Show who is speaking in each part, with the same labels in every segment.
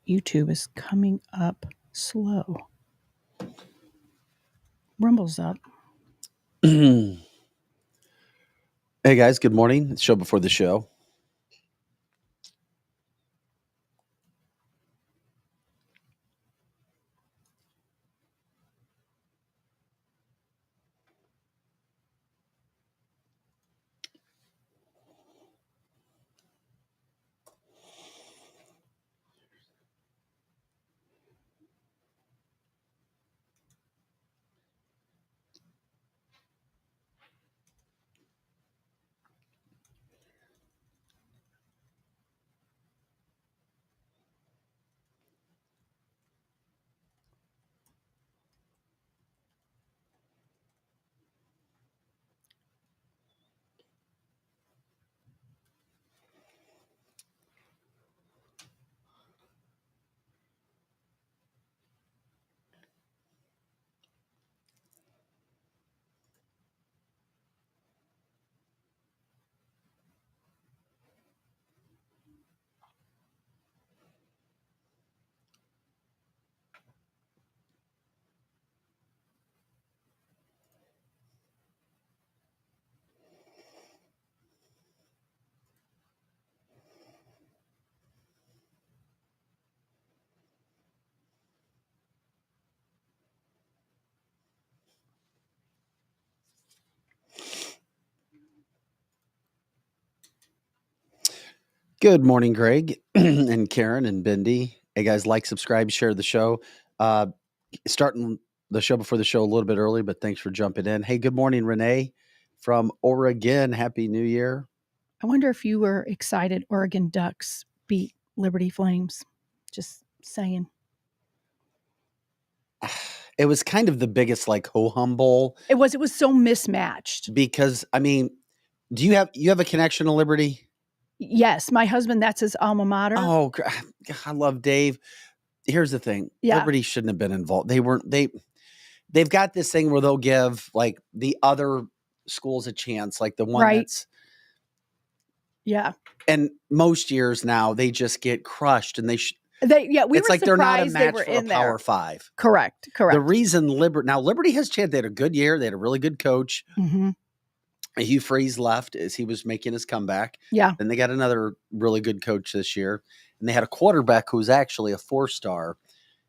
Speaker 1: YouTube is coming up slow. Rumble's up.
Speaker 2: Hey guys, good morning. It's show before the show. Good morning, Greg and Karen and Bindi. Hey guys, like, subscribe, share the show. Starting the show before the show a little bit early, but thanks for jumping in. Hey, good morning, Renee from Oregon. Happy New Year.
Speaker 1: I wonder if you were excited Oregon Ducks beat Liberty Flames. Just saying.
Speaker 2: It was kind of the biggest ho-hum bowl.
Speaker 1: It was so mismatched.
Speaker 2: Because I mean, do you have a connection to Liberty?
Speaker 1: Yes, my husband, that's his alma mater.
Speaker 2: Oh, I love Dave. Here's the thing.
Speaker 1: Yeah.
Speaker 2: Liberty shouldn't have been involved. They've got this thing where they'll give the other schools a chance, like the one
Speaker 1: Right.
Speaker 2: that's.
Speaker 1: Yeah.
Speaker 2: And most years now they just get crushed, and we
Speaker 1: it's
Speaker 2: were
Speaker 1: like
Speaker 2: they're not a
Speaker 1: surprised
Speaker 2: match
Speaker 1: they were
Speaker 2: for
Speaker 1: in
Speaker 2: a
Speaker 1: there.
Speaker 2: Power Five.
Speaker 1: Correct.
Speaker 2: The reason Liberty has chance. They had a good year. They had a really good coach.
Speaker 1: Mm-hmm.
Speaker 2: Hugh Freeze left as he was making his comeback.
Speaker 1: Yeah.
Speaker 2: Then they got another really good coach this year, and they had a quarterback who's actually a 4-star.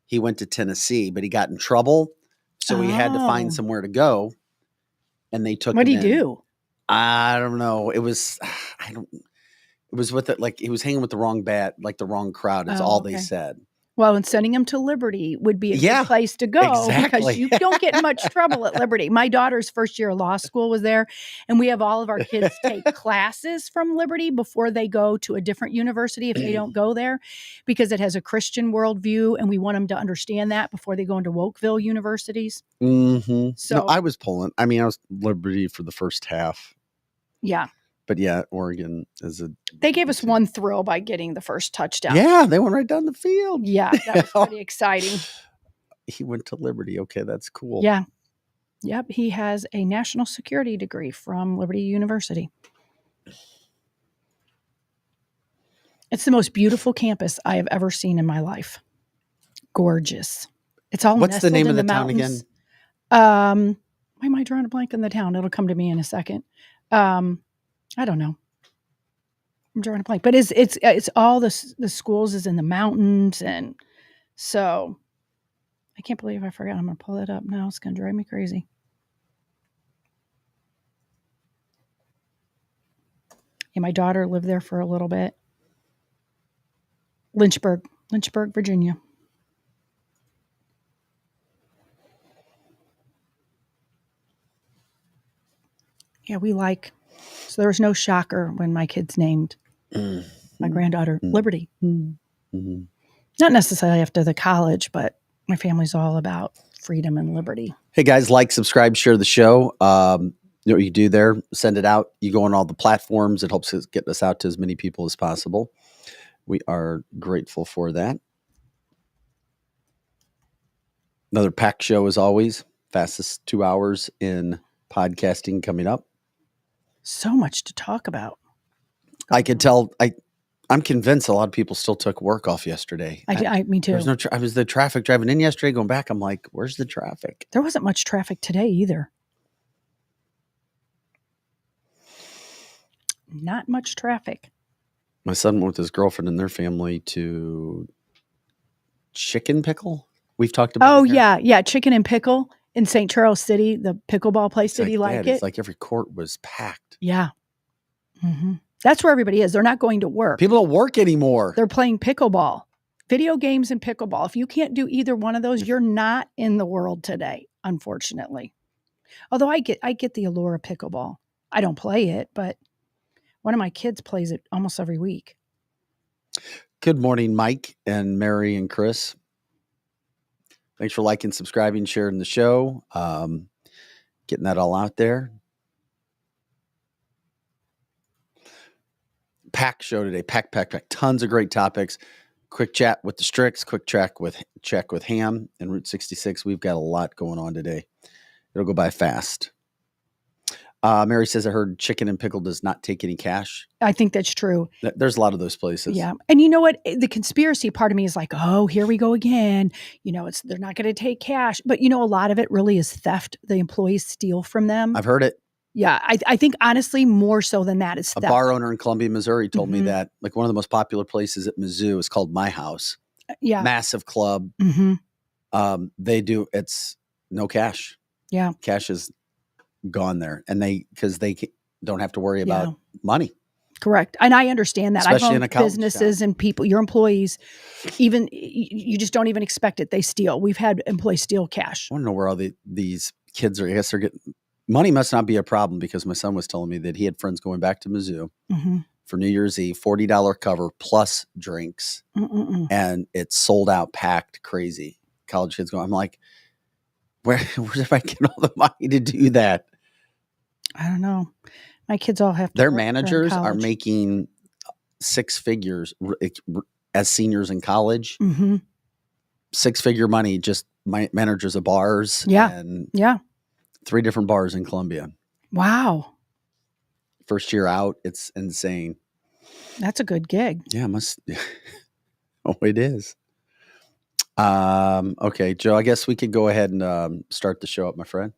Speaker 2: He went to Tennessee, but he got in trouble, so he had to find somewhere to go. And they took.
Speaker 1: What did he
Speaker 2: in.
Speaker 1: do?
Speaker 2: I don't know. It was It was with it he was hanging with the wrong the wrong crowd. Is all they said.
Speaker 1: Well, and sending him to Liberty would be a good place to go because you don't get in much trouble at Liberty. My daughter's first year of law school was there, and we have all of our kids take classes from Liberty before they go to a different university if they don't go there, because it has a Christian worldview, and we want them to understand that before they go into Wokeville universities.
Speaker 2: Mm-hmm.
Speaker 1: So
Speaker 2: no, I was pulling. I mean, I was Liberty for the first half.
Speaker 1: Yeah.
Speaker 2: But yeah, Oregon is
Speaker 1: They gave us one thrill by getting the first touchdown.
Speaker 2: Yeah, they went right down the field.
Speaker 1: Yeah, that was pretty exciting.
Speaker 2: He went to Liberty. Okay, that's cool.
Speaker 1: Yeah. Yep, he has a national security degree from Liberty University. It's the most beautiful campus I have ever seen in my life. Gorgeous. It's all
Speaker 2: What's the name of the town
Speaker 1: again? Why am I drawing a blank on the town? It'll come to me in a second. I don't know. I'm drawing a blank, but it's all the schools is in the mountains, and so I can't believe I forgot. I'm gonna pull it up now. It's gonna drive me crazy. Yeah, my daughter lived there for a little bit. Lynchburg, Virginia. Yeah, so there was no shocker when my kids named my granddaughter Liberty.
Speaker 2: Mm-hmm.
Speaker 1: Not necessarily after the college, but my family's all about freedom and liberty.
Speaker 2: Hey guys, like, subscribe, share the show. You know what you do there? Send it out. You go on all the platforms. It helps us get us out to as many people as possible. We are grateful for that. Another packed show as always. Fastest 2 hours in podcasting coming up.
Speaker 1: So much to talk about.
Speaker 2: I could tell. I'm convinced a lot of people still took work off yesterday.
Speaker 1: Me too.
Speaker 2: I was the traffic driving in yesterday, going back. I'm like, where's the traffic?
Speaker 1: There wasn't much traffic today either. Not much traffic.
Speaker 2: My son went with his girlfriend and their family to Chicken Pickle. We've talked about.
Speaker 1: Oh yeah, Chicken and Pickle in St. Charles City, the pickleball place. Did he like it?
Speaker 2: It's like every court was packed.
Speaker 1: Yeah. Mm-hmm. That's where everybody is. They're not going to work.
Speaker 2: People don't work anymore.
Speaker 1: They're playing pickleball, video games and pickleball. If you can't do either one of those, you're not in the world today, unfortunately. Although I get the allure of pickleball. I don't play it, but one of my kids plays it almost every week.
Speaker 2: Good morning, Mike and Mary and Chris. Thanks for liking, subscribing, sharing the show. Getting that all out there. Pack show today. Pack. Tons of great topics. Quick chat with the Stricks. Quick check with Ham and Route 66. We've got a lot going on today. It'll go by fast. Mary says, I heard Chicken and Pickle does not take any cash. I
Speaker 1: think that's true.
Speaker 2: There's a lot of those places.
Speaker 1: Yeah. And you know what? The conspiracy part of me is like, oh, here we go again. They're not going to take cash. But, a lot of it really is theft. The employees steal from them.
Speaker 2: I've heard it.
Speaker 1: Yeah. I think, honestly, more so than that is theft.
Speaker 2: A bar owner in Columbia, Missouri told me that like one of the most popular places at Mizzou is called My House.
Speaker 1: Yeah.
Speaker 2: Massive club.
Speaker 1: Mm-hmm.
Speaker 2: It's no cash.
Speaker 1: Yeah.
Speaker 2: Cash is gone there, and because they don't have to worry about money.
Speaker 1: Correct. And I understand that.
Speaker 2: Especially
Speaker 1: I've owned businesses and people, your employees, even you just don't even expect it. They steal. We've had employees steal cash.
Speaker 2: I want to know where all these kids are. I guess they're getting money. Must not be a problem, because my son was telling me that he had friends going back to Mizzou for New Year's Eve, $40 cover plus drinks, and it's sold out, packed, crazy. College kids going. I'm like, where's everybody getting all the money to do that?
Speaker 1: I don't know. My kids all have to.
Speaker 2: Their managers are making six figures as seniors in college.
Speaker 1: Mm-hmm.
Speaker 2: Six-figure money, just managers of bars. And 3 different bars in Columbia.
Speaker 1: Wow.
Speaker 2: First year out, it's insane.
Speaker 1: That's a good gig.
Speaker 2: Yeah, oh, it is. Okay, Joe, I guess we could go ahead and start the show up, my friend.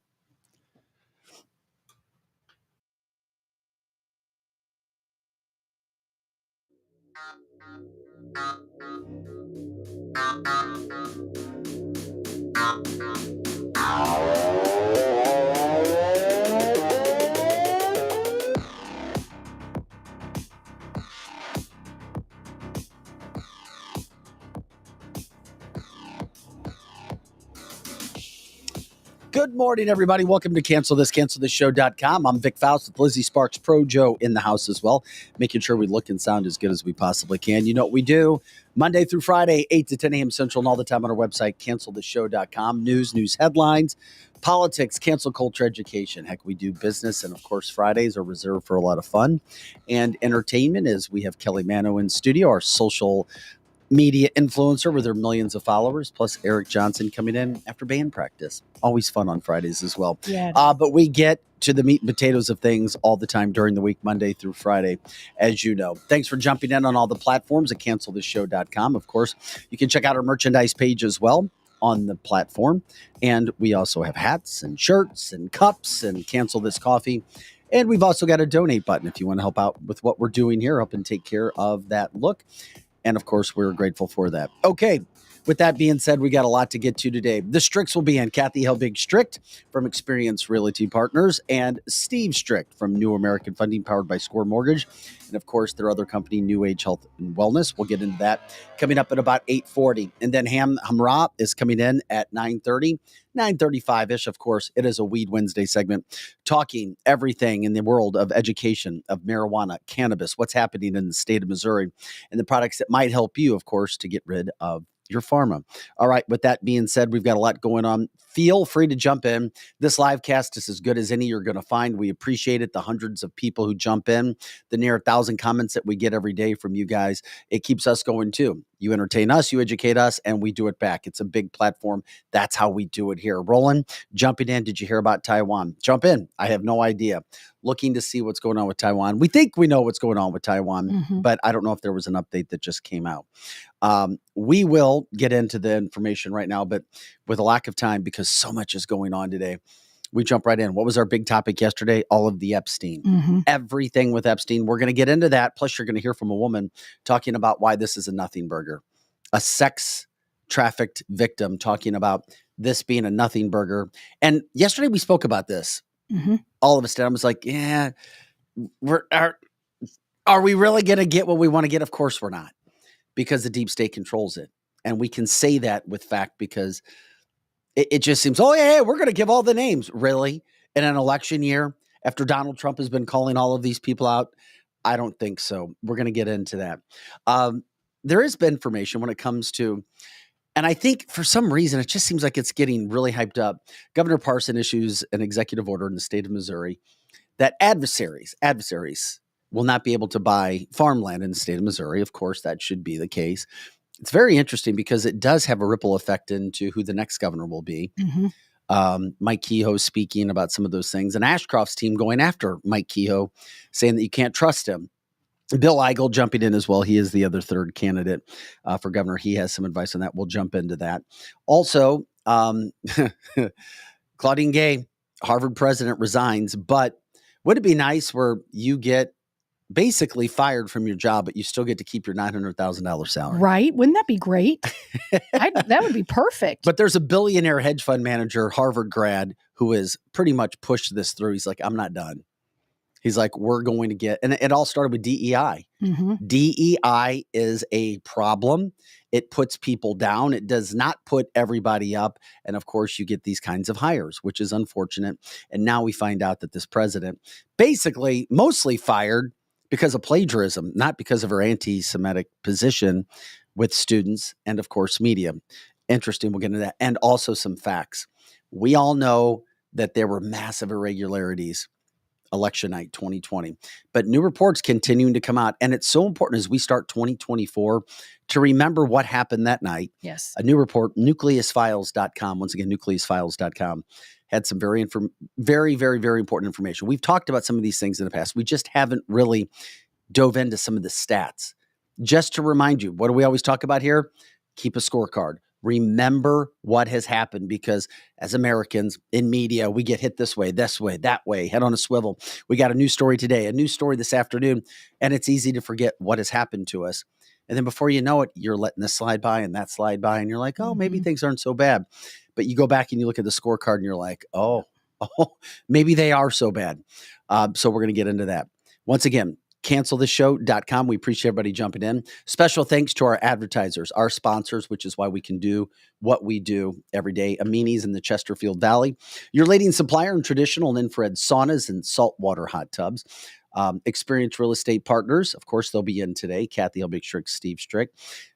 Speaker 2: Good morning, everybody. Welcome to CancelThisShow.com. I'm Vic Faust with Lizzie Sparks, Pro Joe in the house as well, making sure we look and sound as good as we possibly can. You know what we do Monday through Friday, 8 to 10 a.m. Central, and all the time on our website, CancelThisShow.com. News headlines, politics, cancel culture, education. Heck, we do business. And, of course, Fridays are reserved for a lot of fun and entertainment, as we have Kelly Mano in studio, our social media influencer with her millions of followers, plus Eric Johnson coming in after band practice. Always fun on Fridays as well.
Speaker 1: Yeah.
Speaker 2: But we get to the meat and potatoes of things all the time during the week, Monday through Friday, as you know. Thanks for jumping in on all the platforms at CancelThisShow.com. Of course, you can check out our merchandise page as well on the platform. And we also have hats and shirts and cups and Cancel This Coffee. And we've also got a donate button if you want to help out with what we're doing here, help and take care of that look. And, of course, we're grateful for that. Okay, with that being said, we got a lot to get to today. The Stricks will be in. Kathy Helbig Strict from Experience Realty Partners and Steve Strict from New American Funding, powered by Score Mortgage. And, of course, their other company, New Age Health and Wellness. We'll get into that coming up at about 8:40. And then Hamrah is coming in at 9:30. 9:35-ish, of course. It is a Weed Wednesday segment, talking everything in the world of education, of marijuana, cannabis, what's happening in the state of Missouri, and the products that might help you, of course, to get rid of your pharma. All right, with that being said, we've got a lot going on. Feel free to jump in. This live cast is as good as any you're going to find. We appreciate it. The hundreds of people who jump in, the near 1,000 comments that we get every day from you guys. It keeps us going too. You entertain us, you educate us, and we do it back. It's a big platform. That's how we do it here. Roland, jumping in, did you hear about Taiwan? Jump in. I have no idea. Looking to see what's going on with Taiwan. We think we know what's going on with Taiwan, but I don't know if there was an update that just came out. We will get into the information right now, but with a lack of time, because so much is going on today, we jump right in. What was our big topic yesterday? All of the Epstein. Everything with Epstein. We're going to get into that. Plus, you're going to hear from a woman talking about why this is a nothing burger. A sex trafficked victim talking about this being a nothing burger. And yesterday we spoke about this. All of us did. I was like, yeah, are we really going to get what we want to get? Of course we're not, because the deep state controls it. And we can say that with fact because it just seems, oh, yeah, we're going to give all the names. Really? In an election year, after Donald Trump has been calling all of these people out? I don't think so. We're going to get into that. There is information when it comes to, and I think for some reason, it just seems like it's getting really hyped up. Governor Parson issues an executive order in the state of Missouri that adversaries will not be able to buy farmland in the state of Missouri. Of course, that should be the case. It's very interesting because it does have a ripple effect into who the next governor will be. Mike Kehoe speaking about some of those things, and Ashcroft's team going after Mike Kehoe, saying that you can't trust him. Bill Eigel jumping in as well. He is the other third candidate for governor. He has some advice on that. We'll jump into that. Also, Claudine Gay, Harvard president, resigns. But would it be nice where you get basically fired from your job, but you still get to keep your $900,000 salary?
Speaker 1: Right. Wouldn't that be great? That would be perfect.
Speaker 2: But there's a billionaire hedge fund manager, Harvard grad, who has pretty much pushed this through. He's like, I'm not done. He's like, we're going to get, and it all started with DEI. DEI is a problem. It puts people down. It does not put everybody up. And of course, you get these kinds of hires, which is unfortunate. And now we find out that this president basically mostly fired because of plagiarism, not because of her anti-Semitic position with students and, of course, media. Interesting. We'll get into that. And also some facts. We all know that there were massive irregularities election night 2020, but new reports continuing to come out. And it's so important as we start 2024 to remember what happened that night.
Speaker 1: Yes.
Speaker 2: A new report, nucleusfiles.com. Once again, nucleusfiles.com had some very, very, very important information. We've talked about some of these things in the past. We just haven't really dove into some of the stats. Just to remind you, what do we always talk about here? Keep a scorecard. Remember what has happened, because as Americans in media, we get hit this way, that way, head on a swivel. We got a new story today, a new story this afternoon, and it's easy to forget what has happened to us. And then before you know it, you're letting this slide by and that slide by, and you're like, oh, maybe things aren't so bad. But you go back and you look at the scorecard and you're like, oh, maybe they are so bad. So we're going to get into that. Once again, cancelthisshow.com. We appreciate everybody jumping in. Special thanks to our advertisers, our sponsors, which is why we can do what we do every day. Amini's in the Chesterfield Valley, your leading supplier in traditional and infrared saunas and saltwater hot tubs. Experienced real estate partners. Of course, they'll be in today. Kathy Helbig-Strick, Steve Strick.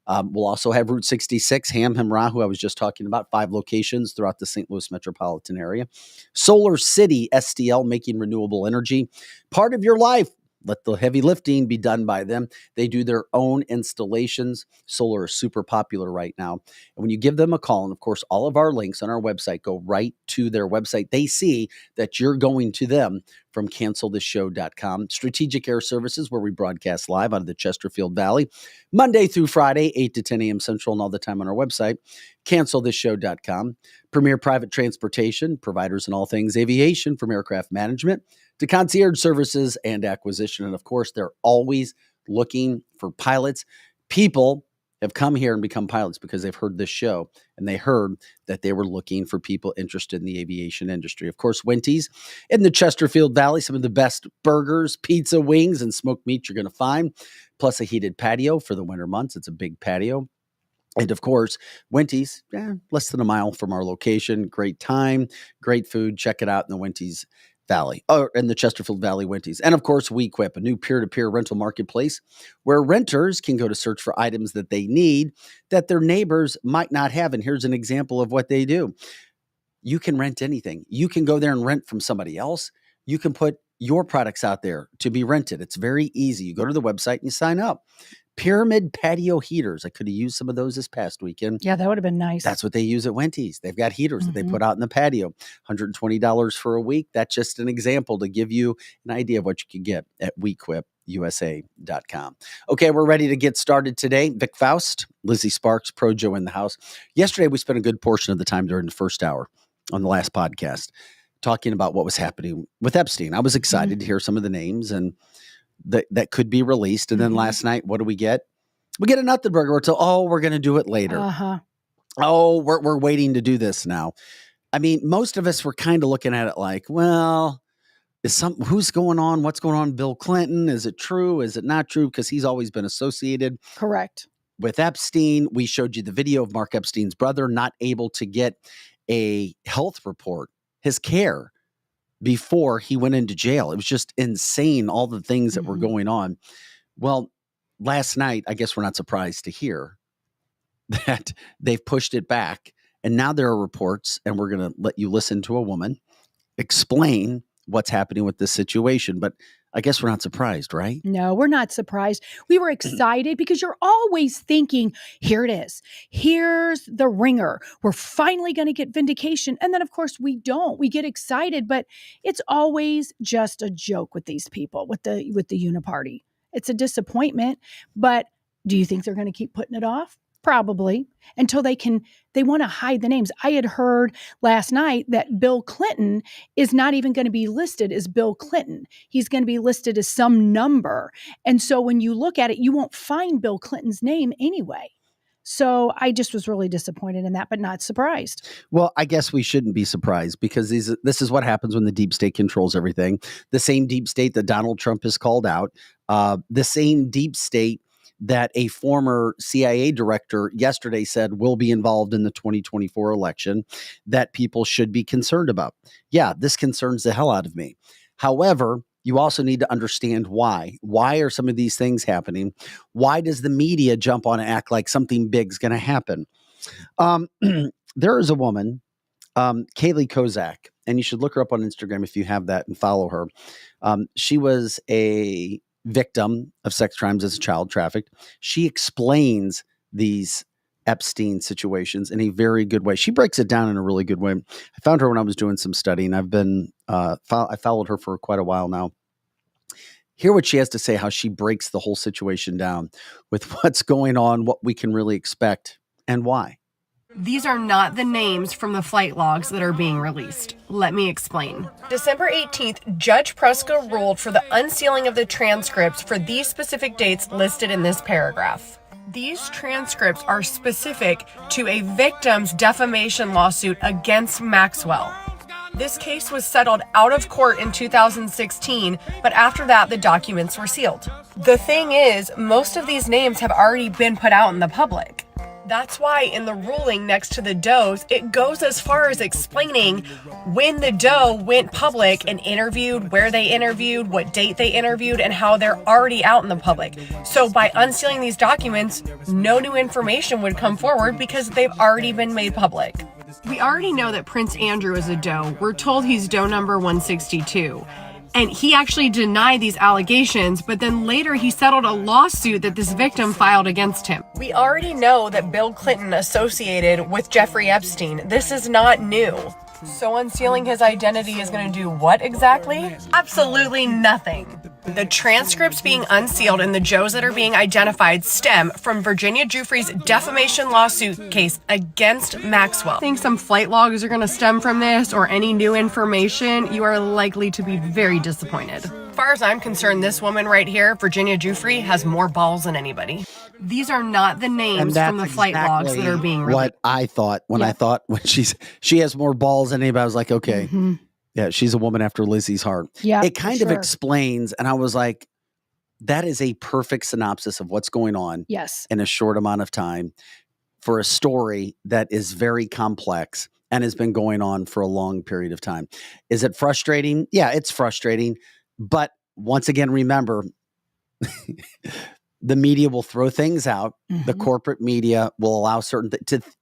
Speaker 2: We'll also have Route 66, Hamrah, who I was just talking about, 5 locations throughout the St. Louis metropolitan area. Solar City STL, making renewable energy part of your life. Let the heavy lifting be done by them. They do their own installations. Solar is super popular right now. And when you give them a call, and of course, all of our links on our website go right to their website, they see that you're going to them from cancelthisshow.com. Strategic Air Services, where we broadcast live out of the Chesterfield Valley, Monday through Friday, 8 to 10 a.m. Central, and all the time on our website, cancelthisshow.com. Premier Private Transportation, providers in all things aviation, from aircraft management to concierge services and acquisition. And of course, they're always looking for pilots. People have come here and become pilots because they've heard this show, and they heard that they were looking for people interested in the aviation industry. Of course, Winty's in the Chesterfield Valley, some of the best burgers, pizza, wings, and smoked meat you're going to find, plus a heated patio for the winter months. It's a big patio. And of course, Winty's, less than a mile from our location. Great time, great food. Check it out in the Winty's Valley, or in the Chesterfield Valley Winty's. And of course, WeQuip, a new peer-to-peer rental marketplace where renters can go to search for items that they need that their neighbors might not have. And here's an example of what they do. You can rent anything. You can go there and rent from somebody else. You can put your products out there to be rented. It's very easy. You go to the website and you sign up. Pyramid patio heaters. I could have used some of those this past weekend.
Speaker 1: Yeah, that would have been nice.
Speaker 2: That's what they use at Wendy's. They've got heaters that they put out in the patio. $120 for a week. That's just an example to give you an idea of what you can get at WeQuipUSA.com. Okay, we're ready to get started today. Vic Faust, Lizzie Sparks, Projo in the house. Yesterday, we spent a good portion of the time during the first hour on the last podcast talking about what was happening with Epstein. I was excited to hear some of the names and that could be released. And then last night, what do we get? We get a nothing burger. We're told, we're going to do it later. Oh, we're waiting to do this now. I mean, most of us were kind of looking at it like, well, who's going on? What's going on? Bill Clinton? Is it true? Is it not true? Because he's always been associated.
Speaker 1: Correct.
Speaker 2: With Epstein. We showed you the video of Mark Epstein's brother not able to get a health report, his care, before he went into jail. It was just insane, all the things that were going on. Well, last night, I guess we're not surprised to hear that they've pushed it back. And now there are reports, and we're going to let you listen to a woman explain what's happening with this situation. But I guess we're not surprised, right?
Speaker 1: No, we're not surprised. We were excited because you're always thinking, here it is. Here's the ringer. We're finally going to get vindication. And then, of course, we don't. We get excited, but it's always just a joke with these people, with the uniparty. It's a disappointment, but do you think they're going to keep putting it off? Probably, until they want to hide the names. I had heard last night that Bill Clinton is not even going to be listed as Bill Clinton. He's going to be listed as some number. And so when you look at it, you won't find Bill Clinton's name anyway. So I just was really disappointed in that, but not surprised.
Speaker 2: Well, I guess we shouldn't be surprised because this is what happens when the deep state controls everything. The same deep state that Donald Trump has called out, the same deep state that a former CIA director yesterday said will be involved in the 2024 election that people should be concerned about. Yeah, this concerns the hell out of me. However, you also need to understand why. Why are some of these things happening? Why does the media jump on and act like something big's going to happen? There is a woman, Kaylee Kozak, and you should look her up on Instagram if you have that and follow her. She was a victim of sex crimes as a child, trafficked. She explains these Epstein situations in a very good way. She breaks it down in a really good way. I found her when I was doing some studying. I've been I followed her for quite a while now. Hear what she has to say, how she breaks the whole situation down with what's going on, what we can really expect, and why.
Speaker 3: These are not the names from the flight logs that are being released. Let me explain. December 18th, Judge Pruska ruled for the unsealing of the transcripts for these specific dates listed in this paragraph. These transcripts are specific to a victim's defamation lawsuit against Maxwell. This case was settled out of court in 2016, but after that, the documents were sealed. The thing is, most of these names have already been put out in the public. That's why in the ruling next to the does, it goes as far as explaining when the doe went public and interviewed, where they interviewed, what date they interviewed, and how they're already out in the public. So by unsealing these documents, no new information would come forward because they've already been made public. We already know that Prince Andrew is a doe. We're told he's doe number 162. And he actually denied these allegations, but then later he settled a lawsuit that this victim filed against him. We already know that Bill Clinton associated with Jeffrey Epstein. This is not new. So unsealing his identity is going to do what exactly? Absolutely nothing. The transcripts being unsealed and the Joes that are being identified stem from Virginia Giuffre's defamation lawsuit case against Maxwell. I think some flight logs are going to stem from this or any new information. You are likely to be very disappointed. As far as I'm concerned, this woman right here, Virginia Giuffre, has more balls than anybody. These are not the names from the flight logs that are being released.
Speaker 2: What I thought when she has more balls than anybody, I was like, okay. Yeah, she's a woman after Lizzie's heart.
Speaker 1: Yeah,
Speaker 2: it kind of explains, and I was like, that is a perfect synopsis of what's going on in a short amount of time for a story that is very complex and has been going on for a long period of time. Is it frustrating? Yeah, it's frustrating. But once again, remember, the media will throw things out.
Speaker 1: Mm-hmm.
Speaker 2: The corporate media will allow certain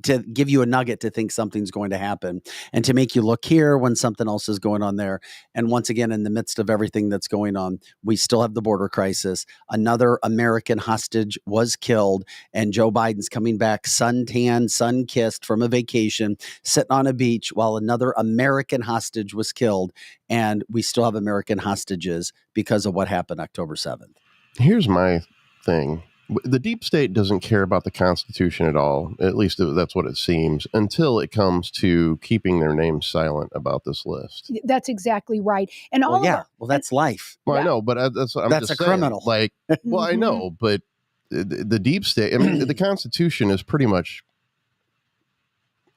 Speaker 2: to give you a nugget to think something's going to happen and to make you look here when something else is going on there. And once again, in the midst of everything that's going on, we still have the border crisis. Another American hostage was killed, and Joe Biden's coming back suntan, sun-kissed from a vacation, sitting on a beach while another American hostage was killed. And we still have American hostages because of what happened October 7th.
Speaker 4: Here's my thing. The deep state doesn't care about the Constitution at all. At least that's what it seems, until it comes to keeping their names silent about this list.
Speaker 1: That's exactly right. And all
Speaker 2: well, that's life.
Speaker 4: Well, I know, but that's what I'm
Speaker 2: that's
Speaker 4: just
Speaker 2: a
Speaker 4: saying.
Speaker 2: criminal.
Speaker 4: Like, well, I know, but the deep state. I mean, the Constitution is pretty much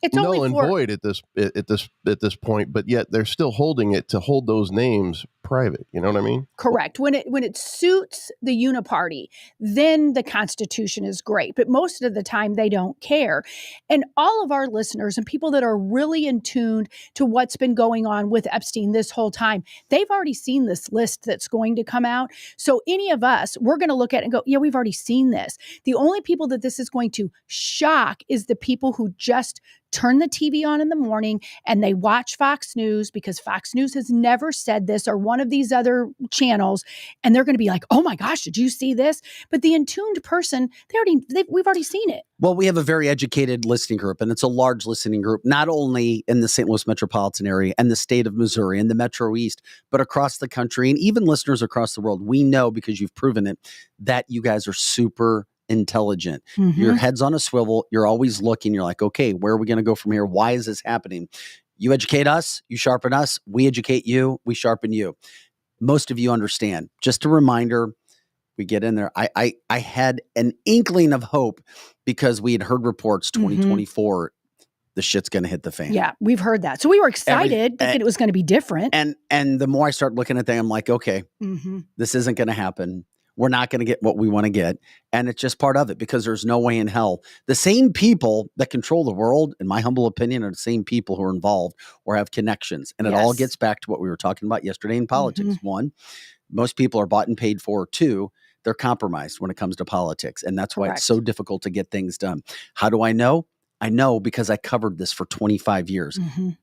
Speaker 1: it's
Speaker 4: null and void at this point, but yet they're still holding it to hold those names private. You know what I mean?
Speaker 1: Correct. When it suits the uniparty, then the Constitution is great. But most of the time, they don't care. And all of our listeners and people that are really in tune to what's been going on with Epstein this whole time, they've already seen this list that's going to come out. So any of us, we're going to look at it and go, yeah, we've already seen this. The only people that this is going to shock is the people who just turn the TV on in the morning and they watch Fox News, because Fox News has never said this, or one of these other channels, and they're going to be like, oh my gosh, did you see this? But the intuned person, we've already seen it.
Speaker 2: Well, we have a very educated listening group, and it's a large listening group, not only in the St. Louis metropolitan area and the state of Missouri and the Metro East, but across the country and even listeners across the world. We know, because you've proven it, that you guys are super intelligent.
Speaker 1: Mm-hmm.
Speaker 2: Your head's on a swivel. You're always looking. You're like, okay, where are we going to go from here? Why is this happening? You educate us, you sharpen us, we educate you, we sharpen you. Most of you understand. Just a reminder, we get in there. I had an inkling of hope because we had heard reports 2024, the shit's going to hit the fan.
Speaker 1: Yeah, we've heard that. So we were excited thinking it was going to be different.
Speaker 2: And the more I start looking at that, I'm like, okay, this isn't going to happen. We're not going to get what we want to get. And it's just part of it, because there's no way in hell. The same people that control the world, in my humble opinion, are the same people who are involved or have connections. And it all gets back to what we were talking about yesterday in politics. One, most people are bought and paid for. Two, they're compromised when it comes to politics. And that's why it's so difficult to get things done. How do I know? I know because I covered this for 25 years.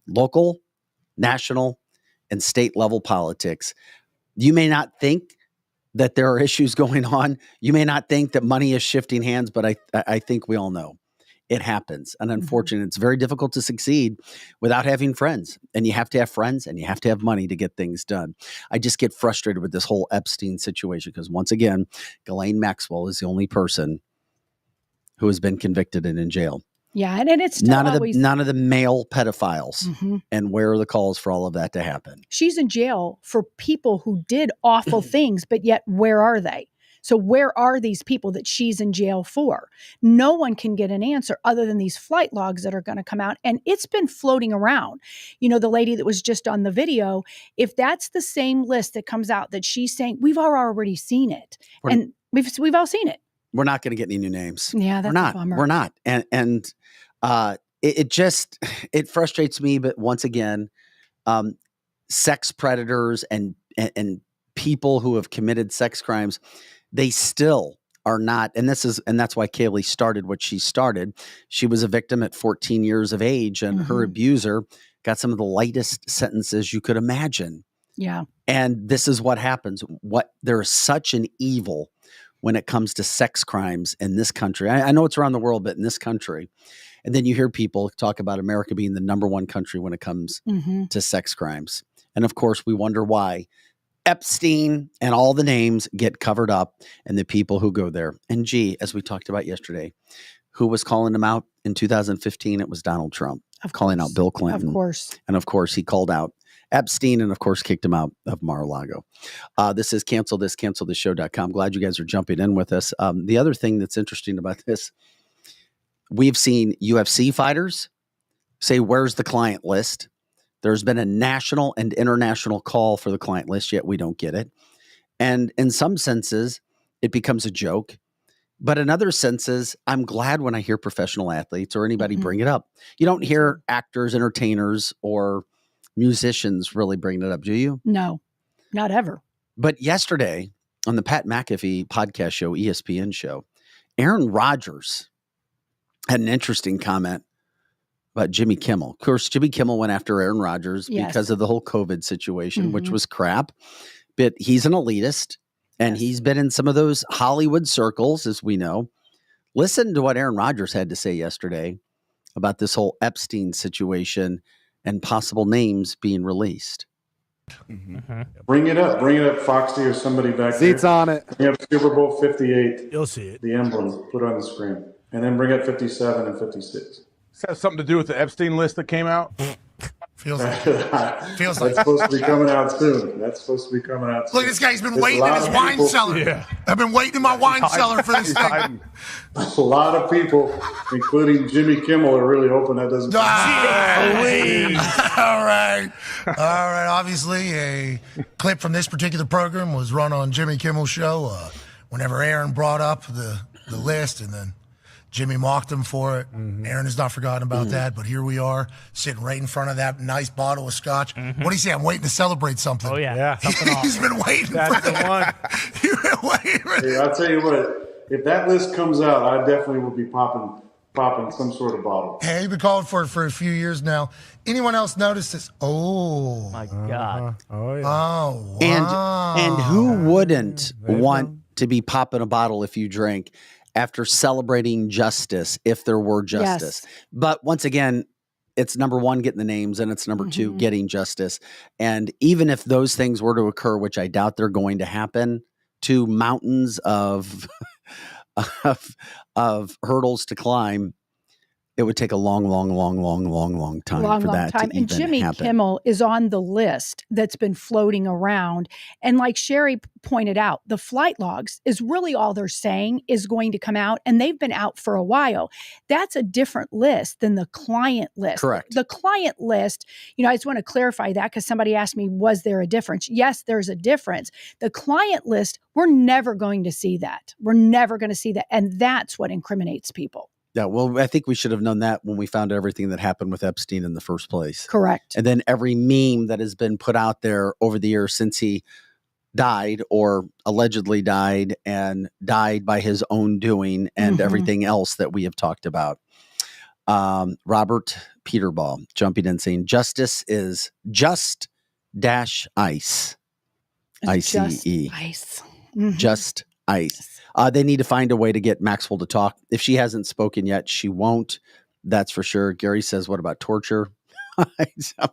Speaker 2: Local, national, and state level politics. You may not think that there are issues going on. You may not think that money is shifting hands, but I think we all know it happens. And unfortunately, it's very difficult to succeed without having friends. And you have to have friends and you have to have money to get things done. I just get frustrated with this whole Epstein situation because, once again, Ghislaine Maxwell is the only person who has been convicted and in jail.
Speaker 1: Yeah, and it's still
Speaker 2: none of the male pedophiles. And where are the calls for all of that to happen?
Speaker 1: She's in jail for people who did awful things, but yet where are they? So where are these people that she's in jail for? No one can get an answer other than these flight logs that are going to come out. And it's been floating around. You know, the lady that was just on the video, if that's the same list that comes out that she's saying, we've already seen it. And we've all seen it.
Speaker 2: We're not going to get any new names.
Speaker 1: Yeah, that's a bummer.
Speaker 2: We're not. And it frustrates me. But once again, sex predators and people who have committed sex crimes, they still are not. And that's why Kaylee started what she started. She was a victim at 14 years of age, and her abuser got some of the lightest sentences you could imagine.
Speaker 1: Yeah.
Speaker 2: And this is what happens. There is such an evil when it comes to sex crimes in this country. I know it's around the world, but in this country. And then you hear people talk about America being the number one country when it comes to sex crimes. And of course, we wonder why Epstein and all the names get covered up and the people who go there. And as we talked about yesterday, who was calling them out in 2015? It was Donald Trump calling out Bill Clinton.
Speaker 1: Of course.
Speaker 2: And of course, he called out Epstein and, of course, kicked him out of Mar-a-Lago. This is cancelthisshow.com. Glad you guys are jumping in with us. The other thing that's interesting about this, we've seen UFC fighters say, where's the client list? There's been a national and international call for the client list, yet we don't get it. And in some senses, it becomes a joke. But in other senses, I'm glad when I hear professional athletes or anybody bring it up. You don't hear actors, entertainers, or musicians really bring it up, do you?
Speaker 1: No, not ever.
Speaker 2: But yesterday, on the Pat McAfee podcast show, ESPN show, Aaron Rodgers had an interesting comment about Jimmy Kimmel. Of course, Jimmy Kimmel went after Aaron Rodgers because of the whole COVID situation, which was crap. But he's an elitist, and he's been in some of those Hollywood circles, as we know. Listen to what Aaron Rodgers had to say yesterday about this whole Epstein situation and possible names being released.
Speaker 5: Bring it up, Foxy or somebody back there.
Speaker 6: Seats on it.
Speaker 5: Bring up Super Bowl 58.
Speaker 7: You'll see it.
Speaker 5: The emblem, put it on the screen. And then bring up 57 and 56.
Speaker 6: This has something to do with the Epstein list that came out?
Speaker 8: Feels like.
Speaker 5: That's supposed to be coming out soon.
Speaker 8: Look, this guy's been waiting in his wine cellar.
Speaker 6: Yeah.
Speaker 8: I've been waiting in my wine cellar for this thing.
Speaker 5: A lot of people, including Jimmy Kimmel, are really hoping that doesn't.
Speaker 8: All right. Obviously, a clip from this particular program was run on Jimmy Kimmel's show whenever Aaron brought up the list, and then Jimmy mocked him for it. Aaron has not forgotten about that, but here we are sitting right in front of that nice bottle of scotch. What do you say? I'm waiting to celebrate something.
Speaker 7: Oh, yeah.
Speaker 8: He's been waiting
Speaker 6: That's
Speaker 8: for
Speaker 6: the one.
Speaker 8: You've been waiting.
Speaker 5: Hey, I'll tell you what, if that list comes out, I definitely will be popping some sort of bottle.
Speaker 8: Hey, you've been calling for it for a few years now. Anyone else notice this? Oh.
Speaker 7: My God.
Speaker 6: Oh, yeah.
Speaker 8: Oh, wow.
Speaker 2: And who wouldn't want to be popping a bottle if you drink after celebrating justice, if there were justice?
Speaker 1: Yes.
Speaker 2: But once again, it's number one, getting the names, and it's number two, getting justice. And even if those things were to occur, which I doubt they're going to happen, to mountains of of hurdles to climb, it would take a long time for that to even
Speaker 1: And Jimmy
Speaker 2: happen.
Speaker 1: Kimmel is on the list that's been floating around. And like Sherry pointed out, the flight logs is really all they're saying is going to come out. And they've been out for a while. That's a different list than the client list.
Speaker 2: Correct.
Speaker 1: The client list, I just want to clarify that because somebody asked me, was there a difference? Yes, there's a difference. The client list, we're never going to see that. We're never going to see that. And that's what incriminates people.
Speaker 2: Yeah, well, I think we should have known that when we found everything that happened with Epstein in the first place.
Speaker 1: Correct.
Speaker 2: And then every meme that has been put out there over the years since he died or allegedly died and died by his own doing and everything else that we have talked about. Robert Peterball jumping in saying, justice is just dash ice. ICE.
Speaker 1: Ice.
Speaker 2: Just ice. They need to find a way to get Maxwell to talk. If she hasn't spoken yet, she won't. That's for sure. Gary says, what about torture? I'm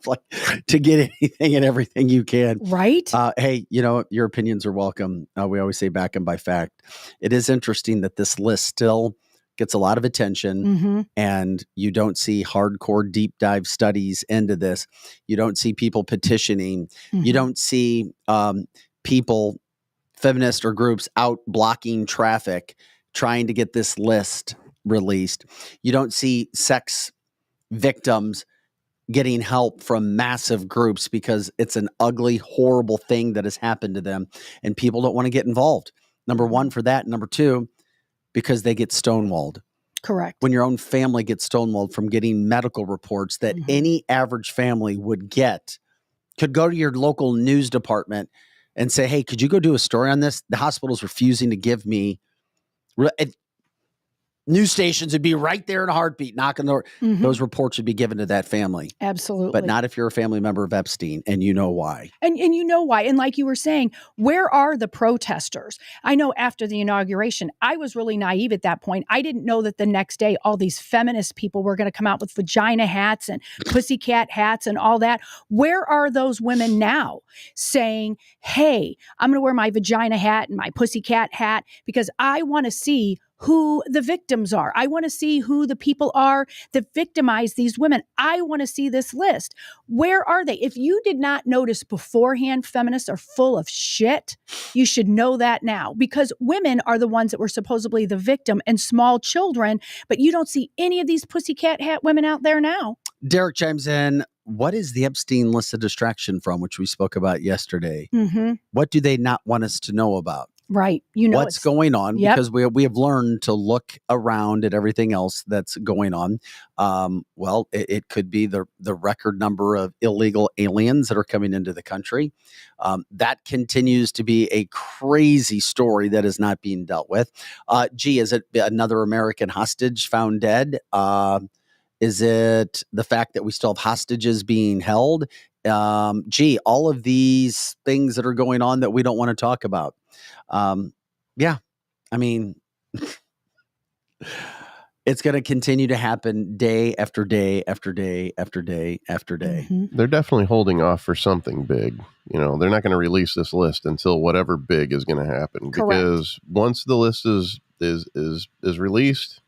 Speaker 2: like, to get anything and everything you can.
Speaker 1: Right.
Speaker 2: Hey, your opinions are welcome. We always say back and by fact. It is interesting that this list still gets a lot of attention and you don't see hardcore deep dive studies into this. You don't see people petitioning. You don't see people, feminist or groups out blocking traffic, trying to get this list released. You don't see sex victims getting help from massive groups because it's an ugly, horrible thing that has happened to them. And people don't want to get involved. Number one for that. Number two, because they get stonewalled.
Speaker 1: Correct.
Speaker 2: When your own family gets stonewalled from getting medical reports that any average family would get, could go to your local news department and say, hey, could you go do a story on this? The hospital's refusing to give me. News stations would be right there in a heartbeat, knocking the door. Those reports would be given to that family.
Speaker 1: Absolutely.
Speaker 2: But not if you're a family member of Epstein, and you know why.
Speaker 1: And you know why. And like you were saying, where are the protesters? I know after the inauguration, I was really naive at that point. I didn't know that the next day, all these feminist people were going to come out with vagina hats and pussycat hats and all that. Where are those women now saying, hey, I'm going to wear my vagina hat and my pussycat hat because I want to see who the victims are. I want to see who the people are that victimize these women. I want to see this list. Where are they? If you did not notice beforehand, feminists are full of shit. You should know that now because women are the ones that were supposedly the victim and small children, but you don't see any of these pussycat hat women out there now.
Speaker 2: Derek chimes in. What is the Epstein list a distraction from, which we spoke about yesterday? What do they not want us to know about?
Speaker 1: Right.
Speaker 2: What's going on,
Speaker 1: yep.
Speaker 2: because we have learned to look around at everything else that's going on. Well, it could be the record number of illegal aliens that are coming into the country. That continues to be a crazy story that is not being dealt with. Is it another American hostage found dead? Is it the fact that we still have hostages being held? All of these things that are going on that we don't want to talk about. Yeah, I mean, it's going to continue to happen day after day after day after day after day.
Speaker 1: Mm-hmm.
Speaker 4: They're definitely holding off for something big. They're not going to release this list until whatever big is going to happen.
Speaker 1: Correct.
Speaker 4: Because once the list is released,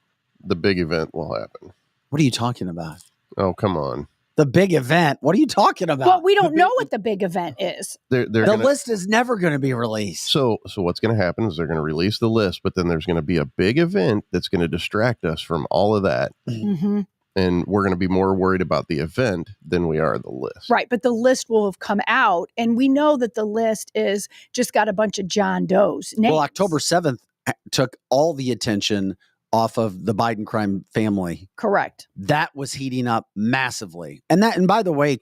Speaker 4: the big event will happen.
Speaker 2: What are you talking about?
Speaker 4: Oh, come on.
Speaker 2: The big event? What are you talking about?
Speaker 1: Well, we don't know what the big event is.
Speaker 4: The
Speaker 2: list is never going to be released.
Speaker 4: So what's going to happen is they're going to release the list, but then there's going to be a big event that's going to distract us from all of that.
Speaker 1: Mm-hmm.
Speaker 4: And we're going to be more worried about the event than we are the list.
Speaker 1: Right. But the list will have come out. And we know that the list is just got a bunch of John Doe's names.
Speaker 2: Well, October 7th took all the attention off of the Biden crime family.
Speaker 1: Correct.
Speaker 2: That was heating up massively. And by the way,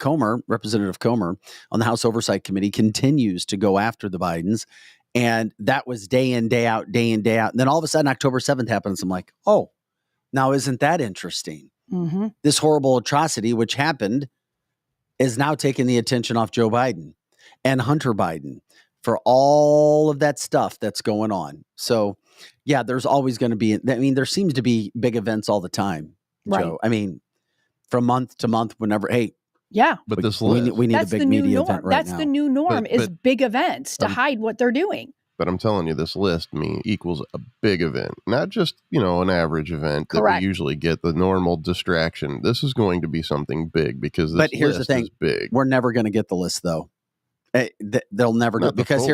Speaker 2: Representative Comer on the House Oversight Committee continues to go after the Bidens. And that was day in, day out, day in, day out. And then all of a sudden, October 7th happens. I'm like, oh, now isn't that interesting?
Speaker 1: Mm-hmm.
Speaker 2: This horrible atrocity, which happened, is now taking the attention off Joe Biden and Hunter Biden for all of that stuff that's going on. So, yeah, there's always going to be, there seems to be big events all the time, Joe.
Speaker 1: Right.
Speaker 2: From month to month, whenever,
Speaker 1: yeah.
Speaker 4: But this
Speaker 2: we
Speaker 4: list,
Speaker 2: need a big media event right now.
Speaker 1: That's the new norm is big events to hide what they're doing.
Speaker 4: But I'm telling you, this list equals a big event, not just, an average event
Speaker 1: Correct.
Speaker 4: that we usually get, the normal distraction. This is going to be something big because this
Speaker 2: here's
Speaker 4: list
Speaker 2: the thing.
Speaker 4: is big.
Speaker 2: We're never going to get the list, though. They'll never do it because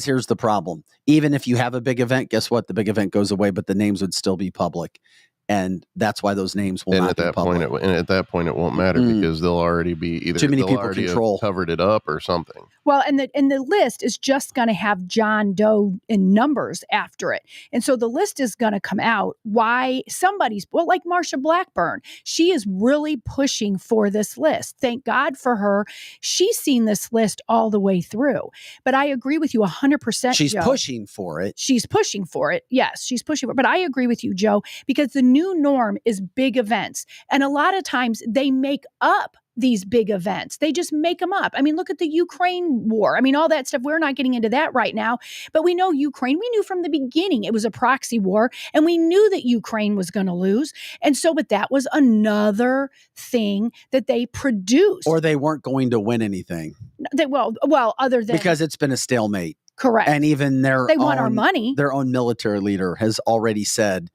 Speaker 2: here's the problem. Even if you have a big event, guess what? The big event goes away, but the names would still be public. And that's why those names will not be public.
Speaker 4: And at that point, it won't matter because they'll already be either
Speaker 2: too many people control,
Speaker 4: covered it up or something.
Speaker 1: Well, and the list is just going to have John Doe in numbers after it. And so the list is going to come out. Why like Marsha Blackburn, she is really pushing for this list. Thank God for her. She's seen this list all the way through. But I agree with you 100%.
Speaker 2: She's
Speaker 1: Joe.
Speaker 2: pushing for it.
Speaker 1: She's pushing for it. Yes, she's pushing for it. But I agree with you, Joe, because the new norm is big events. And a lot of times they make up these big events. They just make them up. Look at the Ukraine war. All that stuff. We're not getting into that right now, but we know Ukraine. We knew from the beginning it was a proxy war, and we knew that Ukraine was going to lose. And so, but that was another thing that they produced.
Speaker 2: Or they weren't going to win anything.
Speaker 1: Other than
Speaker 2: because it's been a stalemate.
Speaker 1: Correct.
Speaker 2: And even
Speaker 1: they want our money.
Speaker 2: Their own military leader has already said,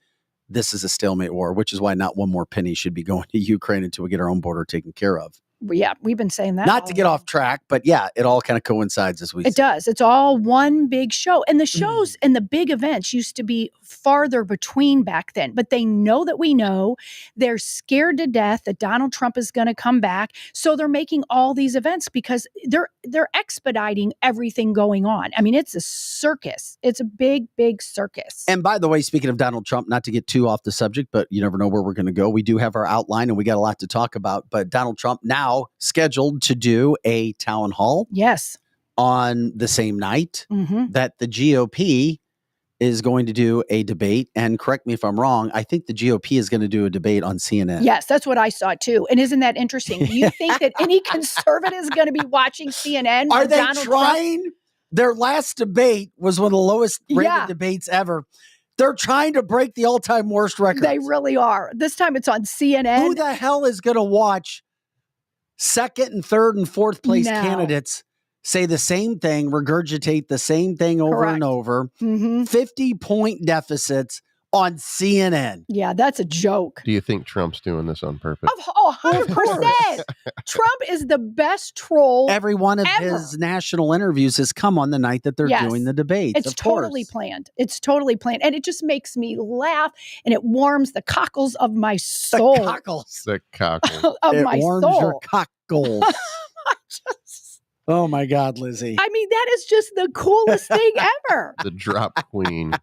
Speaker 2: this is a stalemate war, which is why not one more penny should be going to Ukraine until we get our own border taken care of.
Speaker 1: Yeah, we've been saying that.
Speaker 2: Not to get off track, but yeah, it all kind of coincides as we see.
Speaker 1: It does. It's all one big show. And the shows and the big events used to be farther between back then. But they know that we know. They're scared to death that Donald Trump is going to come back. So they're making all these events because they're expediting everything going on. It's a circus. It's a big, big circus.
Speaker 2: And by the way, speaking of Donald Trump, not to get too off the subject, but you never know where we're going to go. We do have our outline and we got a lot to talk about. But Donald Trump now scheduled to do a town hall.
Speaker 1: Yes.
Speaker 2: On the same night that the GOP is going to do a debate. And correct me if I'm wrong, I think the GOP is going to do a debate on CNN.
Speaker 1: Yes, that's what I saw too. And isn't that interesting? Do you think that any conservative is going to be watching CNN?
Speaker 2: Are they
Speaker 1: Donald
Speaker 2: trying?
Speaker 1: Trump?
Speaker 2: Their last debate was one of the lowest rated debates ever. They're trying to break the all-time worst record.
Speaker 1: They really are. This time it's on CNN.
Speaker 2: Who the hell is going to watch second and third and fourth place candidates say the same thing, regurgitate the same thing over and over, 50-point deficits on CNN?
Speaker 1: Yeah, that's a joke.
Speaker 4: Do you think Trump's doing this on purpose?
Speaker 1: 100%. Trump is the best troll.
Speaker 2: Every one of
Speaker 1: ever.
Speaker 2: his national interviews has come on the night that they're doing the debates.
Speaker 1: It's totally planned. It's totally planned. And it just makes me laugh and it warms the cockles of my soul.
Speaker 2: The cockles.
Speaker 4: The cockles.
Speaker 1: of
Speaker 2: it
Speaker 1: my
Speaker 2: warms
Speaker 1: soul.
Speaker 2: your cockles. Oh my God, Lizzie.
Speaker 1: I mean, that is just the coolest thing ever.
Speaker 4: The drop queen.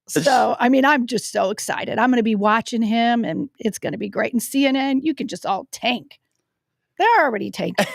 Speaker 1: So, I mean, I'm just so excited. I'm going to be watching him, and it's going to be great. And CNN, you can just all tank. They're already tanking.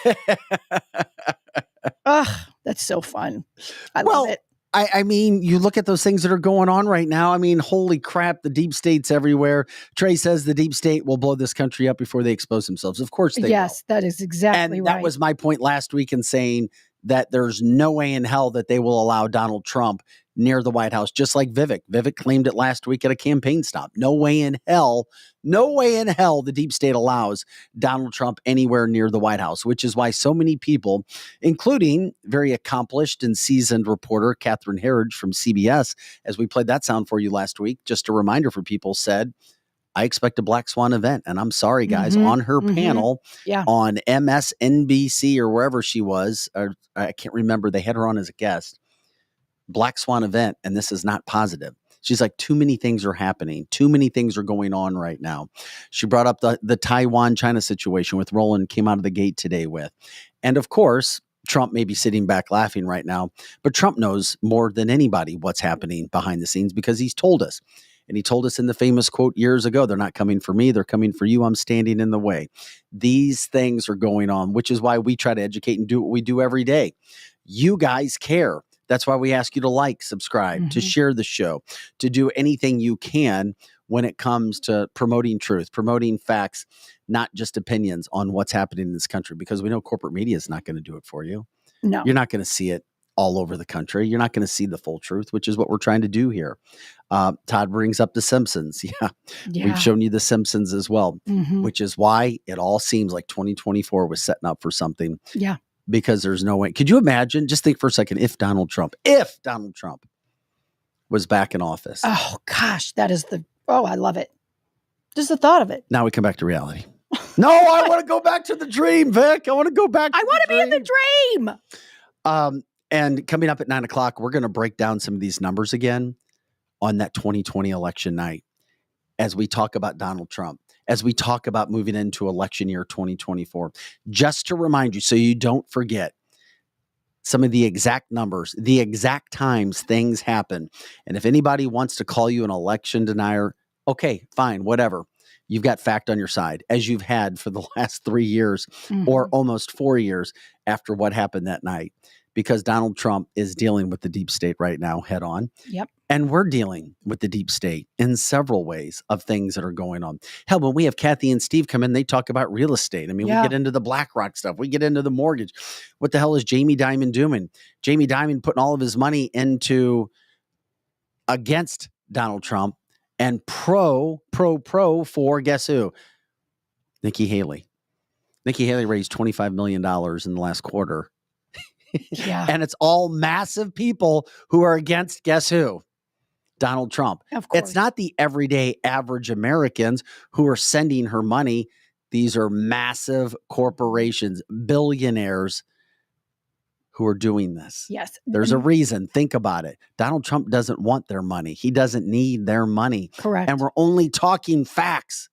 Speaker 1: Ugh, that's so fun. I love it.
Speaker 2: I mean, you look at those things that are going on right now. I mean, holy crap, the deep state's everywhere. Trey says the deep state will blow this country up before they expose themselves. Of course they will.
Speaker 1: Yes, that is exactly
Speaker 2: and
Speaker 1: right.
Speaker 2: that was my point last week in saying that there's no way in hell that they will allow Donald Trump near the White House, just like Vivek. Vivek claimed it last week at a campaign stop. No way in hell the deep state allows Donald Trump anywhere near the White House, which is why so many people, including very accomplished and seasoned reporter Catherine Herridge from CBS, as we played that sound for you last week, just a reminder for people, said, I expect a black swan event. And I'm sorry, guys, on her panel on MSNBC or wherever she was, or I can't remember, they had her on as a guest, black swan event, and this is not positive. She's like, too many things are happening. Too many things are going on right now. She brought up the Taiwan-China situation with Roland, came out of the gate today with. And of course, Trump may be sitting back laughing right now, but Trump knows more than anybody what's happening behind the scenes because he's told us. And he told us in the famous quote years ago, they're not coming for me, they're coming for you. I'm standing in the way. These things are going on, which is why we try to educate and do what we do every day. You guys care. That's why we ask you to like, subscribe, to share the show, to do anything you can when it comes to promoting truth, promoting facts, not just opinions on what's happening in this country, because we know corporate media is not going to do it for you.
Speaker 1: No.
Speaker 2: You're not going to see it all over the country. You're not going to see the full truth, which is what we're trying to do here. Todd brings up The Simpsons. Yeah. We've shown you The Simpsons as well, which is why it all seems like 2024 was setting up for something.
Speaker 1: Yeah.
Speaker 2: Because there's no way. Could you imagine? Just think for a second, if Donald Trump was back in office.
Speaker 1: Oh, gosh. That is I love it. Just the thought of it.
Speaker 2: Now we come back to reality. No, I want to go back to the dream, Vic. I want to go back to
Speaker 1: I want to be in the dream.
Speaker 2: And coming up at 9:00, we're going to break down some of these numbers again on that 2020 election night as we talk about Donald Trump, as we talk about moving into election year 2024. Just to remind you, so you don't forget some of the exact numbers, the exact times things happen. And if anybody wants to call you an election denier, okay, fine, whatever. You've got fact on your side, as you've had for the last 3 years or almost 4 years after what happened that night. Because Donald Trump is dealing with the deep state right now head on.
Speaker 1: Yep.
Speaker 2: And we're dealing with the deep state in several ways of things that are going on. Hell, when we have Kathy and Steve come in, they talk about real estate. I mean, we get into the BlackRock stuff. We get into the mortgage. What the hell is Jamie Dimon doing? Jamie Dimon putting all of his money into against Donald Trump and pro for guess who? Nikki Haley. Nikki Haley raised $25 million in the last quarter.
Speaker 1: Yeah.
Speaker 2: And it's all massive people who are against guess who? Donald Trump.
Speaker 1: Of course.
Speaker 2: It's not the everyday average Americans who are sending her money. These are massive corporations, billionaires who are doing this.
Speaker 1: Yes.
Speaker 2: There's a reason. Think about it. Donald Trump doesn't want their money. He doesn't need their money.
Speaker 1: Correct.
Speaker 2: And we're only talking facts.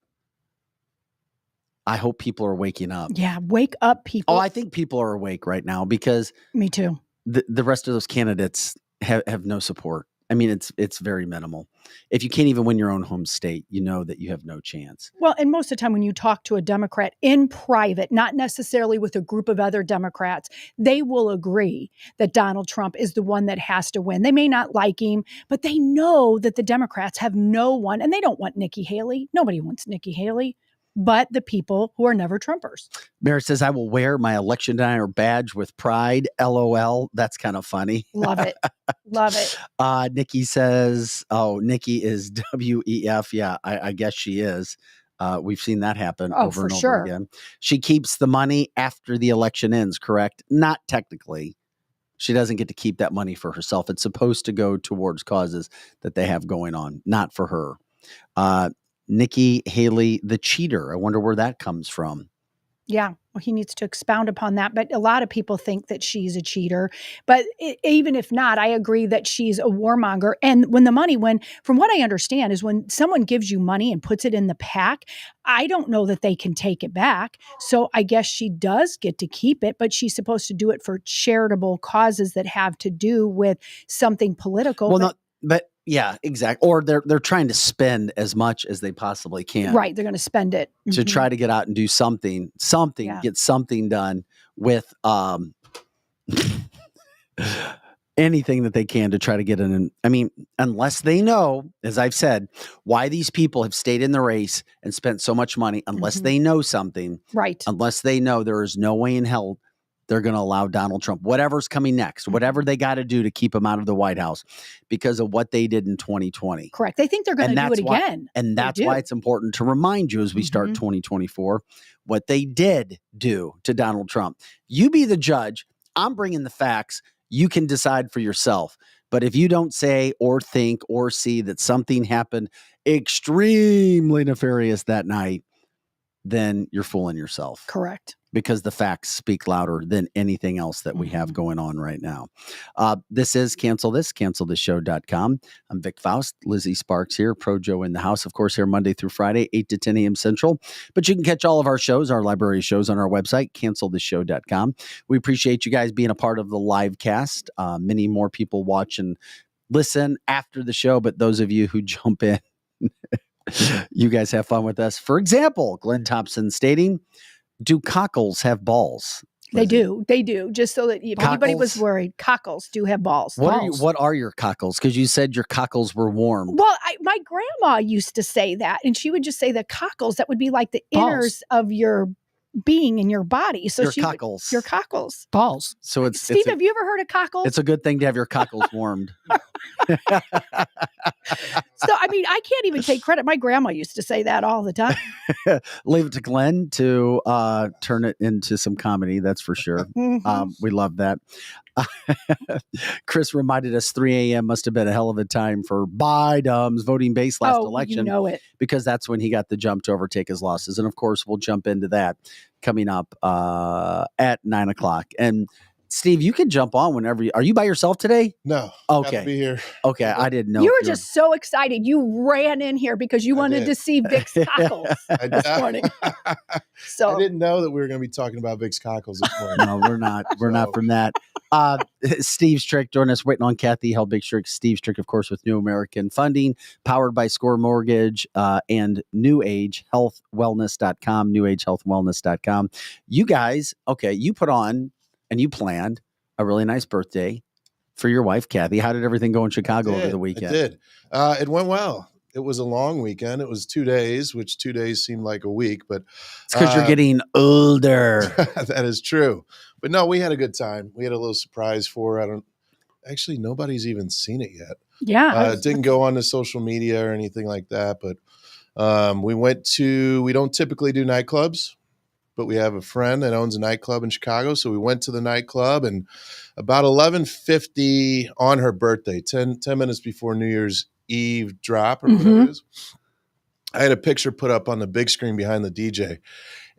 Speaker 2: I hope people are waking up.
Speaker 1: Yeah, wake up, people.
Speaker 2: Oh, I think people are awake right now because
Speaker 1: me too.
Speaker 2: The rest of those candidates have no support. I mean, it's very minimal. If you can't even win your own home state, you know that you have no chance.
Speaker 1: Well, and most of the time when you talk to a Democrat in private, not necessarily with a group of other Democrats, they will agree that Donald Trump is the one that has to win. They may not like him, but they know that the Democrats have no one, and they don't want Nikki Haley. Nobody wants Nikki Haley. But the people who are never Trumpers.
Speaker 2: Mary says, I will wear my election denier badge with pride. LOL. That's kind of funny.
Speaker 1: Love it. Love it.
Speaker 2: Nikki says, Nikki is WEF. Yeah, I guess she is. We've seen that happen over and over again. She keeps the money after the election ends, correct? Not technically. She doesn't get to keep that money for herself. It's supposed to go towards causes that they have going on, not for her. Nikki Haley, the cheater. I wonder where that comes from.
Speaker 1: Yeah, well, he needs to expound upon that. But a lot of people think that she's a cheater. But even if not, I agree that she's a warmonger. And from what I understand, is when someone gives you money and puts it in the PAC, I don't know that they can take it back. So I guess she does get to keep it, but she's supposed to do it for charitable causes that have to do with something political.
Speaker 2: Well, but yeah, exactly. Or they're trying to spend as much as they possibly can.
Speaker 1: Right. They're going to spend it
Speaker 2: to try to get out and do something, get something done with anything that they can to try to get in. I mean, unless they know, as I've said, why these people have stayed in the race and spent so much money, unless they know something,
Speaker 1: right?
Speaker 2: Unless they know there is no way in hell they're going to allow Donald Trump, whatever's coming next, whatever they got to do to keep him out of the White House because of what they did in 2020.
Speaker 1: Correct. They think they're going to do it again.
Speaker 2: And that's why it's important to remind you as we start 2024, what they did do to Donald Trump. You be the judge. I'm bringing the facts. You can decide for yourself. But if you don't say or think or see that something happened extremely nefarious that night, then you're fooling yourself.
Speaker 1: Correct.
Speaker 2: Because the facts speak louder than anything else that we have going on right now. This is cancelthisshow.com. I'm Vic Faust, Lizzie Sparks here, Pro Joe in the house, of course, here Monday through Friday, 8 to 10 a.m. Central. But you can catch all of our shows, our library shows on our website, cancelthisshow.com. We appreciate you guys being a part of the live cast. Many more people watch and listen after the show, but those of you who jump in, you guys have fun with us. For example, Glenn Thompson stating, do cockles have balls?
Speaker 1: They do. They do. Just so that if anybody was worried, cockles do have balls.
Speaker 2: What are your cockles? Because you said your cockles were warm.
Speaker 1: Well, my grandma used to say that, and she would just say the cockles. That would be like the inners of your being in your body. So
Speaker 2: your cockles.
Speaker 1: Your cockles.
Speaker 2: Balls. So it's
Speaker 1: Steve, have you ever heard of cockles?
Speaker 2: It's a good thing to have your cockles warmed.
Speaker 1: So, I mean, I can't even take credit. My grandma used to say that all the time.
Speaker 2: Leave it to Glenn to turn it into some comedy. That's for sure. We love that. Chris reminded us 3 a.m. must have been a hell of a time for Biden's voting base last election.
Speaker 1: You know it.
Speaker 2: Because that's when he got the jump to overtake his losses. And of course, we'll jump into that coming up at 9 o'clock. And Steve, you can jump on whenever are you by yourself today?
Speaker 7: No.
Speaker 2: Okay.
Speaker 7: To be here.
Speaker 2: Okay. I didn't know.
Speaker 1: You were just so excited. You ran in here because you wanted to see Vic's cockles this morning. So
Speaker 7: I didn't know that we were going to be talking about Vic's cockles this morning.
Speaker 2: No, we're not. We're not from that. Steve Strick joining us, waiting on Kathy Held Big Strick. Steve Strick, of course, with New American Funding, powered by Score Mortgage and New Age Health Wellness.com, newagehealthwellness.com. You guys, okay, you put on and you planned a really nice birthday for your wife, Kathy. How did everything go in Chicago over the weekend?
Speaker 7: It did. It went well. It was a long weekend. It was 2 days, which 2 days seemed like a week, but
Speaker 2: it's because you're getting older.
Speaker 7: That is true. But no, we had a good time. We had a little surprise for her. Actually, nobody's even seen it yet.
Speaker 1: Yeah.
Speaker 7: It didn't go on to social media or anything like that, but we don't typically do nightclubs, but we have a friend that owns a nightclub in Chicago. So we went to the nightclub, and about 11:50 on her birthday, 10 minutes before New Year's Eve drop or whatever it is, I had a picture put up on the big screen behind the DJ,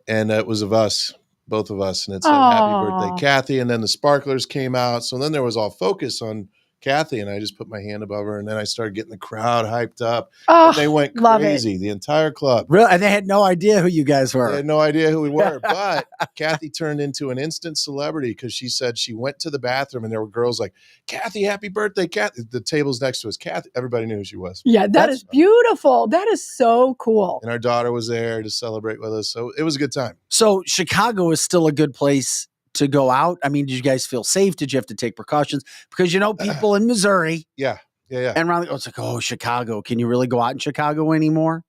Speaker 7: and it was of us, both of us, and it said happy birthday, Kathy. And then the sparklers came out. So then there was all focus on Kathy, and I just put my hand above her, and then I started getting the crowd hyped up. And they went crazy, the entire club.
Speaker 2: Really? And they had no idea who you guys were.
Speaker 7: They had no idea who we were. But Kathy turned into an instant celebrity because she said she went to the bathroom, and there were girls like, Kathy, happy birthday, Kathy. The tables next to us, Kathy. Everybody knew who she was.
Speaker 1: Yeah, that's beautiful. That is so cool.
Speaker 7: And our daughter was there to celebrate with us. So it was a good time.
Speaker 2: So Chicago is still a good place to go out. I mean, did you guys feel safe? Did you have to take precautions? Because, people in Missouri.
Speaker 7: Yeah.
Speaker 2: And around, it's like, Chicago. Can you really go out in Chicago anymore?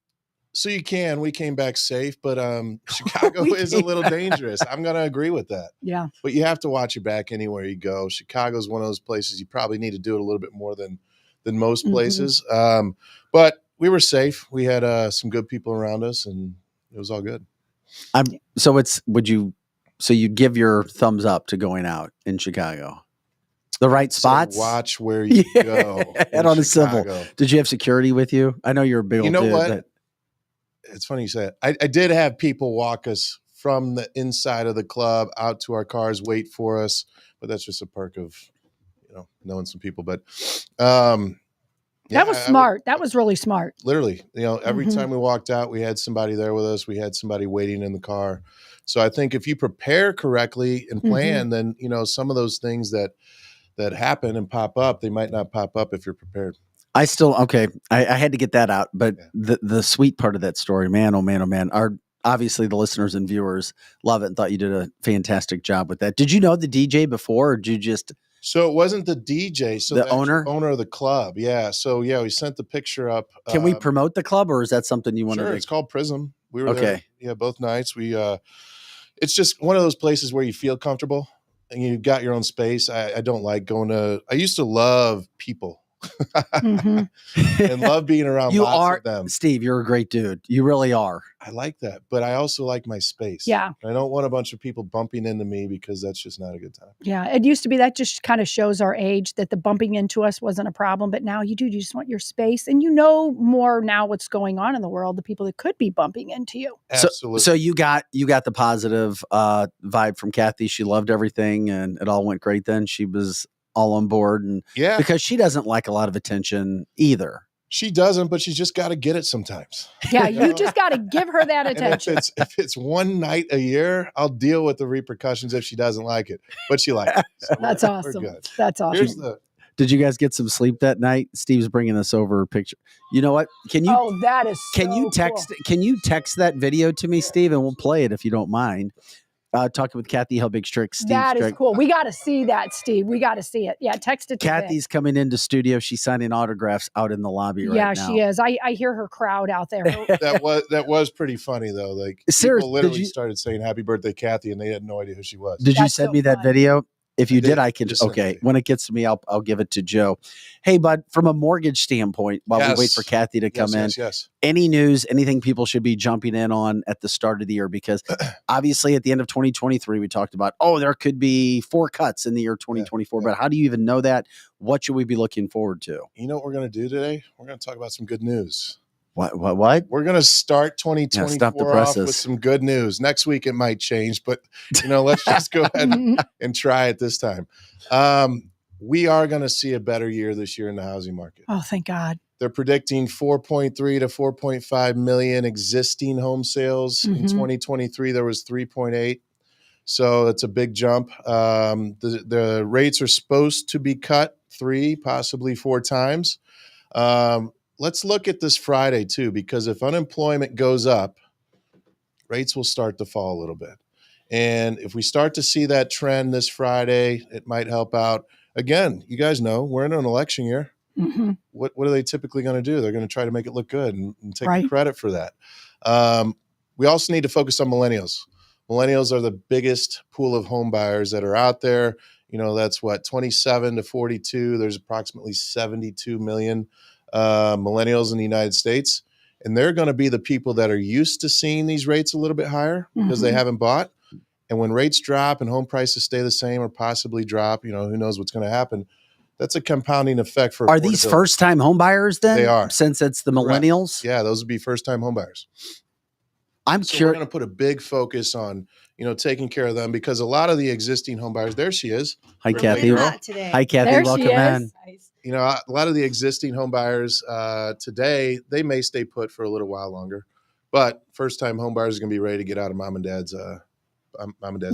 Speaker 7: So you can. We came back safe, but Chicago is a little dangerous. I'm going to agree with that.
Speaker 1: Yeah.
Speaker 7: But you have to watch your back anywhere you go. Chicago is one of those places you probably need to do it a little bit more than most places. But we were safe. We had some good people around us, and it was all good.
Speaker 2: So you'd give your thumbs up to going out in Chicago? The right spots?
Speaker 7: So watch where you go.
Speaker 2: And on a civil. Did you have security with you? I know you're a big old dude.
Speaker 7: You know what? It's funny you say it. I did have people walk us from the inside of the club out to our cars, wait for us. But that's just a perk of, knowing some people. But
Speaker 1: that was smart. That was really smart.
Speaker 7: Literally, every time we walked out, we had somebody there with us. We had somebody waiting in the car. So I think if you prepare correctly and plan, then, some of those things that happen and pop up, they might not pop up if you're prepared.
Speaker 2: I had to get that out. But the sweet part of that story, man, oh man, obviously the listeners and viewers love it and thought you did a fantastic job with that. Did you know the DJ before, or did you just...
Speaker 7: So it wasn't the DJ, so
Speaker 2: the owner
Speaker 7: of the club. Yeah. So we sent the picture up.
Speaker 2: Can we promote the club, or is that something you want to do?
Speaker 7: Sure. It's called Prism. We were there. Yeah. Both nights. It's just one of those places where you feel comfortable and you've got your own space. I don't like going to, I used to love people. And love being around lots of them.
Speaker 2: Steve, you're a great dude. You really are.
Speaker 7: I like that, but I also like my space.
Speaker 1: Yeah.
Speaker 7: I don't want a bunch of people bumping into me because that's just not a good time.
Speaker 1: Yeah. It used to be, that just kind of shows our age, that the bumping into us wasn't a problem, but now you just want your space, and more now what's going on in the world, the people that could be bumping into you.
Speaker 7: Absolutely.
Speaker 2: So you got the positive vibe from Kathy. She loved everything and it all went great then. She was all on board, and because she doesn't like a lot of attention either.
Speaker 7: She doesn't, but she's just got to get it sometimes.
Speaker 1: Yeah, you just got to give her that attention.
Speaker 7: If it's one night a year, I'll deal with the repercussions if she doesn't like it. But she likes it. So
Speaker 1: That's awesome.
Speaker 7: We're good.
Speaker 1: That's awesome.
Speaker 2: Did you guys get some sleep that night? Steve's bringing us over a picture. You know what? Can you?
Speaker 1: Oh, that is.
Speaker 2: Can you text?
Speaker 1: Cool.
Speaker 2: Can you text that video to me, Steve, and we'll play it if you don't mind. Talking with Kathy Helbig-Strick.
Speaker 1: That is cool. We got to see that, Steve. We got to see it. Yeah, text it to
Speaker 2: Kathy's coming into studio. She's signing autographs out in the lobby right now.
Speaker 1: Yeah, she is. I hear her crowd out there.
Speaker 7: That was pretty funny though. Like,
Speaker 2: seriously,
Speaker 7: people literally started saying "Happy Birthday, Kathy," and they had no idea who she was.
Speaker 2: Did you send me that video? If you did, I can. Okay, when it gets to me, I'll give it to Joe. Hey, bud, from a mortgage standpoint, while we wait for Kathy to come in, any news, anything people should be jumping in on at the start of the year? Because obviously, at the end of 2023, we talked about there could be 4 cuts in the year 2024. But how do you even know that? What should we be looking forward to?
Speaker 7: You know what we're going to do today? We're going to talk about some good news.
Speaker 2: What?
Speaker 7: We're going to start 2024 off with some good news. Next week it might change, but let's just go ahead and try it this time. We are going to see a better year this year in the housing market.
Speaker 1: Oh, thank God.
Speaker 7: They're predicting 4.3 to 4.5 million existing home sales. In 2023, there was 3.8. So it's a big jump. The rates are supposed to be cut 3, possibly 4 times. Let's look at this Friday too, because if unemployment goes up, rates will start to fall a little bit. And if we start to see that trend this Friday, it might help out. Again, you guys know we're in an election year. What are they typically going to do? They're going to try to make it look good and take credit for that. We also need to focus on millennials. Millennials are the biggest pool of home buyers that are out there. That's 27 to 42. There's approximately 72 million millennials in the United States, and they're going to be the people that are used to seeing these rates a little bit higher because they haven't bought. And when rates drop and home prices stay the same or possibly drop, who knows what's going to happen. That's a compounding effect for.
Speaker 2: Are these first-time home buyers then?
Speaker 7: They are,
Speaker 2: since it's the millennials.
Speaker 7: Yeah, those would be first-time home buyers.
Speaker 2: I'm curious.
Speaker 7: We're going to put a big focus on taking care of them, because a lot of the existing home buyers. There she is.
Speaker 2: Hi, Kathy. Hi, Kathy.
Speaker 1: There
Speaker 2: welcome in.
Speaker 7: A lot of the existing home buyers today, they may stay put for a little while longer, but first-time home buyers are going to be ready to get out of mom and dad's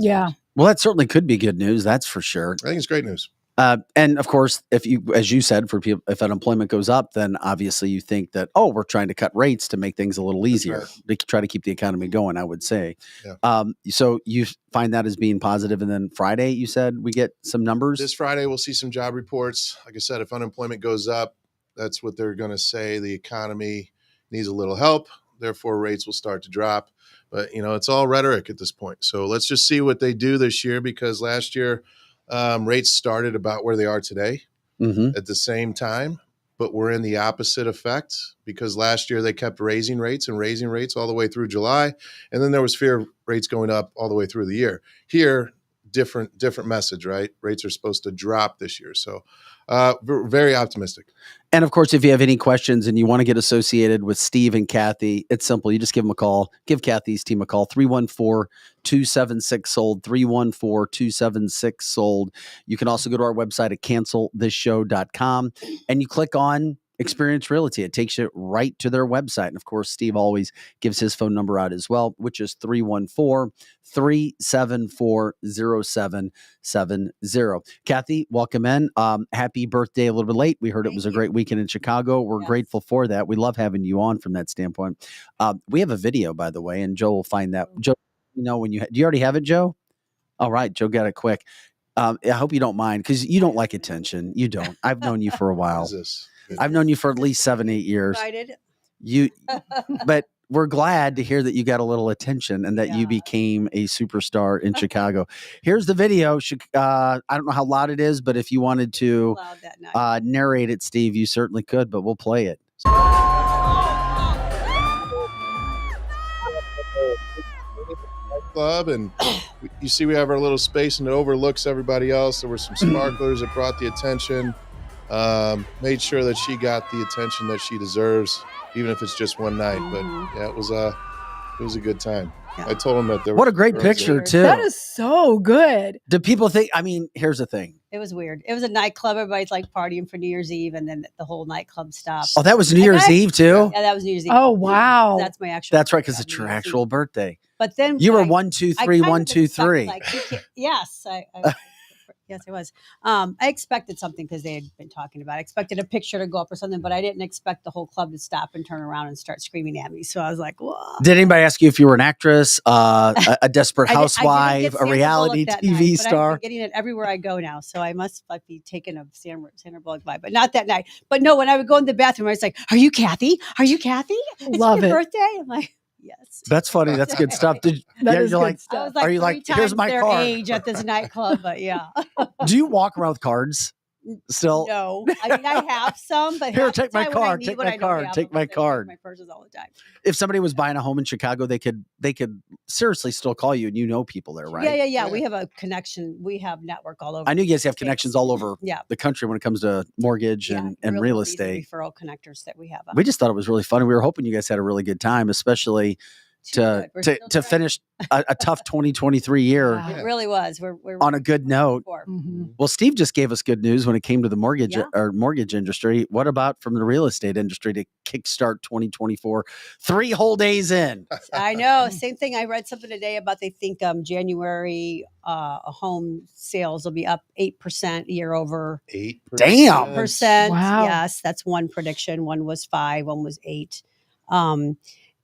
Speaker 1: yeah.
Speaker 7: house.
Speaker 2: Well, that certainly could be good news. That's for sure.
Speaker 7: I think it's great news.
Speaker 2: And of course, as you said, for people, if unemployment goes up, then obviously you think that, we're trying to cut rates to make things a little easier, to try to keep the economy going, I would say.
Speaker 7: Yeah.
Speaker 2: So you find that as being positive. And then Friday, you said we get some numbers.
Speaker 7: This Friday, we'll see some job reports. Like I said, if unemployment goes up, that's what they're going to say. The economy needs a little help. Therefore, rates will start to drop. But, it's all rhetoric at this point. So let's just see what they do this year, because last year, rates started about where they are today at the same time, but we're in the opposite effect, because last year they kept raising rates all the way through July. And then there was fear of rates going up all the way through the year. Here, different message, right? Rates are supposed to drop this year. So we're very optimistic.
Speaker 2: And of course, if you have any questions and you want to get associated with Steve and Kathy, it's simple. You just give them a call. Give Kathy's team a call, 314-276-SOLD, 314-276-SOLD. You can also go to our website at cancelthisshow.com and you click on Experience Realty. It takes you right to their website. And of course, Steve always gives his phone number out as well, which is 314-374-0770. Kathy, welcome in. Happy birthday a little bit late. We heard it was a great weekend in Chicago. We're grateful for that. We love having you on from that standpoint. We have a video, by the way, and Joe will find that. Joe, when do you already have it, Joe? All right, Joe got it quick. I hope you don't mind because you don't like attention. You don't. I've known you for a while. I've known you for at least 7-8 years. But we're glad to hear that you got a little attention and that you became a superstar in Chicago. Here's the video. I don't know how loud it is, but if you wanted to narrate it, Steve, you certainly could, but we'll play it.
Speaker 7: Club, and you see we have our little space and it overlooks everybody else. There were some sparklers that brought the attention. Made sure that she got the attention that she deserves, even if it's just one night. But yeah, it was a good time. Yeah. I told him that there.
Speaker 2: What a great picture too.
Speaker 1: That is so good.
Speaker 2: Do people think? I mean, here's the thing.
Speaker 9: It was weird. It was a nightclub. Everybody's like partying for New Year's Eve, and then the whole nightclub stopped.
Speaker 2: Oh, that was New Year's Eve too.
Speaker 9: Yeah, that was New Year's Eve.
Speaker 1: Oh wow,
Speaker 9: that's my actual.
Speaker 2: That's right, because it's your actual birthday.
Speaker 9: But then
Speaker 2: you were 1, 2, 3, 1, 2, 3.
Speaker 9: Like, yes, yes, it was. I expected something because they had been talking about it. I expected a picture to go up or something, but I didn't expect the whole club to stop and turn around and start screaming at me. So I was like, whoa.
Speaker 2: Did anybody ask you if you were an actress, a desperate housewife, a reality TV star?
Speaker 9: I'm getting it everywhere I go now. So I must be taking a Sandra Bullock vibe, but not that night. But no, when I would go in the bathroom, I was like, are you Kathy? Are you Kathy? It's
Speaker 1: Love
Speaker 9: your
Speaker 1: it.
Speaker 9: birthday? I'm like, yes.
Speaker 2: That's funny. That's good stuff.
Speaker 1: You're like,
Speaker 9: I was like,
Speaker 2: are you like, here's my
Speaker 9: their
Speaker 2: card?
Speaker 9: age at this nightclub, but yeah.
Speaker 2: Do you walk around with cards still?
Speaker 9: No, I mean I have some, but
Speaker 2: here, take my card. Take my card. Take my card.
Speaker 9: My purses all the time.
Speaker 2: If somebody was buying a home in Chicago, they could seriously still call you, and you know people there, right?
Speaker 9: Yeah. We have a connection. We have network all over.
Speaker 2: I knew you guys have connections all over the country when it comes to mortgage and real estate.
Speaker 9: Referral connectors that we have.
Speaker 2: We just thought it was really fun. We were hoping you guys had a really good time, especially to finish a tough 2023 year.
Speaker 9: Yeah. It really was. We're
Speaker 2: on a good note. Well, Steve just gave us good news when it came to the mortgage industry. What about from the real estate industry to kickstart 2024? 3 whole days in.
Speaker 9: I know. Same thing. I read something today about they think January home sales will be up 8% year over
Speaker 7: 8%.
Speaker 2: Damn.
Speaker 1: Wow.
Speaker 9: Yes, that's one prediction. One was 5, one was 8.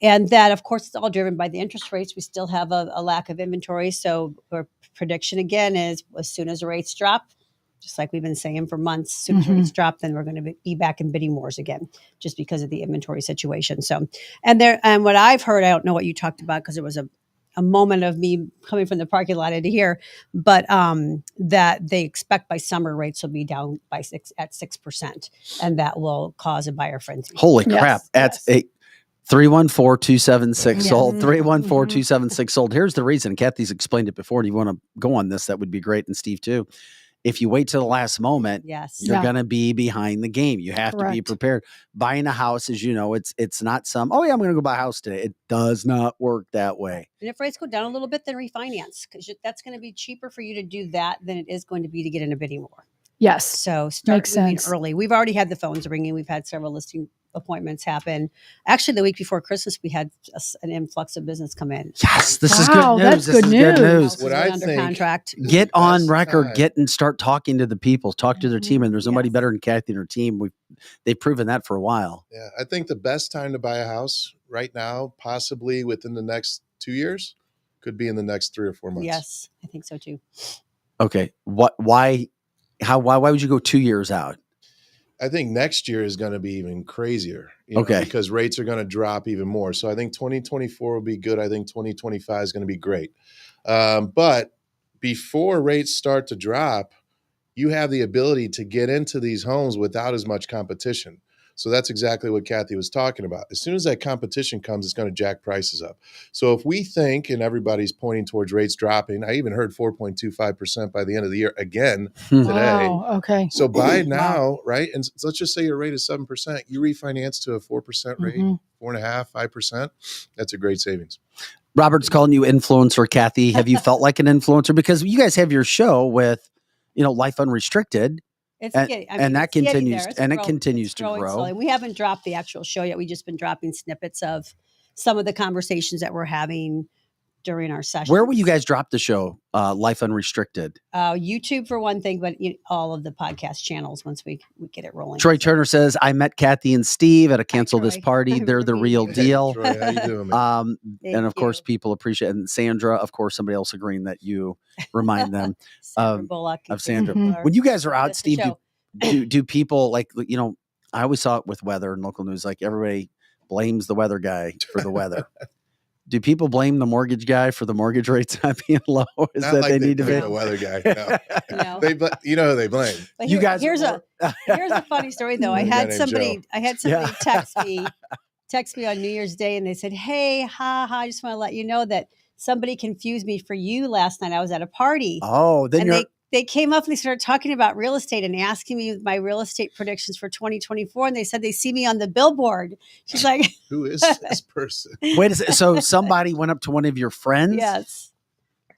Speaker 9: And that, of course, it's all driven by the interest rates. We still have a lack of inventory. So our prediction, again, is as soon as the rates drop, just like we've been saying for months, as soon as rates drop, then we're going to be back in bidding wars again, just because of the inventory situation. So, and what I've heard, I don't know what you talked about because it was a moment of me coming from the parking lot into here, but that they expect by summer rates will be down by 6%, and that will cause a buyer frenzy.
Speaker 2: Holy crap! That's 314-276-SOLD, 314-276-SOLD. Here's the reason. Kathy's explained it before. Do you want to go on this? That would be great. And Steve, too. If you wait till the last moment, you're going to be behind the game. You have to be prepared. Buying a house, as you know, it's not I'm going to go buy a house today. It does not work that way.
Speaker 9: And if rates go down a little bit, then refinance, because that's going to be cheaper for you to do that than it is going to be to get in a bidding war.
Speaker 1: Yes.
Speaker 9: So start moving early. We've already had the phones ringing. We've had several listing appointments happen. Actually, the week before Christmas, we had an influx of business come in.
Speaker 2: Yes, this is good news. This is good news.
Speaker 7: What I
Speaker 9: under
Speaker 7: think,
Speaker 9: contract.
Speaker 2: Get on record, and start talking to the people, talk to their team. And there's nobody better than Kathy and her team. They've proven that for a while.
Speaker 7: Yeah, I think the best time to buy a house right now, possibly within the next 2 years, could be in the next 3 or 4 months.
Speaker 9: Yes, I think so too.
Speaker 2: Okay. Why would you go 2 years out?
Speaker 7: I think next year is going to be even crazier.
Speaker 2: Okay.
Speaker 7: Because rates are going to drop even more. So I think 2024 will be good. I think 2025 is going to be great. But before rates start to drop, you have the ability to get into these homes without as much competition. So that's exactly what Kathy was talking about. As soon as that competition comes, it's going to jack prices up. So if we think, and everybody's pointing towards rates dropping, I even heard 4.25% by the end of the year again today.
Speaker 1: Wow. Okay.
Speaker 7: So buy now, right? And so let's just say your rate is 7%. You refinance to a 4% rate, 4.5%, 5%. That's a great savings.
Speaker 2: Robert's calling you influencer, Kathy. Have you felt like an influencer? Because you guys have your show with, Life Unrestricted.
Speaker 9: It's
Speaker 2: and,
Speaker 9: getting,
Speaker 2: and that continues,
Speaker 9: and
Speaker 2: it continues to grow.
Speaker 9: Slowly. We haven't dropped the actual show yet. We've just been dropping snippets of some of the conversations that we're having during our session.
Speaker 2: Where will you guys drop the show? Life Unrestricted.
Speaker 9: YouTube for one thing, but all of the podcast channels once we get it rolling.
Speaker 2: Troy Turner says, I met Kathy and Steve at a Cancel This Party. They're the real deal.
Speaker 7: Troy, how you doing, man?
Speaker 2: And of course, people appreciate it. And Sandra, of course, somebody else agreeing that you remind them
Speaker 9: Bullock
Speaker 2: of Sandra. When you guys are out, Steve, do people I always saw it with weather and local news, like everybody blames the weather guy for the weather. Do people blame the mortgage guy for the mortgage rates not being low? Is
Speaker 7: not
Speaker 2: that
Speaker 7: like
Speaker 2: they need to be
Speaker 7: the weather guy? No. Who they blame.
Speaker 9: But
Speaker 2: you guys.
Speaker 9: Here's a funny story though. I had somebody text me on New Year's Day, and they said, "Hey, I just want to let you know that somebody confused me for you last night. I was at a party."
Speaker 2: Oh, then
Speaker 9: they came up and they started talking about real estate and asking me my real estate predictions for 2024. And they said they see me on the billboard. She's like,
Speaker 7: who is this person?
Speaker 2: Wait a second. So somebody went up to one of your friends?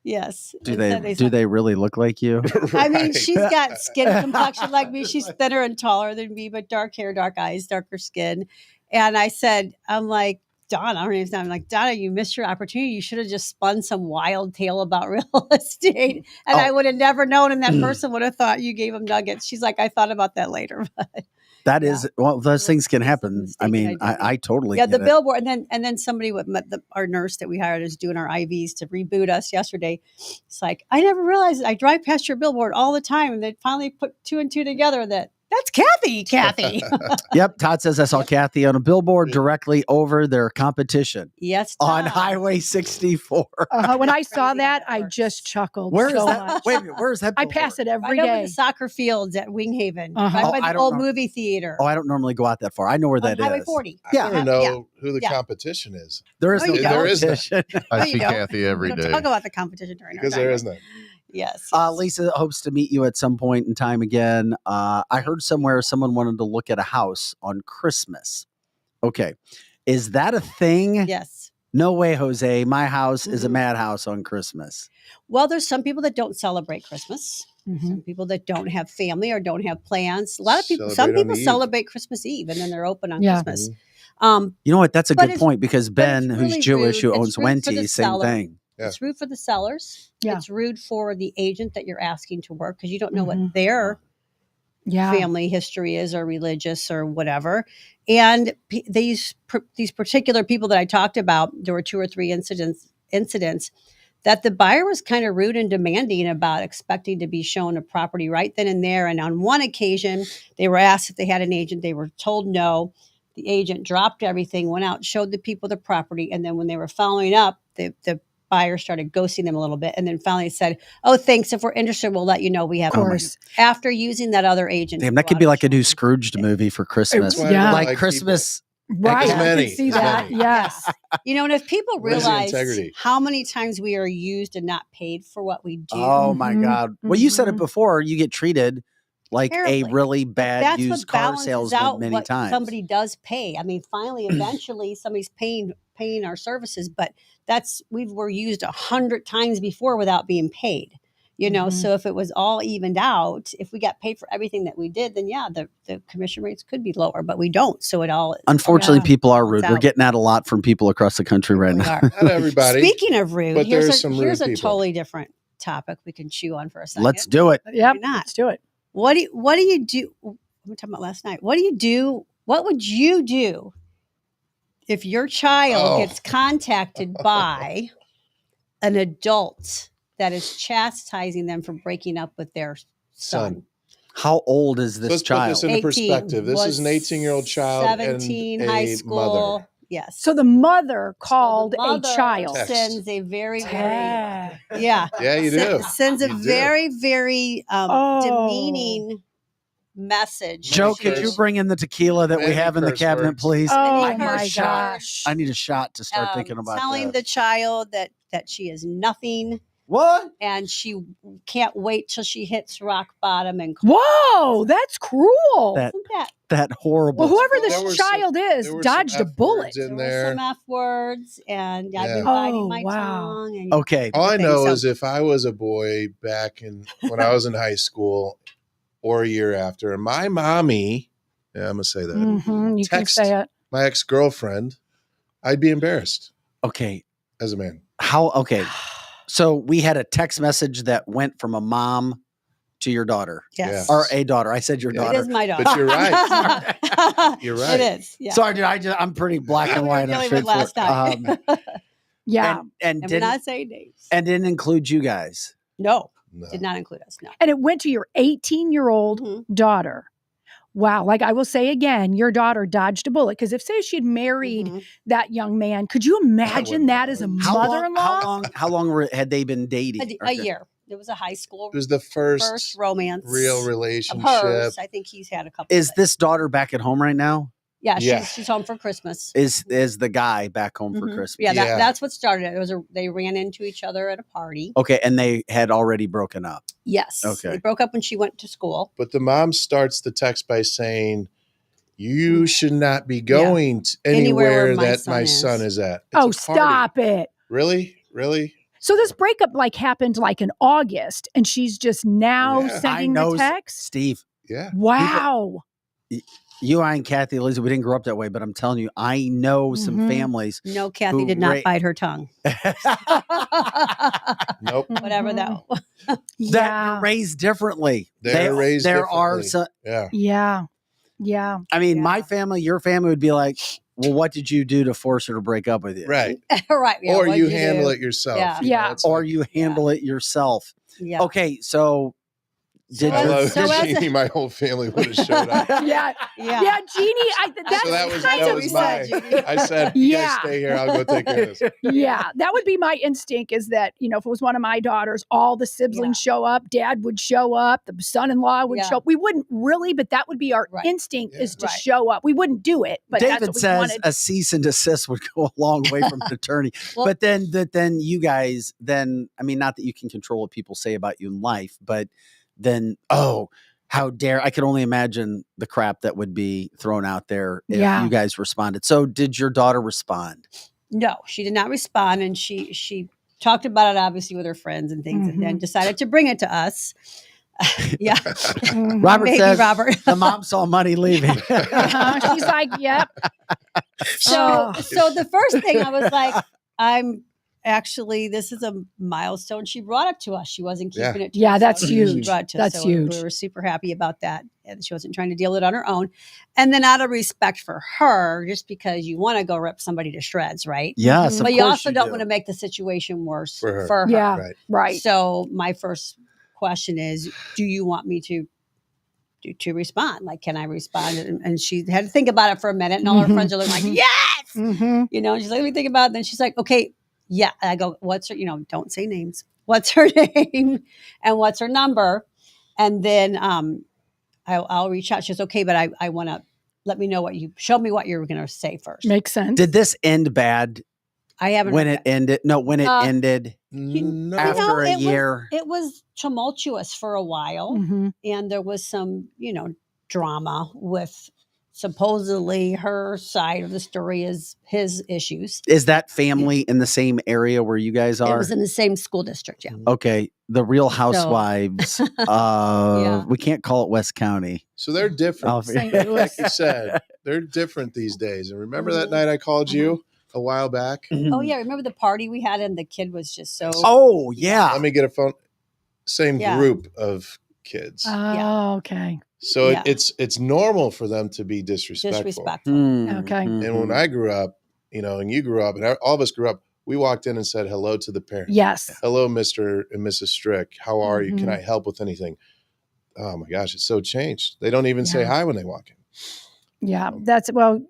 Speaker 9: Yes.
Speaker 2: Do they really look like you?
Speaker 9: I mean, she's got skin complexion like me. She's thinner and taller than me, but dark hair, dark eyes, darker skin. And I said, I'm like, Donna, her name's Donna. I'm like, Donna, you missed your opportunity. You should have just spun some wild tale about real estate. And I would have never known. And that person would have thought you gave them nuggets. She's like, I thought about that later. But
Speaker 2: that is, those things can happen. I mean, I totally get
Speaker 9: the billboard. And then somebody with our nurse that we hired is doing our IVs to reboot us yesterday. It's like, I never realized I drive past your billboard all the time. And they finally put 2 and 2 together that that's Kathy.
Speaker 2: Yep. Todd says I saw Kathy on a billboard directly over their competition.
Speaker 9: Yes.
Speaker 2: Todd. On Highway 64.
Speaker 1: When I saw that, I just chuckled.
Speaker 2: Where is that?
Speaker 1: Much.
Speaker 2: Wait a minute. Where is that billboard?
Speaker 1: I pass it every
Speaker 9: right
Speaker 1: day.
Speaker 9: Over the soccer fields at Winghaven. Right by the old movie theater.
Speaker 2: Oh, I don't normally go out that far. I know where that is.
Speaker 9: Highway 40.
Speaker 7: Yeah. I don't know who the competition is.
Speaker 2: There is no competition.
Speaker 4: I see Kathy every day.
Speaker 9: Talk about the competition during our time.
Speaker 7: Because there is none.
Speaker 9: Yes.
Speaker 2: Lisa hopes to meet you at some point in time again. I heard somewhere someone wanted to look at a house on Christmas. Okay. Is that a thing?
Speaker 9: Yes.
Speaker 2: No way, Jose. My house is a madhouse on Christmas.
Speaker 9: Well, there's some people that don't celebrate Christmas. Some people that don't have family or don't have plans. A lot of people, some people celebrate Christmas Eve and then they're open on Christmas.
Speaker 2: You know what? That's a good point because Ben, who's Jewish, who owns Wenty, same thing.
Speaker 7: Yeah.
Speaker 9: It's rude for the sellers.
Speaker 1: Yeah.
Speaker 9: It's rude for the agent that you're asking to work because you don't know what their family history is or religious or whatever. And these particular people that I talked about, there were 2 or 3 incidents that the buyer was kind of rude and demanding about expecting to be shown a property right then and there. And on one occasion, they were asked if they had an agent. They were told no. The agent dropped everything, went out, showed the people the property. And then when they were following up, the buyer started ghosting them a little bit and then finally said, oh, thanks. If we're interested, we'll let you know we have. Of course. After using that other agent.
Speaker 2: Damn, that could be like a new Scrooged movie for Christmas.
Speaker 1: Like
Speaker 2: Christmas.
Speaker 1: Right. I can see that. Yes.
Speaker 9: And if people realize how many times we are used and not paid for what we do.
Speaker 2: Oh my God. Well, you said it before, you get treated like a really bad used car salesman many times.
Speaker 9: Somebody does pay. I mean, finally, eventually somebody's paying our services, but we were used 100 times before without being paid. So if it was all evened out, if we got paid for everything that we did, then the commission rates could be lower, but we don't. So it all.
Speaker 2: Unfortunately, people are rude. We're getting that a lot from people across the country right now.
Speaker 7: Not everybody.
Speaker 9: Speaking of rude,
Speaker 7: but
Speaker 9: here's
Speaker 7: a
Speaker 9: totally different topic we can chew on for a second.
Speaker 2: Let's do it.
Speaker 1: Yep. Let's do it.
Speaker 9: What do you do? We were talking about last night. What do you do? What would you do if your child gets contacted by an adult that is chastising them for breaking up with their son?
Speaker 2: How old is this child?
Speaker 7: Let's put this into perspective. This is an 18-year-old child
Speaker 9: 17,
Speaker 7: and
Speaker 9: high
Speaker 7: a
Speaker 9: school.
Speaker 7: mother.
Speaker 9: Yes.
Speaker 1: So the mother called a child.
Speaker 9: Sends a very, very,
Speaker 7: Yeah, you do.
Speaker 9: Sends a very, very demeaning message.
Speaker 2: Joe, could you bring in the tequila that we have in the cabinet, please?
Speaker 1: Oh
Speaker 9: Many
Speaker 1: my
Speaker 9: curse
Speaker 1: gosh.
Speaker 2: I need a shot to start thinking about
Speaker 9: telling
Speaker 2: that.
Speaker 9: the child that she is nothing.
Speaker 2: What?
Speaker 9: And she can't wait till she hits rock bottom. And
Speaker 1: whoa, that's cruel.
Speaker 9: Isn't
Speaker 2: that horrible.
Speaker 1: Well, whoever this child is dodged a bullet.
Speaker 7: In
Speaker 9: there were some F words, and I've been biting my tongue. And
Speaker 2: okay.
Speaker 7: All I know is if I was a boy back when I was in high school or a year after, and my mommy, I'm going to say that,
Speaker 1: You can say it.
Speaker 7: my ex-girlfriend, I'd be embarrassed.
Speaker 2: Okay.
Speaker 7: As a man.
Speaker 2: Okay. So we had a text message that went from a mom to your daughter.
Speaker 9: Yes.
Speaker 2: Or a daughter. I said your daughter.
Speaker 9: It is my daughter.
Speaker 7: But you're right. You're right.
Speaker 9: It is. Yeah.
Speaker 2: Sorry, dude. I'm pretty black and white.
Speaker 9: Last time.
Speaker 1: Yeah.
Speaker 2: And
Speaker 9: we're not saying names.
Speaker 2: And didn't include you guys.
Speaker 9: No. Did not include us. No.
Speaker 1: And it went to your 18-year-old daughter. Wow. Like I will say again, your daughter dodged a bullet. Because if say she had married that young man, could you imagine that as a mother-in-law?
Speaker 2: How long had they been dating?
Speaker 9: A year. It was a high school.
Speaker 7: It was the first
Speaker 9: romance.
Speaker 7: Real relationship.
Speaker 9: Of hers. I think he's had a couple.
Speaker 2: Is this daughter back at home right now?
Speaker 9: Yeah, she's home for Christmas.
Speaker 2: Is the guy back home for Christmas?
Speaker 9: Yeah, that's what started it. It was they ran into each other at a party.
Speaker 2: Okay, and they had already broken up.
Speaker 9: Yes.
Speaker 2: Okay.
Speaker 9: They broke up when she went to school.
Speaker 7: But the mom starts the text by saying, "You should not be going anywhere that my son is at."
Speaker 1: Oh, stop it!
Speaker 7: Really?
Speaker 1: So this breakup happened in August, and she's just now sending the text.
Speaker 2: Steve.
Speaker 7: Yeah.
Speaker 1: Wow.
Speaker 2: You, I, and Kathy, Elizabeth, we didn't grow up that way, but I'm telling you, I know some families.
Speaker 9: No, Kathy did not bite her tongue.
Speaker 7: Nope.
Speaker 9: Whatever that was.
Speaker 2: They're raised differently.
Speaker 7: They're raised differently.
Speaker 2: Are some.
Speaker 1: Yeah.
Speaker 2: I mean, my family, your family would be like, well, what did you do to force her to break up with you?
Speaker 7: Right.
Speaker 9: Right. Yeah,
Speaker 7: or you handle it yourself.
Speaker 9: Yeah.
Speaker 2: Or you handle it yourself.
Speaker 9: Yeah.
Speaker 2: Okay, so
Speaker 7: I love Jeannie. My whole family would have showed up.
Speaker 1: Yeah, Jeannie.
Speaker 7: I said, you guys stay here. I'll go take care of this.
Speaker 1: Yeah, that would be my instinct. Is that if it was one of my daughters, all the siblings show up, Dad would show up, the son-in-law would show up. We wouldn't really, but that would be our instinct is to show up. We wouldn't do it, but
Speaker 2: David
Speaker 1: that's what
Speaker 2: says
Speaker 1: we wanted.
Speaker 2: a cease and desist would go a long way from an attorney. But then you guys, not that you can control what people say about you in life, but then, how dare, I could only imagine the crap that would be thrown out there if you guys responded. So did your daughter respond?
Speaker 9: No, she did not respond. And she talked about it, obviously, with her friends and things, and then decided to bring it to us. Yeah.
Speaker 2: Robert says
Speaker 9: Robert.
Speaker 2: the mom saw money leaving.
Speaker 1: She's like, yep.
Speaker 9: So the first thing I was like, Actually, this is a milestone. She brought it to us. She wasn't keeping it to herself.
Speaker 1: That's huge.
Speaker 9: She brought it to us.
Speaker 1: That's
Speaker 9: So
Speaker 1: huge.
Speaker 9: We were super happy about that. And she wasn't trying to deal with it on her own. And then out of respect for her, just because you want to go rip somebody to shreds, right?
Speaker 2: Yes,
Speaker 9: But you also don't want to make the situation worse for her.
Speaker 1: Yeah, right.
Speaker 9: So my first question is, do you want me to respond? Like, can I respond? And she had to think about it for a minute. And all her friends are looking like, yes! She's like, let me think about it. Then she's like, okay. Yeah. I go, what's her, don't say names. What's her name and what's her number? And then I'll reach out. She goes, okay, but I want to show me what you're going to say first.
Speaker 1: Makes sense.
Speaker 2: Did this end bad?
Speaker 9: I haven't.
Speaker 2: When it ended? No, when it ended after a year.
Speaker 9: It was tumultuous for a while. And there was some, drama with supposedly her side of the story is his issues.
Speaker 2: Is that family in the same area where you guys are?
Speaker 9: It was in the same school district, yeah.
Speaker 2: Okay. The Real Housewives. We can't call it West County.
Speaker 7: So they're different. Like you said, they're different these days. And remember that night I called you a while back?
Speaker 9: Oh, yeah. Remember the party we had and the kid was just so...
Speaker 2: Oh, yeah.
Speaker 7: Let me get a phone. Same group of kids.
Speaker 1: Oh, okay.
Speaker 7: So it's normal for them to be disrespectful.
Speaker 1: Okay.
Speaker 7: And when I grew up, and you grew up, and all of us grew up, we walked in and said hello to the parents.
Speaker 1: Yes.
Speaker 7: Hello, Mr. and Mrs. Strick. How are you? Can I help with anything? Oh my gosh, it's so changed. They don't even say hi when they walk in.
Speaker 1: Yeah.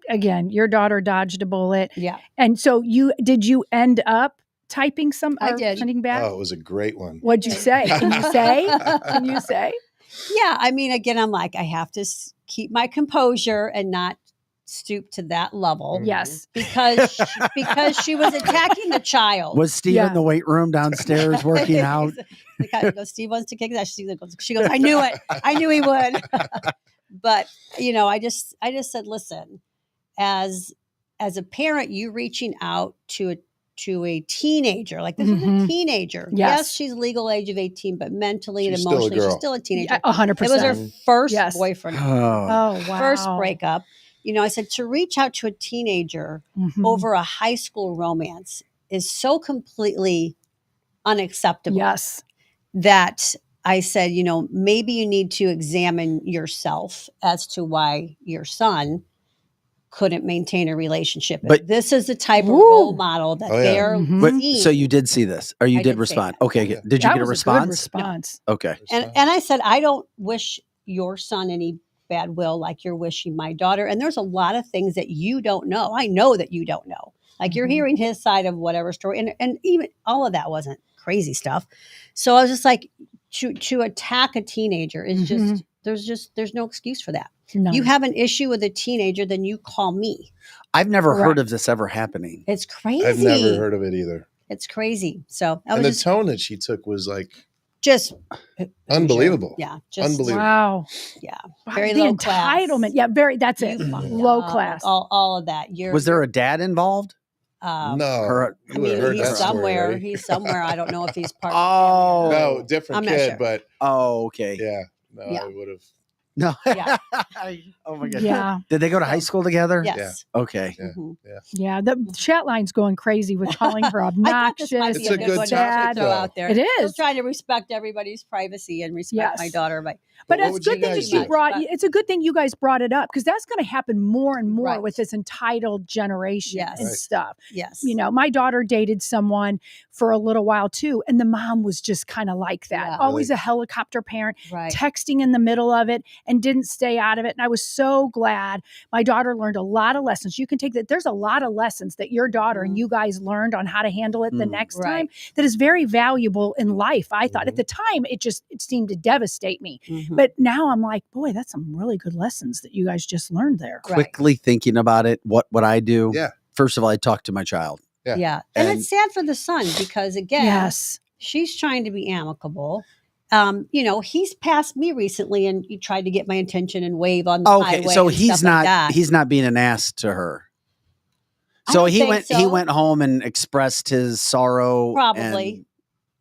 Speaker 1: Again, your daughter dodged a bullet.
Speaker 9: Yeah.
Speaker 1: And so did you end up typing
Speaker 9: I did.
Speaker 1: sending back?
Speaker 7: Oh, it was a great one.
Speaker 1: What'd you say? Can you say? Can you say?
Speaker 9: Yeah, I mean, again, I'm like, I have to keep my composure and not stoop to that level.
Speaker 1: Yes.
Speaker 9: Because she was attacking the child.
Speaker 2: Was Steve in the weight room downstairs working out?
Speaker 9: Steve wants to kick that. She goes, I knew it. I knew he would. But, I just said, listen, as a parent, you reaching out to a teenager, like this is a teenager. Yes, she's legal age of 18, but mentally and emotionally, she's still a teenager.
Speaker 1: 100%.
Speaker 9: It was her first boyfriend.
Speaker 1: Oh, wow.
Speaker 9: First breakup. I said to reach out to a teenager over a high school romance is so completely unacceptable.
Speaker 1: Yes.
Speaker 9: That I said, maybe you need to examine yourself as to why your son couldn't maintain a relationship. But this is the type of role model that they're seeing.
Speaker 2: So you did see this, or you did respond? Okay.
Speaker 9: Yeah.
Speaker 2: Did you
Speaker 1: That
Speaker 2: get a
Speaker 1: was
Speaker 2: response?
Speaker 1: good response.
Speaker 2: Okay.
Speaker 9: And I said, I don't wish your son any bad will like you're wishing my daughter. And there's a lot of things that you don't know. I know that you don't know. Like you're hearing his side of whatever story. And even all of that wasn't crazy stuff. So I was just like, to attack a teenager is just, there's no excuse for that.
Speaker 1: No.
Speaker 9: You have an issue with a teenager, then you call me.
Speaker 2: I've never heard of this ever happening.
Speaker 9: It's crazy.
Speaker 7: I've never heard of it either.
Speaker 9: It's crazy. So
Speaker 7: and the tone that she took was like
Speaker 9: just
Speaker 7: unbelievable.
Speaker 9: Yeah, just
Speaker 7: unbelievable.
Speaker 1: Wow.
Speaker 9: Yeah,
Speaker 1: Wow,
Speaker 9: very
Speaker 1: the
Speaker 9: low
Speaker 1: entitlement.
Speaker 9: class.
Speaker 1: Yeah, very. That's it. Low class.
Speaker 9: All of that.
Speaker 2: Was there a dad involved?
Speaker 7: No,
Speaker 9: I mean, he's somewhere.
Speaker 7: Story, right?
Speaker 9: He's somewhere. I don't know if he's part.
Speaker 2: Oh,
Speaker 7: no, different kid, but
Speaker 2: okay.
Speaker 7: Yeah, no, I would have.
Speaker 2: No.
Speaker 9: Yeah.
Speaker 2: Oh my god.
Speaker 1: Yeah.
Speaker 2: Did they go to high school together?
Speaker 9: Yes.
Speaker 2: Yeah. Okay.
Speaker 1: Yeah. The chat line's going crazy with calling her obnoxious.
Speaker 9: It's a good
Speaker 1: dad.
Speaker 9: throw out there.
Speaker 1: It is.
Speaker 9: Still trying to respect everybody's privacy and respect my daughter.
Speaker 1: But it's a good thing that you brought. It's a good thing you guys brought it up because that's going to happen more and more with this entitled generation and stuff.
Speaker 9: Yes.
Speaker 1: My daughter dated someone for a little while too, and the mom was just kind of like that. Always a helicopter parent, texting in the middle of it, and didn't stay out of it. And I was so glad my daughter learned a lot of lessons. You can take that. There's a lot of lessons that your daughter and you guys learned on how to handle it the next time that is very valuable in life. I thought at the time it seemed to devastate me. But now I'm like, boy, that's some really good lessons that you guys just learned there.
Speaker 2: Quickly thinking about it, what would I do?
Speaker 7: Yeah.
Speaker 2: First of all, I talk to my child.
Speaker 9: Yeah. And it's sad for the son because again, she's trying to be amicable. He's passed me recently and he tried to get my attention and wave on the highway.
Speaker 2: So
Speaker 9: and
Speaker 2: he's
Speaker 9: stuff like
Speaker 2: not
Speaker 9: that.
Speaker 2: he's not being an ass to her. So he went home and expressed his sorrow.
Speaker 9: Probably.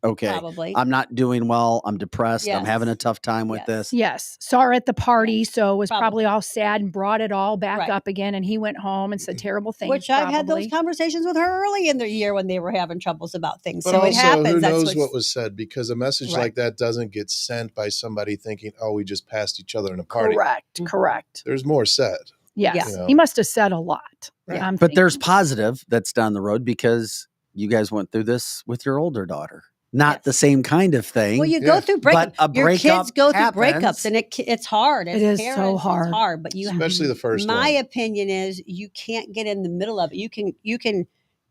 Speaker 2: Okay.
Speaker 9: Probably.
Speaker 2: I'm not doing well. I'm depressed. I'm
Speaker 9: Yes.
Speaker 2: having a tough time with this.
Speaker 1: Yes. Saw her at the party, so was probably all sad and brought it all back up again. And he went home and said terrible things.
Speaker 9: Which I've had those conversations with her early in the year when they were having troubles about things.
Speaker 7: But
Speaker 9: so
Speaker 7: also,
Speaker 9: it happens.
Speaker 7: who
Speaker 9: That's
Speaker 7: knows what was said? Because a message like that doesn't get sent by somebody thinking, "Oh, we just passed each other in a party."
Speaker 1: Correct.
Speaker 7: There's more said.
Speaker 1: Yes. He must have said a lot.
Speaker 2: Yeah. But there's positive that's down the road because you guys went through this with your older daughter. Not the same kind of thing.
Speaker 9: Well, you go through breakups.
Speaker 2: But a
Speaker 9: Your
Speaker 2: breakup
Speaker 9: kids go through
Speaker 2: happens.
Speaker 9: breakups, and it's hard. As
Speaker 1: it is
Speaker 9: parents,
Speaker 1: so hard.
Speaker 9: It's hard, but
Speaker 7: especially the first one.
Speaker 9: My opinion is you can't get in the middle of it. You can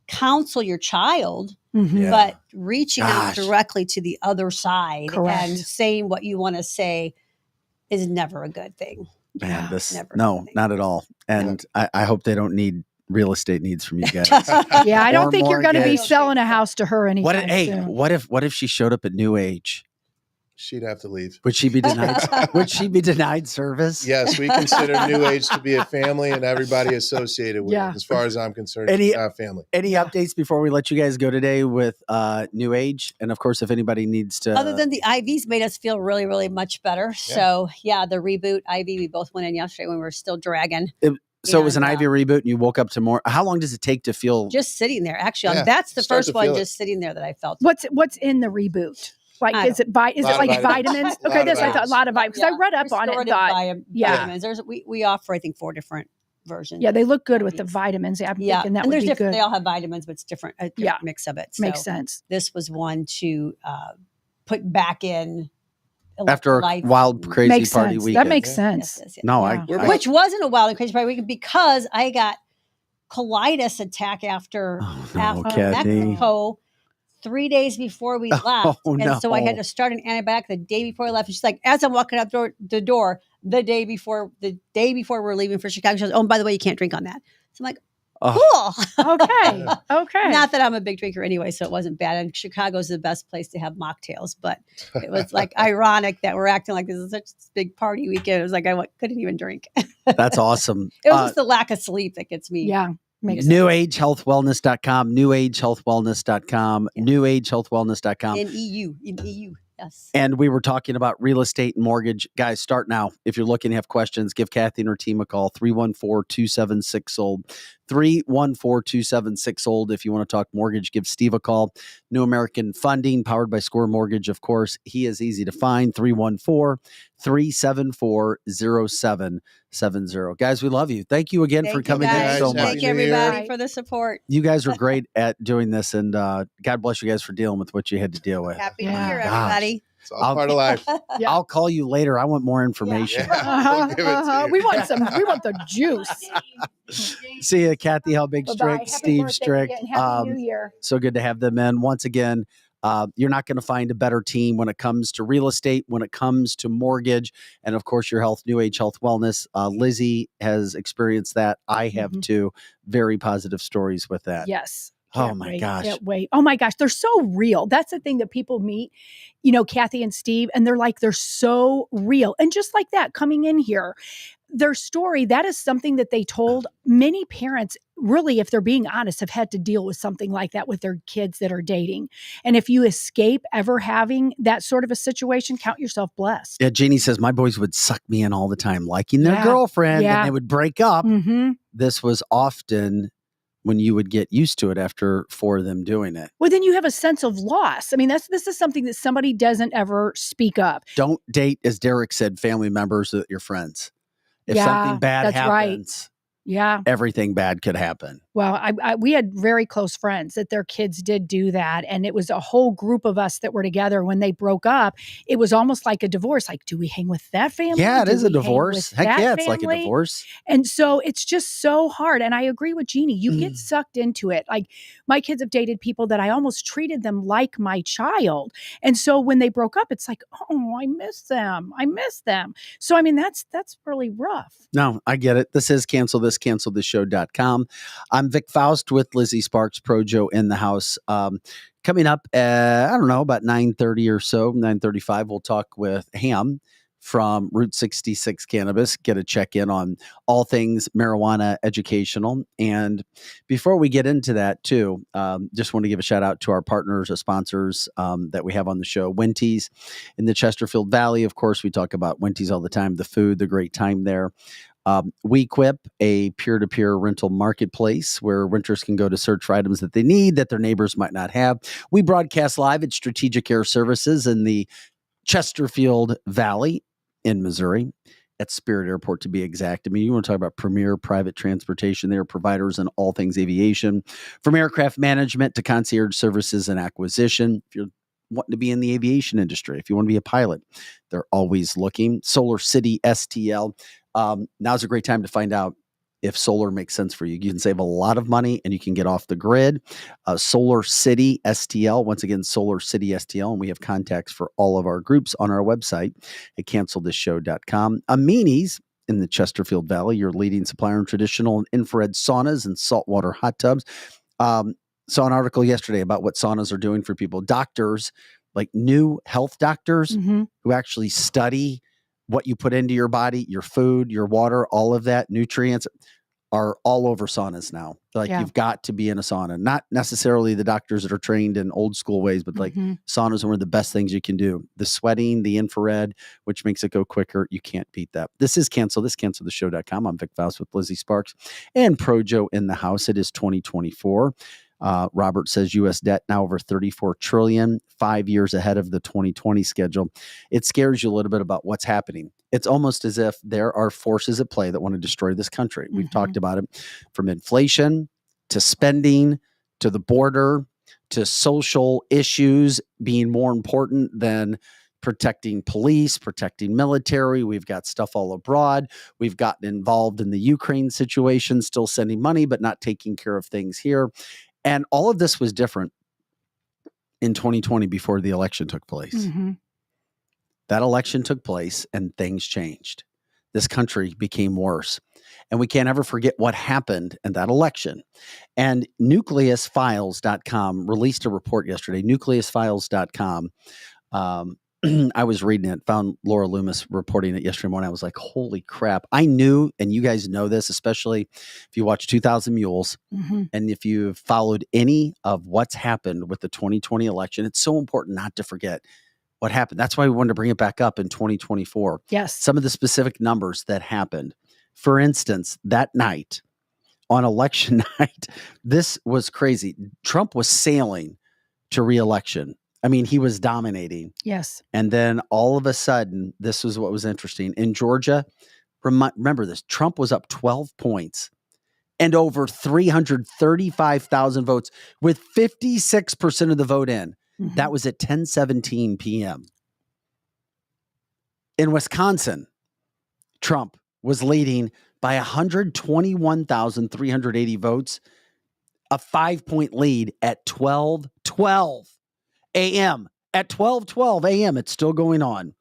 Speaker 9: counsel your child, but reaching out directly to the other side and saying what you want to say is never a good thing.
Speaker 2: Man, not at all. And I hope they don't need real estate needs from you guys.
Speaker 1: Yeah, I don't think you're going to be selling a house to her anytime soon.
Speaker 2: What if she showed up at New Age?
Speaker 7: She'd have to leave.
Speaker 2: Would she be denied? Would she be denied service?
Speaker 7: Yes, we consider New Age to be a family and everybody associated with it. As far as I'm concerned, family.
Speaker 2: Any updates before we let you guys go today with New Age? And of course, if anybody needs to,
Speaker 9: other than the IVs made us feel really, really much better. Yeah. So the reboot IV, we both went in yesterday when we were still dragging.
Speaker 2: So it was an IV reboot and you woke up to more. How long does it take to feel?
Speaker 9: Just sitting there. Actually, that's the first one just sitting there that I felt.
Speaker 1: What's in the reboot? Like, is it like vitamins? Okay, I thought a lot of vitamins. Because I read up on it and thought,
Speaker 9: vitamins. We offer, I think, 4 different versions.
Speaker 1: Yeah, they look good with the vitamins. I'm thinking that
Speaker 9: and
Speaker 1: would be good.
Speaker 9: They all have vitamins, but it's different. A different mix of it. So
Speaker 1: makes sense.
Speaker 9: This was one to put back in.
Speaker 2: After a wild, crazy party weekend.
Speaker 1: That makes sense.
Speaker 9: Yes.
Speaker 2: No,
Speaker 9: which wasn't a wild and crazy party weekend because I got colitis attack after Mexico. 3 days before we left. And so I had to start an antibiotic the day before I left. And she's like, as I'm walking out the door the day before we're leaving for Chicago, she goes, oh, and by the way, you can't drink on that. So I'm like, cool.
Speaker 1: Okay. Okay.
Speaker 9: Not that I'm a big drinker anyway, so it wasn't bad. And Chicago's the best place to have mocktails, but it was like ironic that we're acting like this is such a big party weekend. It was like I couldn't even drink.
Speaker 2: That's awesome.
Speaker 9: It was just the lack of sleep that gets me.
Speaker 1: Yeah.
Speaker 2: NewAgeHealthWellness.com, NewAgeHealthWellness.com, NewAgeHealthWellness.com.
Speaker 9: In EU. Yes.
Speaker 2: And we were talking about real estate and mortgage. Guys, start now. If you're looking to have questions, give Kathy and her team a call, 314-276-OLD. 314-276-OLD. If you want to talk mortgage, give Steve a call. New American Funding, powered by Score Mortgage, of course. He is easy to find, 314-374-0770. Guys, we love you. Thank you again for coming in so much.
Speaker 9: Thank everybody for the support.
Speaker 2: You guys are great at doing this, and God bless you guys for dealing with what you had to deal with.
Speaker 9: Happy New Year, everybody.
Speaker 7: It's all part of life.
Speaker 2: I'll call you later. I want more information.
Speaker 1: We want the juice.
Speaker 2: See you, Kathy Helbig Strick, Steve Strick.
Speaker 1: Happy New Year.
Speaker 2: So good to have them in. Once again, you're not going to find a better team when it comes to real estate, when it comes to mortgage, and of course your health, New Age Health Wellness. Lizzie has experienced that. I have too. Very positive stories with that.
Speaker 1: Yes.
Speaker 2: Oh my gosh.
Speaker 1: Can't wait. Oh my gosh. They're so real. That's the thing that people meet, Kathy and Steve, and they're so real. And just like that, coming in here, their story, that is something that they told many parents, really, if they're being honest, have had to deal with something like that with their kids that are dating. And if you escape ever having that sort of a situation, count yourself blessed.
Speaker 2: Yeah, Jeannie says, my boys would suck me in all the time, liking their girlfriend, and they would break up.
Speaker 1: Mm-hmm.
Speaker 2: This was often when you would get used to it after 4 of them doing it.
Speaker 1: Well, then you have a sense of loss. I mean, this is something that somebody doesn't ever speak up.
Speaker 2: Don't date, as Derek said, family members that your friends. If something bad happens, everything bad could happen.
Speaker 1: Well, we had very close friends that their kids did do that. And it was a whole group of us that were together. When they broke up, it was almost like a divorce. Like, do we hang with that family?
Speaker 2: Yeah, it is a divorce. Heck yeah, it's like a divorce.
Speaker 1: And so it's just so hard. And I agree with Jeannie. You get sucked into it. Like, my kids have dated people that I almost treated them like my child. And so when they broke up, it's like, oh, I miss them. So, I mean, that's really rough.
Speaker 2: No, I get it. This is cancelthisshow.com. I'm Vic Faust with Lizzie Sparks, Projo in the house. Coming up at, about 9:30 or so, 9:35, we'll talk with Ham from Route 66 Cannabis, get a check-in on all things marijuana educational. And before we get into that too, just want to give a shout out to our partners, our sponsors that we have on the show. Winties in the Chesterfield Valley. Of course, we talk about Winties all the time, the food, the great time there. WeQuip, a peer-to-peer rental marketplace where renters can go to search for items that they need that their neighbors might not have. We broadcast live at Strategic Air Services in the Chesterfield Valley in Missouri, at Spirit Airport to be exact. I mean, you want to talk about premier private transportation. They are providers in all things aviation, from aircraft management to concierge services and acquisition. If you're wanting to be in the aviation industry, if you want to be a pilot, they're always looking. Solar City STL. Now's a great time to find out if solar makes sense for you. You can save a lot of money and you can get off the grid. Solar City STL. Once again, Solar City STL. And we have contacts for all of our groups on our website at cancelthisshow.com. Amini's in the Chesterfield Valley, your leading supplier in traditional and infrared saunas and saltwater hot tubs. Saw an article yesterday about what saunas are doing for people. Doctors, like new health doctors who actually study what you put into your body, your food, your water, all of that, nutrients, are all over saunas now. Like, you've got to be in a sauna. Not necessarily the doctors that are trained in old school ways, but like saunas are one of the best things you can do. The sweating, the infrared, which makes it go quicker. You can't beat that. This is cancelthisshow.com. I'm Vic Faust with Lizzie Sparks and Projo in the house. It is 2024. Robert says U.S. debt now over $34 trillion, 5 years ahead of the 2020 schedule. It scares you a little bit about what's happening. It's almost as if there are forces at play that want to destroy this country. We've talked about it, from inflation to spending to the border to social issues being more important than protecting police, protecting military. We've got stuff all abroad. We've gotten involved in the Ukraine situation, still sending money, but not taking care of things here. And all of this was different in 2020 before the election took place.
Speaker 1: Mm-hmm.
Speaker 2: That election took place and things changed. This country became worse. And we can't ever forget what happened in that election. And nucleusfiles.com released a report yesterday. Nucleusfiles.com. I was reading it, found Laura Loomis reporting it yesterday morning. I was like, holy crap. I knew, and you guys know this, especially if you watch 2000 Mules, and if you've followed any of what's happened with the 2020 election, it's so important not to forget what happened. That's why we wanted to bring it back up in 2024.
Speaker 1: Yes.
Speaker 2: Some of the specific numbers that happened. For instance, that night, on election night, this was crazy. Trump was sailing to re-election. I mean, he was dominating.
Speaker 1: Yes.
Speaker 2: And then all of a sudden, this was what was interesting. In Georgia, remember this, Trump was up 12 points and over 335,000 votes with 56% of the vote in.
Speaker 1: Mm-hmm.
Speaker 2: That was at 10:17 p.m. In Wisconsin, Trump was leading by 121,380 votes, a 5-point lead at 12:12 a.m. At 12:12 a.m., it's still going on.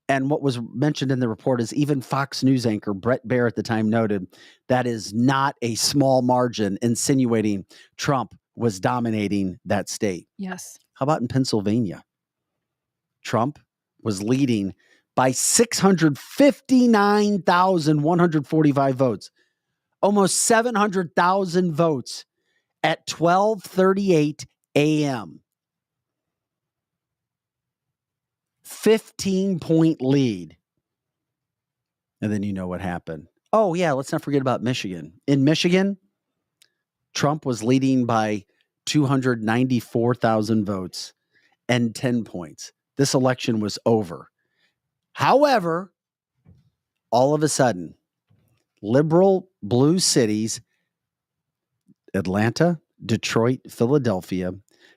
Speaker 2: And what was mentioned in the report is even Fox News anchor Brett Baer at the time noted that is not a small margin, insinuating Trump was dominating that state.
Speaker 1: Yes.
Speaker 2: How about in Pennsylvania? Trump was leading by 659,145 votes, almost 700,000 votes at 12:38 a.m. 15-point lead. And then you know what happened. Oh, yeah, let's not forget about Michigan. In Michigan, Trump was leading by 294,000 votes and 10 points. This election was over. However, all of a sudden, liberal blue cities, Atlanta, Detroit, Philadelphia,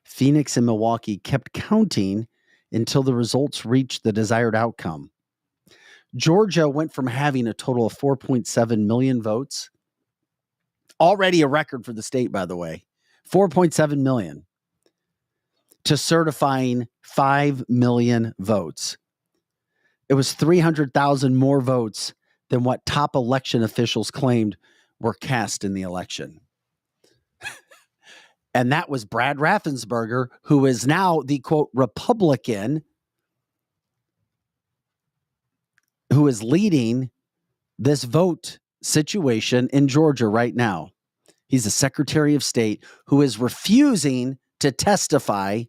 Speaker 2: Phoenix, and Milwaukee kept counting until the results reached the desired outcome. Georgia went from having a total of 4.7 million votes, already a record for the state, by the way, 4.7 million, to certifying 5 million votes. It was 300,000 more votes than what top election officials claimed were cast in the election. And that was Brad Raffensperger, who is now the, quote, Republican, who is leading this vote situation in Georgia right now. He's the Secretary of State who is refusing to testify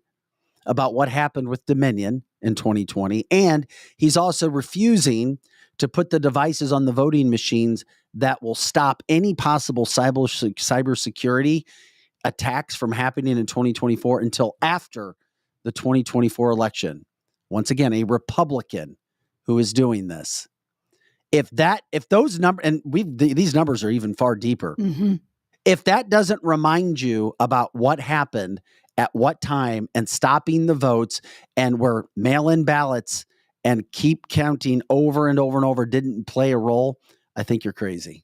Speaker 2: about what happened with Dominion in 2020. And he's also refusing to put the devices on the voting machines that will stop any possible cybersecurity attacks from happening in 2024 until after the 2024 election. Once again, a Republican who is doing this. If those numbers, and these numbers are even far deeper.
Speaker 1: Mm-hmm.
Speaker 2: If that doesn't remind you about what happened at what time and stopping the votes and where mail-in ballots and keep counting over and over and over didn't play a role, I think you're crazy.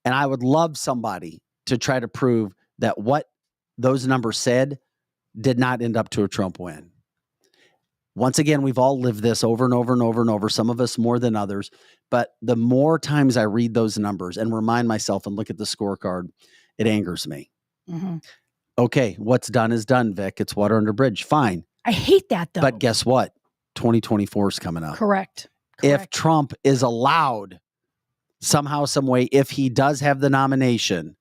Speaker 2: And I would love somebody to try to prove that what those numbers said did not end up to a Trump win. Once again, we've all lived this over and over and over and over, some of us more than others. But the more times I read those numbers and remind myself and look at the scorecard, it angers me.
Speaker 1: Mm-hmm.
Speaker 2: Okay, what's done is done, Vic. It's water under bridge. Fine.
Speaker 1: I hate that, though.
Speaker 2: But guess what? 2024 is coming up.
Speaker 1: Correct.
Speaker 2: If Trump is allowed somehow, some way, if he does have the nomination,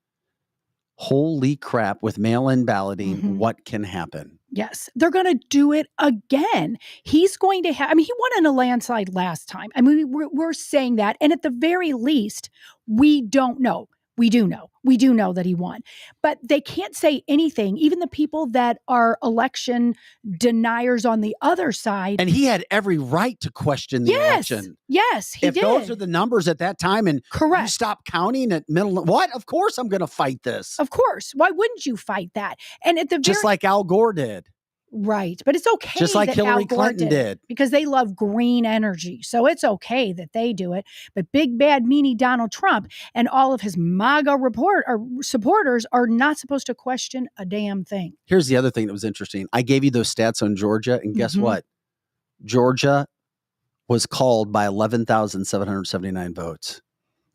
Speaker 2: holy crap, with mail-in balloting, what can happen?
Speaker 1: Yes, they're going to do it again. He's going to have, he won in a landslide last time. We're saying that. And at the very least, we don't know. We do know. We do know that he won. But they can't say anything. Even the people that are election deniers on the other side.
Speaker 2: And he had every right to question the election.
Speaker 1: Yes, he did.
Speaker 2: If those are the numbers at that time and
Speaker 1: correct,
Speaker 2: you stop counting at middle, what? Of course I'm going to fight this.
Speaker 1: Of course. Why wouldn't you fight that? And at the
Speaker 2: just like Al Gore did.
Speaker 1: Right. But it's okay
Speaker 2: Just like
Speaker 1: that
Speaker 2: Hillary
Speaker 1: Al Gore
Speaker 2: Clinton
Speaker 1: did it,
Speaker 2: did.
Speaker 1: because they love green energy. So it's okay that they do it. But big bad meanie Donald Trump and all of his MAGA supporters are not supposed to question a damn thing.
Speaker 2: Here's the other thing that was interesting. I gave you those stats on Georgia, and guess what? Georgia was called by 11,779 votes.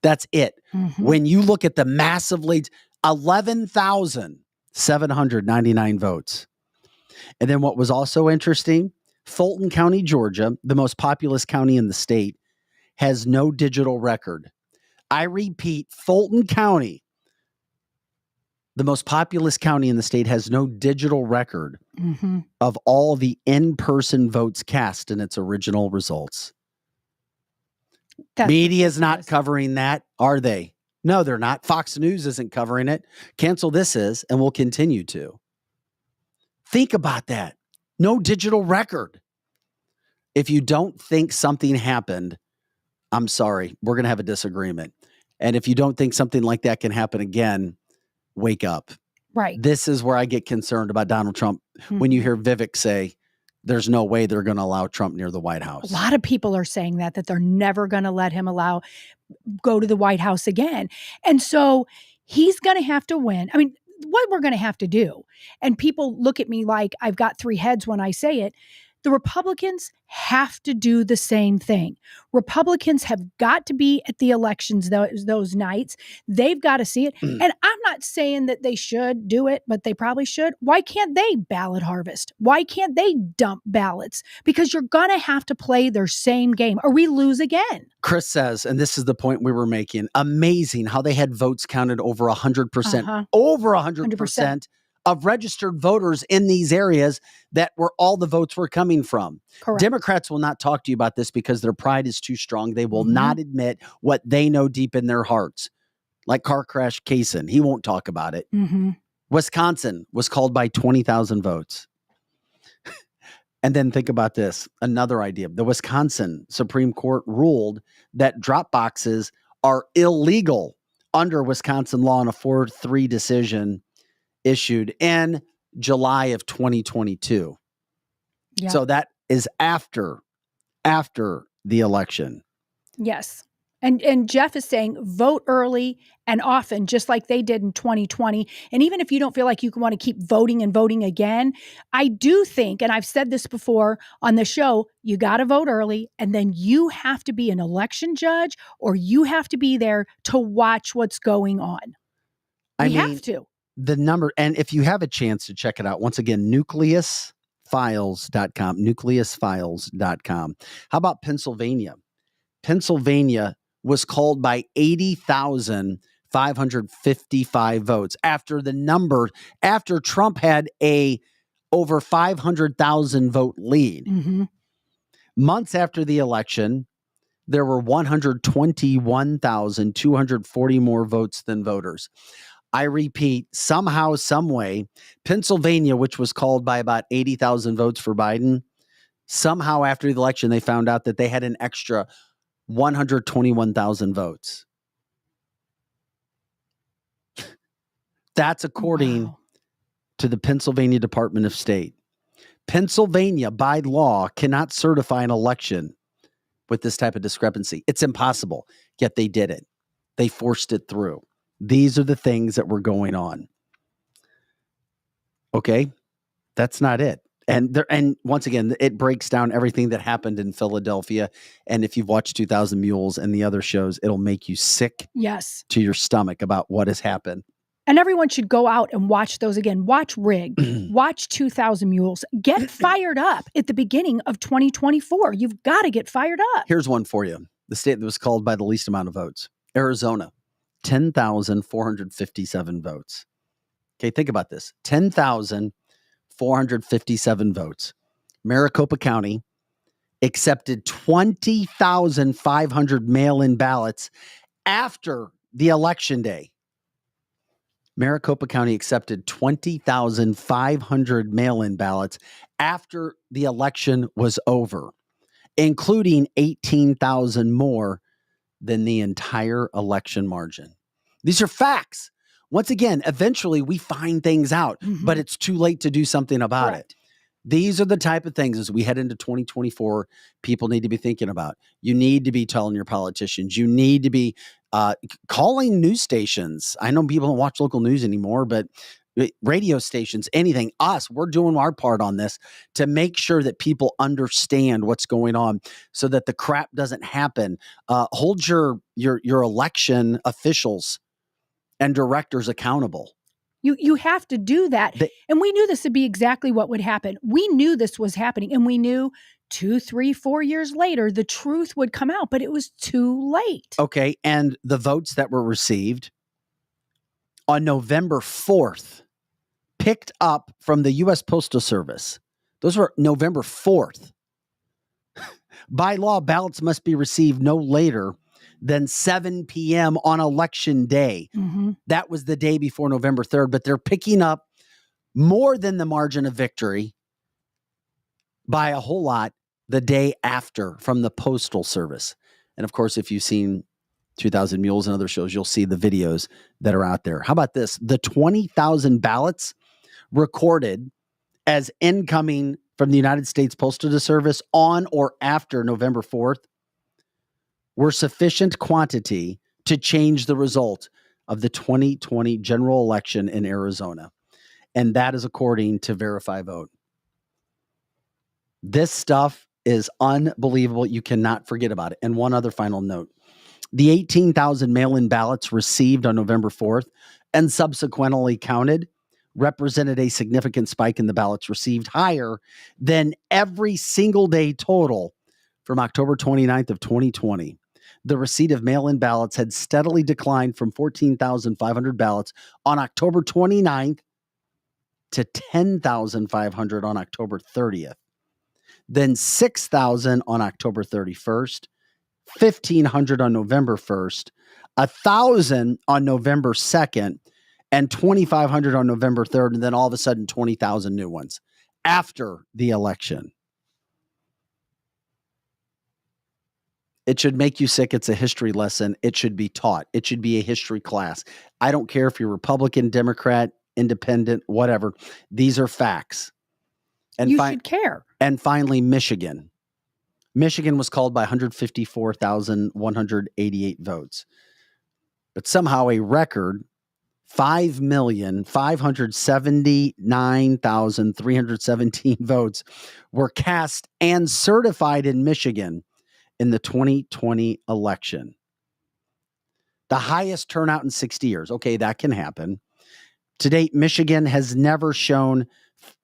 Speaker 2: That's it. When you look at the massive leads, 11,799 votes. And then what was also interesting, Fulton County, Georgia, the most populous county in the state, has no digital record. I repeat, Fulton County, the most populous county in the state, has no digital record of all the in-person votes cast in its original results. Media is not covering that, are they? No, they're not. Fox News isn't covering it. Cancel This is, and will continue to. Think about that. No digital record. If you don't think something happened, I'm sorry, we're going to have a disagreement. And if you don't think something like that can happen again, wake up.
Speaker 1: Right.
Speaker 2: This is where I get concerned about Donald Trump. When you hear Vivek say, there's no way they're going to allow Trump near the White House.
Speaker 1: A lot of people are saying that they're never going to let him go to the White House again. And so he's going to have to win. I mean, what we're going to have to do, and people look at me like I've got three heads when I say it, the Republicans have to do the same thing. Republicans have got to be at the elections those nights. They've got to see it. And I'm not saying that they should do it, but they probably should. Why can't they ballot harvest? Why can't they dump ballots? Because you're going to have to play their same game or we lose again.
Speaker 2: Chris says, and this is the point we were making, amazing how they had votes counted over 100%, over 100%. Of registered voters in these areas that were all the votes were coming from.
Speaker 1: Correct.
Speaker 2: Democrats will not talk to you about this because their pride is too strong. They will not admit what they know deep in their hearts. Like car crash Kaysen, he won't talk about it. Wisconsin was called by 20,000 votes. And then think about this, another idea. The Wisconsin Supreme Court ruled that drop boxes are illegal under Wisconsin law in a 4-3 decision issued in July of 2022.
Speaker 1: Yeah.
Speaker 2: So that is after the election.
Speaker 1: Yes. And Jeff is saying vote early and often, just like they did in 2020. And even if you don't feel like you want to keep voting and voting again, I do think, and I've said this before on the show, you got to vote early, and then you have to be an election judge or you have to be there to watch what's going on. You have to.
Speaker 2: The number, and if you have a chance to check it out, once again, nucleusfiles.com, nucleusfiles.com. How about Pennsylvania? Pennsylvania was called by 80,555 votes after Trump had a over 500,000 vote lead. Months after the election, there were 121,240 more votes than voters. I repeat, somehow, some way, Pennsylvania, which was called by about 80,000 votes for Biden, somehow after the election, they found out that they had an extra 121,000 votes. That's according to the Pennsylvania Department of State. Pennsylvania, by law, cannot certify an election with this type of discrepancy. It's impossible, yet they did it. They forced it through. These are the things that were going on. Okay, that's not it. And once again, it breaks down everything that happened in Philadelphia. And if you've watched 2000 Mules and the other shows, it'll make you sick to your stomach about what has happened.
Speaker 1: And everyone should go out and watch those again. Watch Rigged. Watch 2000 Mules. Get fired up at the beginning of 2024. You've got to get fired up.
Speaker 2: Here's one for you. The state that was called by the least amount of votes. Arizona, 10,457 votes. Okay, think about this. 10,457 votes. Maricopa County accepted 20,500 mail-in ballots after the election day. Maricopa County accepted 20,500 mail-in ballots after the election was over, including 18,000 more than the entire election margin. These are facts. Once again, eventually we find things out, but it's too late to do something about it. These are the type of things as we head into 2024, people need to be thinking about. You need to be telling your politicians. You need to be calling news stations. I know people don't watch local news anymore, but radio stations, anything, we're doing our part on this to make sure that people understand what's going on so that the crap doesn't happen. Hold your election officials and directors accountable.
Speaker 1: You have to do that. And we knew this would be exactly what would happen. We knew this was happening, and we knew 2, 3, 4 years later, the truth would come out, but it was too late.
Speaker 2: Okay. And the votes that were received on November 4th, picked up from the U.S. Postal Service. Those were November 4th. By law, ballots must be received no later than 7 p.m. on election day.
Speaker 1: Mm-hmm.
Speaker 2: That was the day before November 3rd, but they're picking up more than the margin of victory by a whole lot the day after from the Postal Service. And of course, if you've seen 2000 Mules and other shows, you'll see the videos that are out there. How about this? The 20,000 ballots recorded as incoming from the United States Postal Service on or after November 4th were sufficient quantity to change the result of the 2020 general election in Arizona. And that is according to Verify Vote. This stuff is unbelievable. You cannot forget about it. And one other final note. The 18,000 mail-in ballots received on November 4th and subsequently counted represented a significant spike in the ballots received, higher than every single day total from October 29th of 2020. The receipt of mail-in ballots had steadily declined from 14,500 ballots on October 29th to 10,500 on October 30th. Then 6,000 on October 31st, 1,500 on November 1st, 1,000 on November 2nd, and 2,500 on November 3rd, and then all of a sudden 20,000 new ones after the election. It should make you sick. It's a history lesson. It should be taught. It should be a history class. I don't care if you're Republican, Democrat, Independent, whatever. These are facts. And
Speaker 1: you should care.
Speaker 2: And finally, Michigan. Michigan was called by 154,188 votes. But somehow a record 5,579,317 votes were cast and certified in Michigan in the 2020 election. The highest turnout in 60 years. Okay, that can happen. To date, Michigan has never shown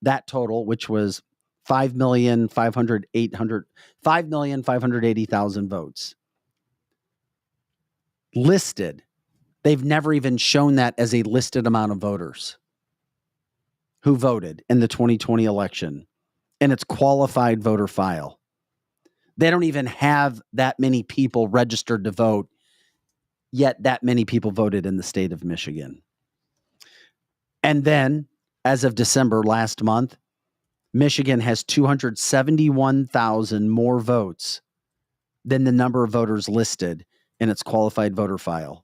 Speaker 2: that total, which was 5,580,000 votes listed. They've never even shown that as a listed amount of voters who voted in the 2020 election in its qualified voter file. They don't even have that many people registered to vote, yet that many people voted in the state of Michigan. And then, as of December last month, Michigan has 271,000 more votes than the number of voters listed in its qualified voter file,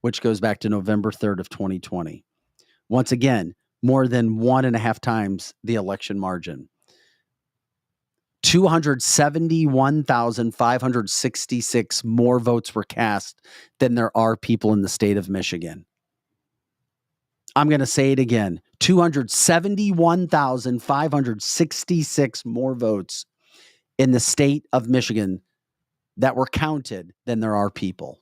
Speaker 2: which goes back to November 3rd of 2020. Once again, more than 1.5 times the election margin. 271,566 more votes were cast than there are people in the state of Michigan. I'm going to say it again. 271,566 more votes in the state of Michigan that were counted than there are people.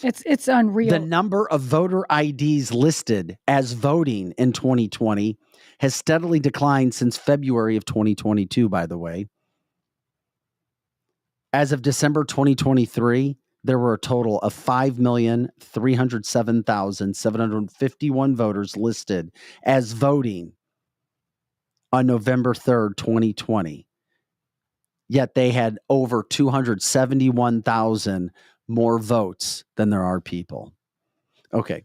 Speaker 1: It's unreal.
Speaker 2: The number of voter IDs listed as voting in 2020 has steadily declined since February of 2022, by the way. As of December 2023, there were a total of 5,307,751 voters listed as voting on November 3rd, 2020. Yet they had over 271,000 more votes than there are people. Okay.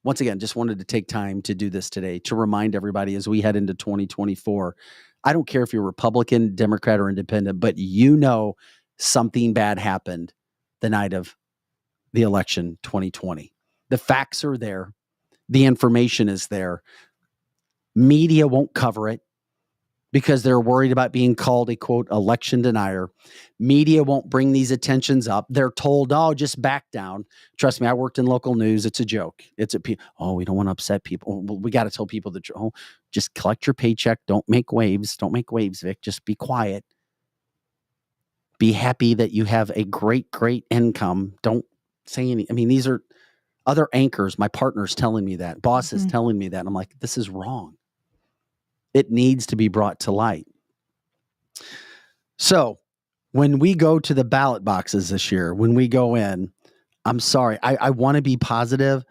Speaker 2: Once again, just wanted to take time to do this today to remind everybody as we head into 2024. I don't care if you're Republican, Democrat, or Independent, but you know something bad happened the night of the election 2020. The facts are there. The information is there. Media won't cover it because they're worried about being called a, quote, election denier. Media won't bring these attentions up. They're told, oh, just back down. Trust me, I worked in local news. It's a joke. We don't want to upset people. We got to tell people that, just collect your paycheck. Don't make waves. Don't make waves, Vic. Just be quiet. Be happy that you have a great, great income. Don't say any. I mean, these are other anchors. My partner's telling me that. Boss is telling me that. And I'm like, this is wrong. It needs to be brought to light. So when we go to the ballot boxes this year, when we go in, I'm sorry, I want to be positive.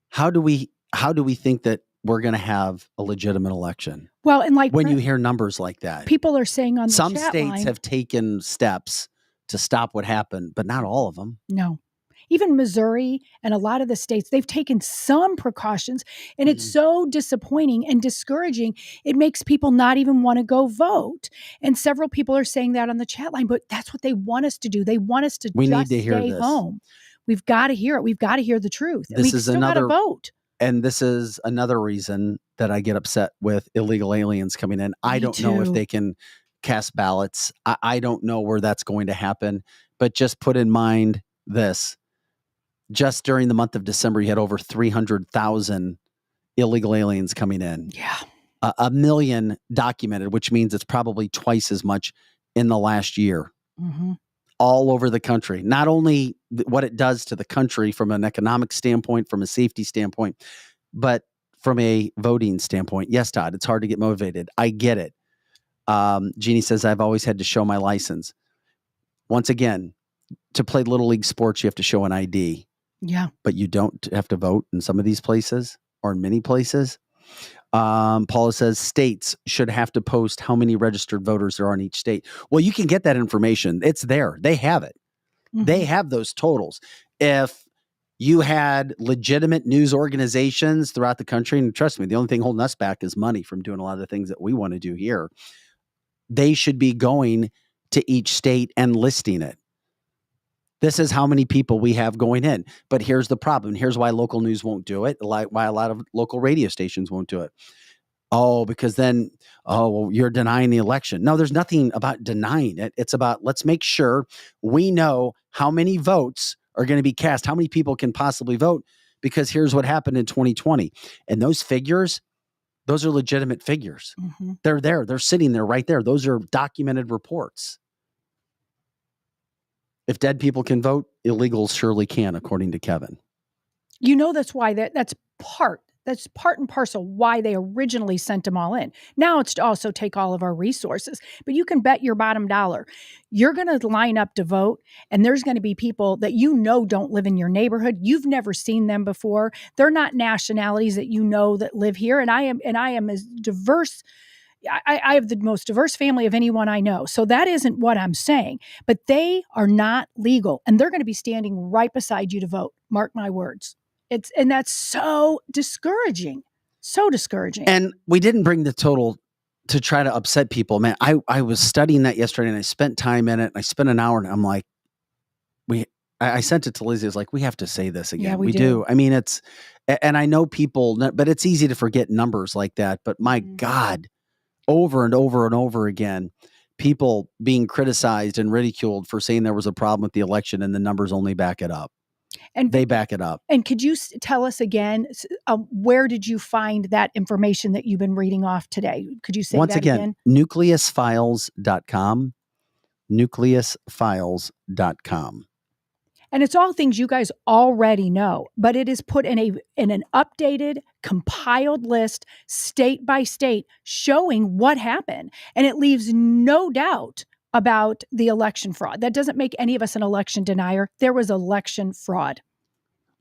Speaker 2: How do we think that we're going to have a legitimate election?
Speaker 1: Well, and like
Speaker 2: when you hear numbers like that,
Speaker 1: people are saying on the
Speaker 2: some
Speaker 1: chat
Speaker 2: states
Speaker 1: line,
Speaker 2: have taken steps to stop what happened, but not all of them.
Speaker 1: No. Even Missouri and a lot of the states, they've taken some precautions, and it's so disappointing and discouraging. It makes people not even want to go vote. And several people are saying that on the chat line, but that's what they want us to do. They want us to
Speaker 2: need to hear
Speaker 1: stay
Speaker 2: this.
Speaker 1: home. We've got to hear it. We've got to hear the truth.
Speaker 2: This is
Speaker 1: still got to vote.
Speaker 2: And this is another reason that I get upset with illegal aliens coming in. I don't know if they can cast ballots. I don't know where that's going to happen. But just put in mind this. Just during the month of December, you had over 300,000 illegal aliens coming in.
Speaker 1: Yeah.
Speaker 2: A million documented, which means it's probably twice as much in the last year. All over the country. Not only what it does to the country from an economic standpoint, from a safety standpoint, but from a voting standpoint. Yes, Todd, it's hard to get motivated. I get it. Jeannie says, I've always had to show my license. Once again, to play Little League sports, you have to show an ID.
Speaker 1: Yeah.
Speaker 2: But you don't have to vote in some of these places or in many places. Paula says states should have to post how many registered voters there are in each state. Well, you can get that information. It's there. They have it. They have those totals. If you had legitimate news organizations throughout the country, and trust me, the only thing holding us back is money from doing a lot of the things that we want to do here. They should be going to each state and listing it. This is how many people we have going in. But here's the problem. Here's why local news won't do it. Why a lot of local radio stations won't do it. Oh, because then, well, you're denying the election. No, there's nothing about denying it. It's about, let's make sure we know how many votes are going to be cast, how many people can possibly vote, because here's what happened in 2020. And those figures, those are legitimate figures. They're there. They're sitting there right there. Those are documented reports. If dead people can vote, illegals surely can, according to Kevin.
Speaker 1: That's why that's part and parcel why they originally sent them all in. Now it's to also take all of our resources. But you can bet your bottom dollar you're going to line up to vote, and there's going to be people that don't live in your neighborhood. You've never seen them before. They're not nationalities that that live here. And I am as diverse. I have the most diverse family of anyone I know. So that isn't what I'm saying. But they are not legal, and they're going to be standing right beside you to vote. Mark my words. And that's so discouraging. So discouraging.
Speaker 2: And we didn't bring the total to try to upset people. Man, I was studying that yesterday, and I spent time in it. And I spent an hour, and I'm like, I sent it to Lizzie. I was like, we have to say this again.
Speaker 1: Yeah, we do.
Speaker 2: I mean, and I know people, but it's easy to forget numbers like that. But my God, over and over and over again, people being criticized and ridiculed for saying there was a problem with the election, and the numbers only back it up. And they back it up.
Speaker 1: And could you tell us again, where did you find that information that you've been reading off today? Could you say
Speaker 2: Once
Speaker 1: that
Speaker 2: again? Nucleusfiles.com. Nucleusfiles.com.
Speaker 1: And it's all things you guys already know, but it is put in an updated, compiled list, state by state, showing what happened. And it leaves no doubt about the election fraud. That doesn't make any of us an election denier. There was election fraud.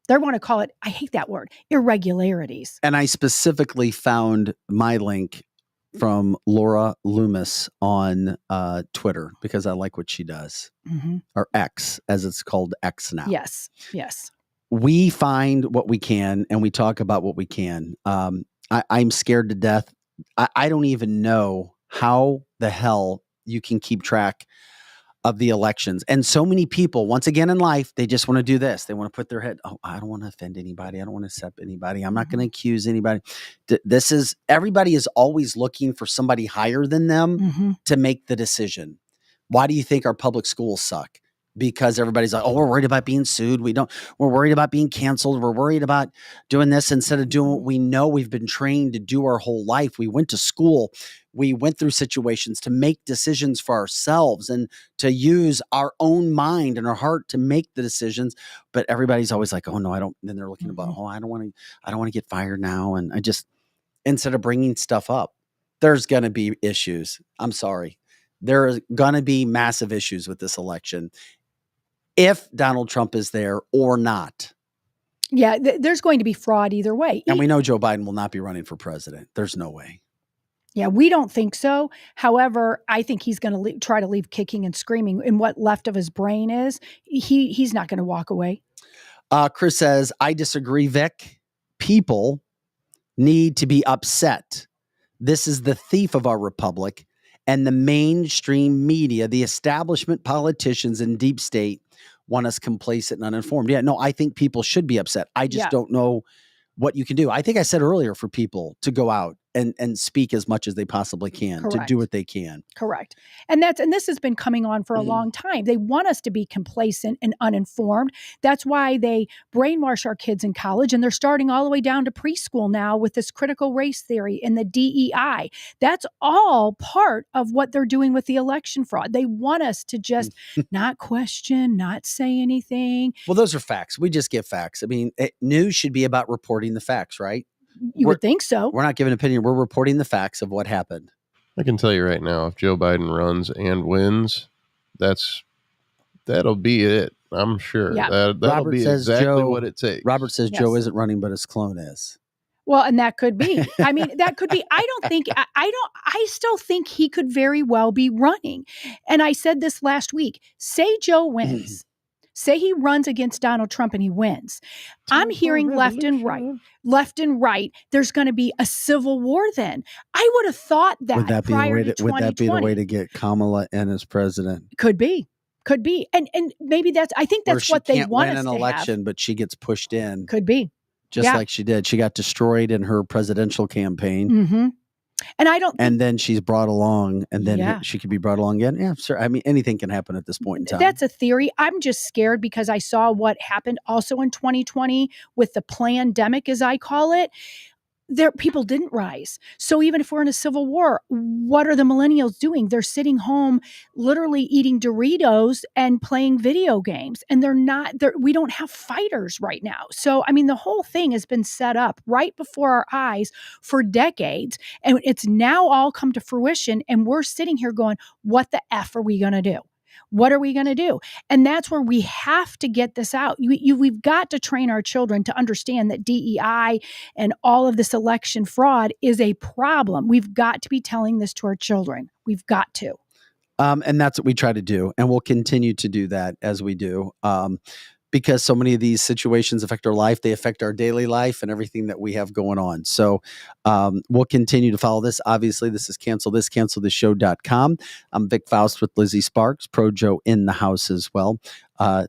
Speaker 1: They want to call it, I hate that word, irregularities.
Speaker 2: And I specifically found my link from Laura Loomis on Twitter because I like what she does. Or X, as it's called X now.
Speaker 1: Yes.
Speaker 2: We find what we can, and we talk about what we can. I'm scared to death. I don't even know how the hell you can keep track of the elections. And so many people, once again in life, they just want to do this. They want to put their head, oh, I don't want to offend anybody. I don't want to accept anybody. I'm not going to accuse anybody. Everybody is always looking for somebody higher than them to make the decision. Why do you think our public schools suck? Because everybody's like, oh, we're worried about being sued. We're worried about being canceled. We're worried about doing this instead of doing what we know we've been trained to do our whole life. We went to school. We went through situations to make decisions for ourselves and to use our own mind and our heart to make the decisions. But everybody's always like, oh no, I don't. Then they're looking about, oh, I don't want to get fired now. And instead of bringing stuff up, there's going to be issues. I'm sorry. There are going to be massive issues with this election if Donald Trump is there or not.
Speaker 1: Yeah, there's going to be fraud either way.
Speaker 2: And we know Joe Biden will not be running for president. There's no way.
Speaker 1: Yeah, we don't think so. However, I think he's going to try to leave kicking and screaming. And what left of his brain is, he's not going to walk away.
Speaker 2: Chris says, I disagree, Vic. People need to be upset. This is the thief of our republic. And the mainstream media, the establishment politicians and deep state want us complacent and uninformed. Yeah, no, I think people should be upset. I just don't know what you can do. I think I said earlier for people to go out and speak as much as they possibly can, to do what they can.
Speaker 1: Correct. And this has been coming on for a long time. They want us to be complacent and uninformed. That's why they brainwash our kids in college, and they're starting all the way down to preschool now with this critical race theory and the DEI. That's all part of what they're doing with the election fraud. They want us to just not question, not say anything.
Speaker 2: Well, those are facts. We just give facts. I mean, news should be about reporting the facts, right?
Speaker 1: You would think so.
Speaker 2: We're not giving an opinion. We're reporting the facts of what happened.
Speaker 4: I can tell you right now, if Joe Biden runs and wins, that'll be it. I'm sure.
Speaker 1: Yeah.
Speaker 4: That'll be exactly what it takes.
Speaker 2: Robert says Joe isn't running, but his clone is.
Speaker 1: Well, and that could be. I mean, that could be. I still think he could very well be running. And I said this last week. Say Joe wins. Say he runs against Donald Trump and he wins. I'm hearing left and right. There's going to be a civil war then. I would have thought that
Speaker 2: would that
Speaker 1: prior to 2020.
Speaker 2: Would that be the way to get Kamala in as president?
Speaker 1: Could be. And maybe I think that's what they want us to have.
Speaker 2: Win an election, but she gets pushed in.
Speaker 1: Could be.
Speaker 2: Just like she did. She got destroyed in her presidential campaign.
Speaker 1: Mm-hmm. And I don't.
Speaker 2: And then she's brought along, and then she could be brought along again. Yeah, sure. I mean, anything can happen at this point in time.
Speaker 1: That's a theory. I'm just scared because I saw what happened also in 2020 with the plandemic, as I call it. People didn't rise. So even if we're in a civil war, what are the millennials doing? They're sitting home, literally eating Doritos and playing video games. And we don't have fighters right now. So, I mean, the whole thing has been set up right before our eyes for decades. And it's now all come to fruition. And we're sitting here going, what the F are we going to do? What are we going to do? And that's where we have to get this out. We've got to train our children to understand that DEI and all of this election fraud is a problem. We've got to be telling this to our children. We've got to.
Speaker 2: And that's what we try to do. And we'll continue to do that as we do. Because so many of these situations affect our life. They affect our daily life and everything that we have going on. So we'll continue to follow this. Obviously, this is cancelthisshow.com. I'm Vic Faust with Lizzie Sparks, Pro Joe in the house as well. Todd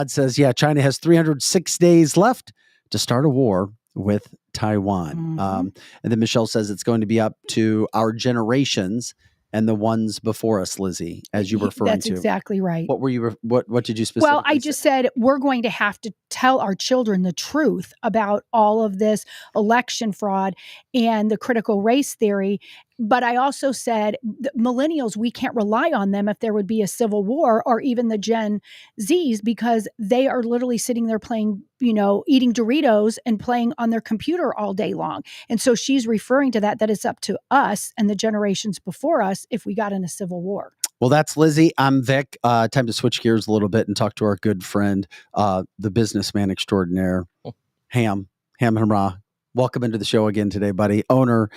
Speaker 2: says, yeah, China has 306 days left to start a war with Taiwan. And then Michelle says it's going to be up to our generations and the ones before us, Lizzie, as you were referring
Speaker 1: That's
Speaker 2: to.
Speaker 1: That's exactly right.
Speaker 2: What were you? What did you specifically
Speaker 1: Well, I just said we're going to have to tell our children the truth about all of this election fraud and the critical race theory. But I also said millennials, we can't rely on them if there would be a civil war, or even the Gen Zs, because they are literally sitting there playing, eating Doritos and playing on their computer all day long. And so she's referring to that it's up to us and the generations before us if we got in a civil war.
Speaker 2: Well, that's Lizzie. I'm Vic. Time to switch gears a little bit and talk to our good friend, the businessman extraordinaire, Hamrah. Welcome into the show again today, buddy. Owner,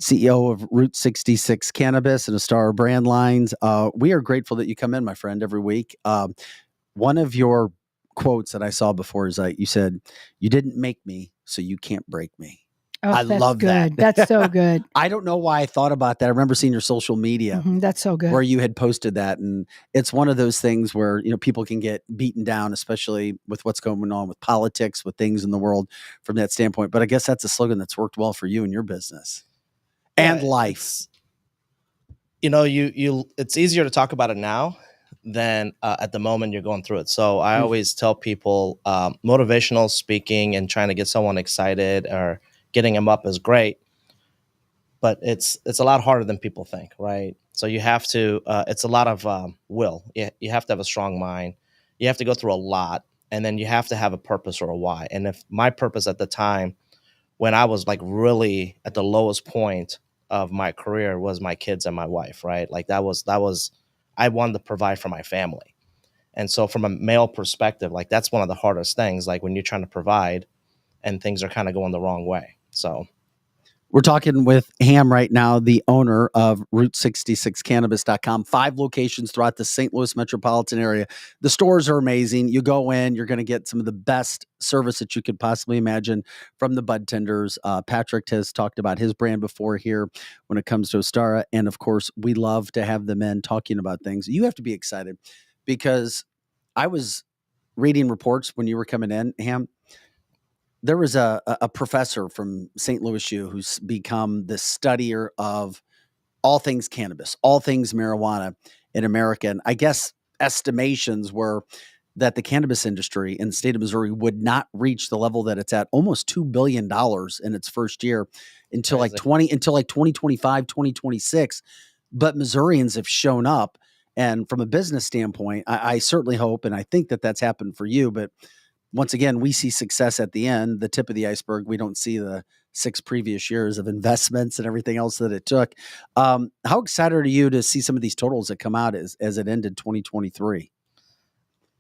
Speaker 2: CEO of Route 66 Cannabis and a star of Brand Lines. We are grateful that you come in, my friend, every week. One of your quotes that I saw before is you said, "You didn't make me, so you can't break me."
Speaker 1: Oh,
Speaker 2: I
Speaker 1: that's
Speaker 2: love
Speaker 1: good.
Speaker 2: that.
Speaker 1: That's so good.
Speaker 2: I don't know why I thought about that. I remember seeing your social media
Speaker 1: That's so good.
Speaker 2: where you had posted that. And it's one of those things where, people can get beaten down, especially with what's going on with politics, with things in the world from that standpoint. But I guess that's a slogan that's worked well for you and your business and life.
Speaker 10: It's easier to talk about it now than at the moment you're going through it. So I always tell people motivational speaking and trying to get someone excited or getting them up is great, but it's a lot harder than people think, right? So you have to, it's a lot of will. You have to have a strong mind. You have to go through a lot, and then you have to have a purpose or a why. And if my purpose at the time, when I was like really at the lowest point of my career, was my kids and my wife, right? Like that was I wanted to provide for my family. And so from a male perspective, like that's one of the hardest things, like when you're trying to provide and things are kind of going the wrong way. So
Speaker 2: we're talking with Ham right now, the owner of Route66Cannabis.com, 5 locations throughout the St. Louis metropolitan area. The stores are amazing. You go in, you're going to get some of the best service that you could possibly imagine from the bud tenders. Patrick has talked about his brand before here when it comes to Ostara. And of course, we love to have the men talking about things. You have to be excited because I was reading reports when you were coming in, Ham. There was a professor from St. Louis U who's become the studier of all things cannabis, all things marijuana in America. And I guess estimations were that the cannabis industry in the state of Missouri would not reach the level that it's at, almost $2 billion in its first year until like 2025, 2026. But Missourians have shown up. And from a business standpoint, I certainly hope, and I think that that's happened for you, but once again, we see success at the end, the tip of the iceberg. We don't see the 6 previous years of investments and everything else that it took. How excited are you to see some of these totals that come out as it ended 2023?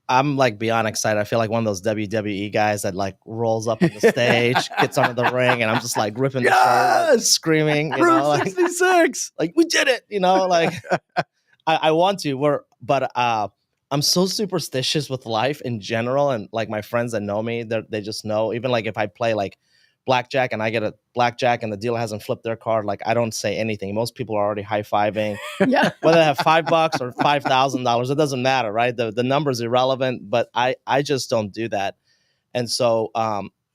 Speaker 10: I'm like beyond excited. I feel like one of those WWE guys that like rolls up on the stage, gets under the ring, and I'm just like ripping the shirt, like, screaming,
Speaker 2: Route 66.
Speaker 10: like we did it, like I want to. I'm so superstitious with life in general, and like my friends that know me, they just know. Even like if I play like blackjack and I get a blackjack and the dealer hasn't flipped their card, like I don't say anything. Most people are already high-fiving.
Speaker 1: Yeah.
Speaker 10: Whether they have $5 or $5,000, it doesn't matter, right? The number's irrelevant, but I just don't do that. And so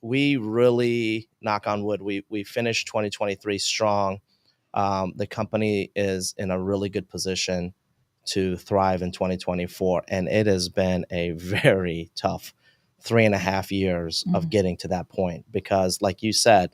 Speaker 10: we really, knock on wood, we finished 2023 strong. The company is in a really good position to thrive in 2024. And it has been a very tough 3.5 years of getting to that point, because like you said,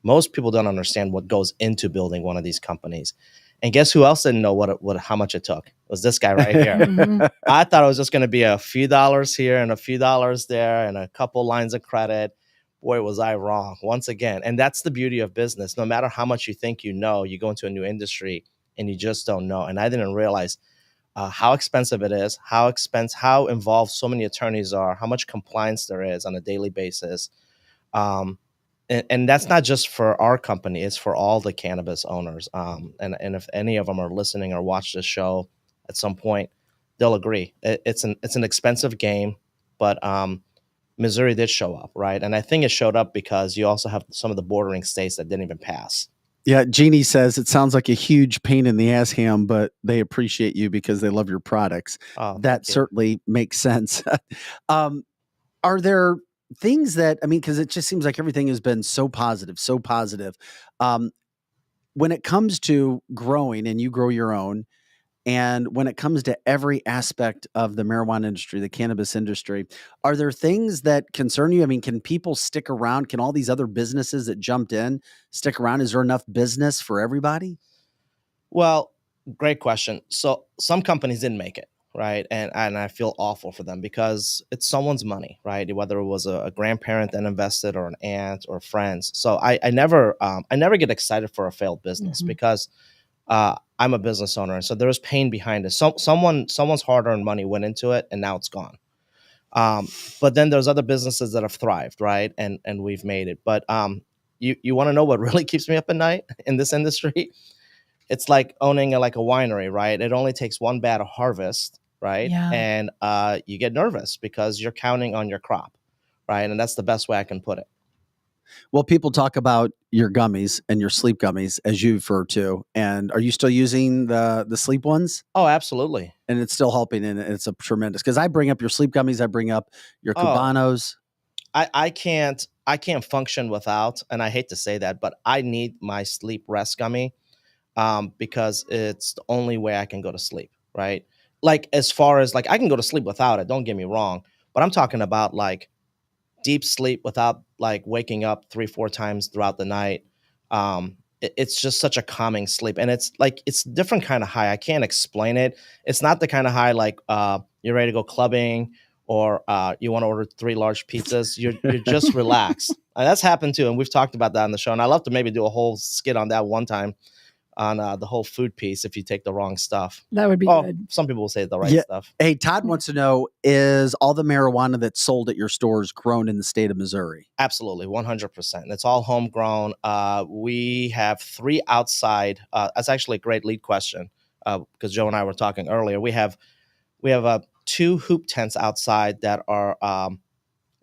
Speaker 10: most people don't understand what goes into building one of these companies. And guess who else didn't know how much it took? It was this guy right here. I thought it was just going to be a few dollars here and a few dollars there and a couple lines of credit. Boy, was I wrong once again. And that's the beauty of business. No matter how much you think you go into a new industry and you just don't know. And I didn't realize how expensive it is, how involved so many attorneys are, how much compliance there is on a daily basis. And that's not just for our company, it's for all the cannabis owners. And if any of them are listening or watch this show at some point, they'll agree. It's an expensive game, but Missouri did show up, right? And I think it showed up because you also have some of the bordering states that didn't even pass.
Speaker 2: Yeah, Jeannie says it sounds like a huge pain in the ass, Ham, but they appreciate you because they love your products. That certainly makes sense. Are there things that, because it just seems like everything has been so positive. When it comes to growing, and you grow your own, and when it comes to every aspect of the marijuana industry, the cannabis industry, are there things that concern you? Can people stick around? Can all these other businesses that jumped in stick around? Is there enough business for everybody?
Speaker 10: Well, great question. So some companies didn't make it, right? And I feel awful for them because it's someone's money, right? Whether it was a grandparent that invested or an aunt or friends. So I never get excited for a failed business because I'm a business owner, and so there was pain behind it. Someone's hard-earned money went into it, and now it's gone. But then there's other businesses that have thrived, right? And we've made it. But you want to know what really keeps me up at night in this industry? It's like owning a winery, right? It only takes one bad harvest, right?
Speaker 1: Yeah.
Speaker 10: And you get nervous because you're counting on your crop, right? And that's the best way I can put it.
Speaker 2: Well, people talk about your gummies and your sleep gummies, as you refer to. And are you still using the sleep ones?
Speaker 10: Oh, absolutely.
Speaker 2: And it's still helping, and it's a tremendous, because I bring up your sleep gummies, I bring up your
Speaker 10: Oh,
Speaker 2: Cubanos.
Speaker 10: I can't function without, and I hate to say that, but I need my sleep rest gummy because it's the only way I can go to sleep, right? Like, as far as like, I can go to sleep without it, don't get me wrong, but I'm talking about like deep sleep without like waking up 3-4 times throughout the night. It's just such a calming sleep, and it's like, it's a different kind of high. I can't explain it. It's not the kind of high like you're ready to go clubbing, or you want to order 3 large pizzas. You're just relaxed. That's happened too, and we've talked about that on the show. And I love to maybe do a whole skit on that one time, on the whole food piece, if you take the wrong stuff.
Speaker 1: That would be good.
Speaker 10: Some people will say the right stuff.
Speaker 2: Hey, Todd wants to know, is all the marijuana that's sold at your stores grown in the state of Missouri?
Speaker 10: Absolutely, 100%. It's all homegrown. We have 3 outside. That's actually a great lead question, because Joe and I were talking earlier. We have 2 hoop tents outside that are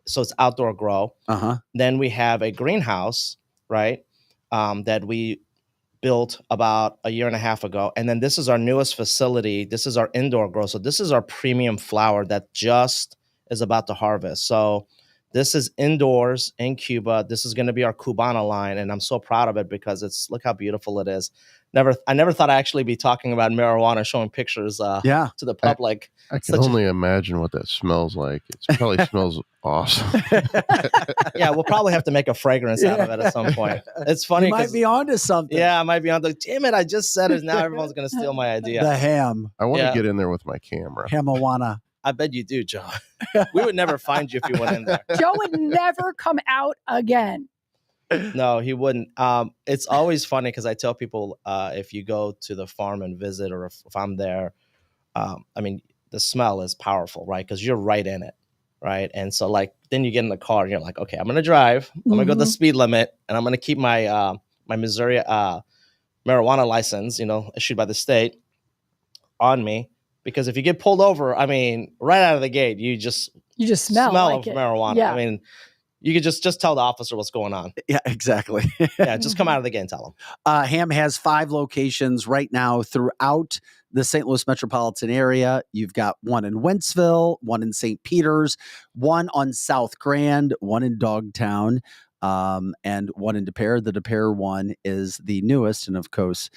Speaker 10: so it's outdoor grow. Then we have a greenhouse, right, that we built about a year and a half ago. And then this is our newest facility. This is our indoor grow. So this is our premium flower that just is about to harvest. So this is indoors in Cuba. This is going to be our Cubana line. And I'm so proud of it because look how beautiful it is. I never thought I'd actually be talking about marijuana, showing pictures to the public.
Speaker 4: I can only imagine what that smells like. It probably smells awesome.
Speaker 10: Yeah, we'll probably have to make a fragrance out of it at some point. It's funny.
Speaker 2: You might be onto something.
Speaker 10: Yeah, I might be onto. Damn it, I just said it. Now everyone's going to steal my idea.
Speaker 2: The ham.
Speaker 4: I want to get in there with my camera.
Speaker 2: Hamawana.
Speaker 10: I bet you do, Joe. We would never find you if you went in there.
Speaker 1: Joe would never come out again.
Speaker 10: No, he wouldn't. It's always funny because I tell people if you go to the farm and visit, or if I'm there, I mean, the smell is powerful, right? Because you're right in it, right? And so, like, then you get in the car and you're like, okay, I'm going to drive. I'm going to go the speed limit, and I'm going to keep my my Missouri marijuana license, issued by the state, on me. Because if you get pulled over, I mean, right out of the gate, you just smell like of marijuana. Yeah. I mean, you could just tell the officer what's going on.
Speaker 2: Yeah, exactly.
Speaker 10: Yeah, just come out of the gate and tell
Speaker 2: them. Ham has 5 locations right now throughout the St. Louis metropolitan area. You've got one in Wentzville, one in St. Peters, one on South Grand, one in Dogtown, and one in Des Peres. The Des Peres one is the newest, and of course,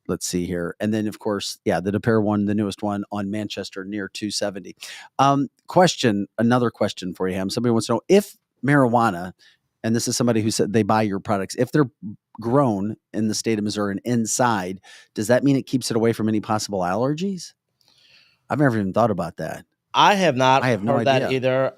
Speaker 2: let's see here. And then, of course, the Des Peres one, the newest one on Manchester near 270. Another question for you, Ham. Somebody wants to know if marijuana, and this is somebody who said they buy your products, if they're grown in the state of Missouri and inside, does that mean it keeps it away from any possible allergies? I've never even thought about that.
Speaker 10: I have not.
Speaker 2: I have no
Speaker 10: heard
Speaker 2: idea.
Speaker 10: that either.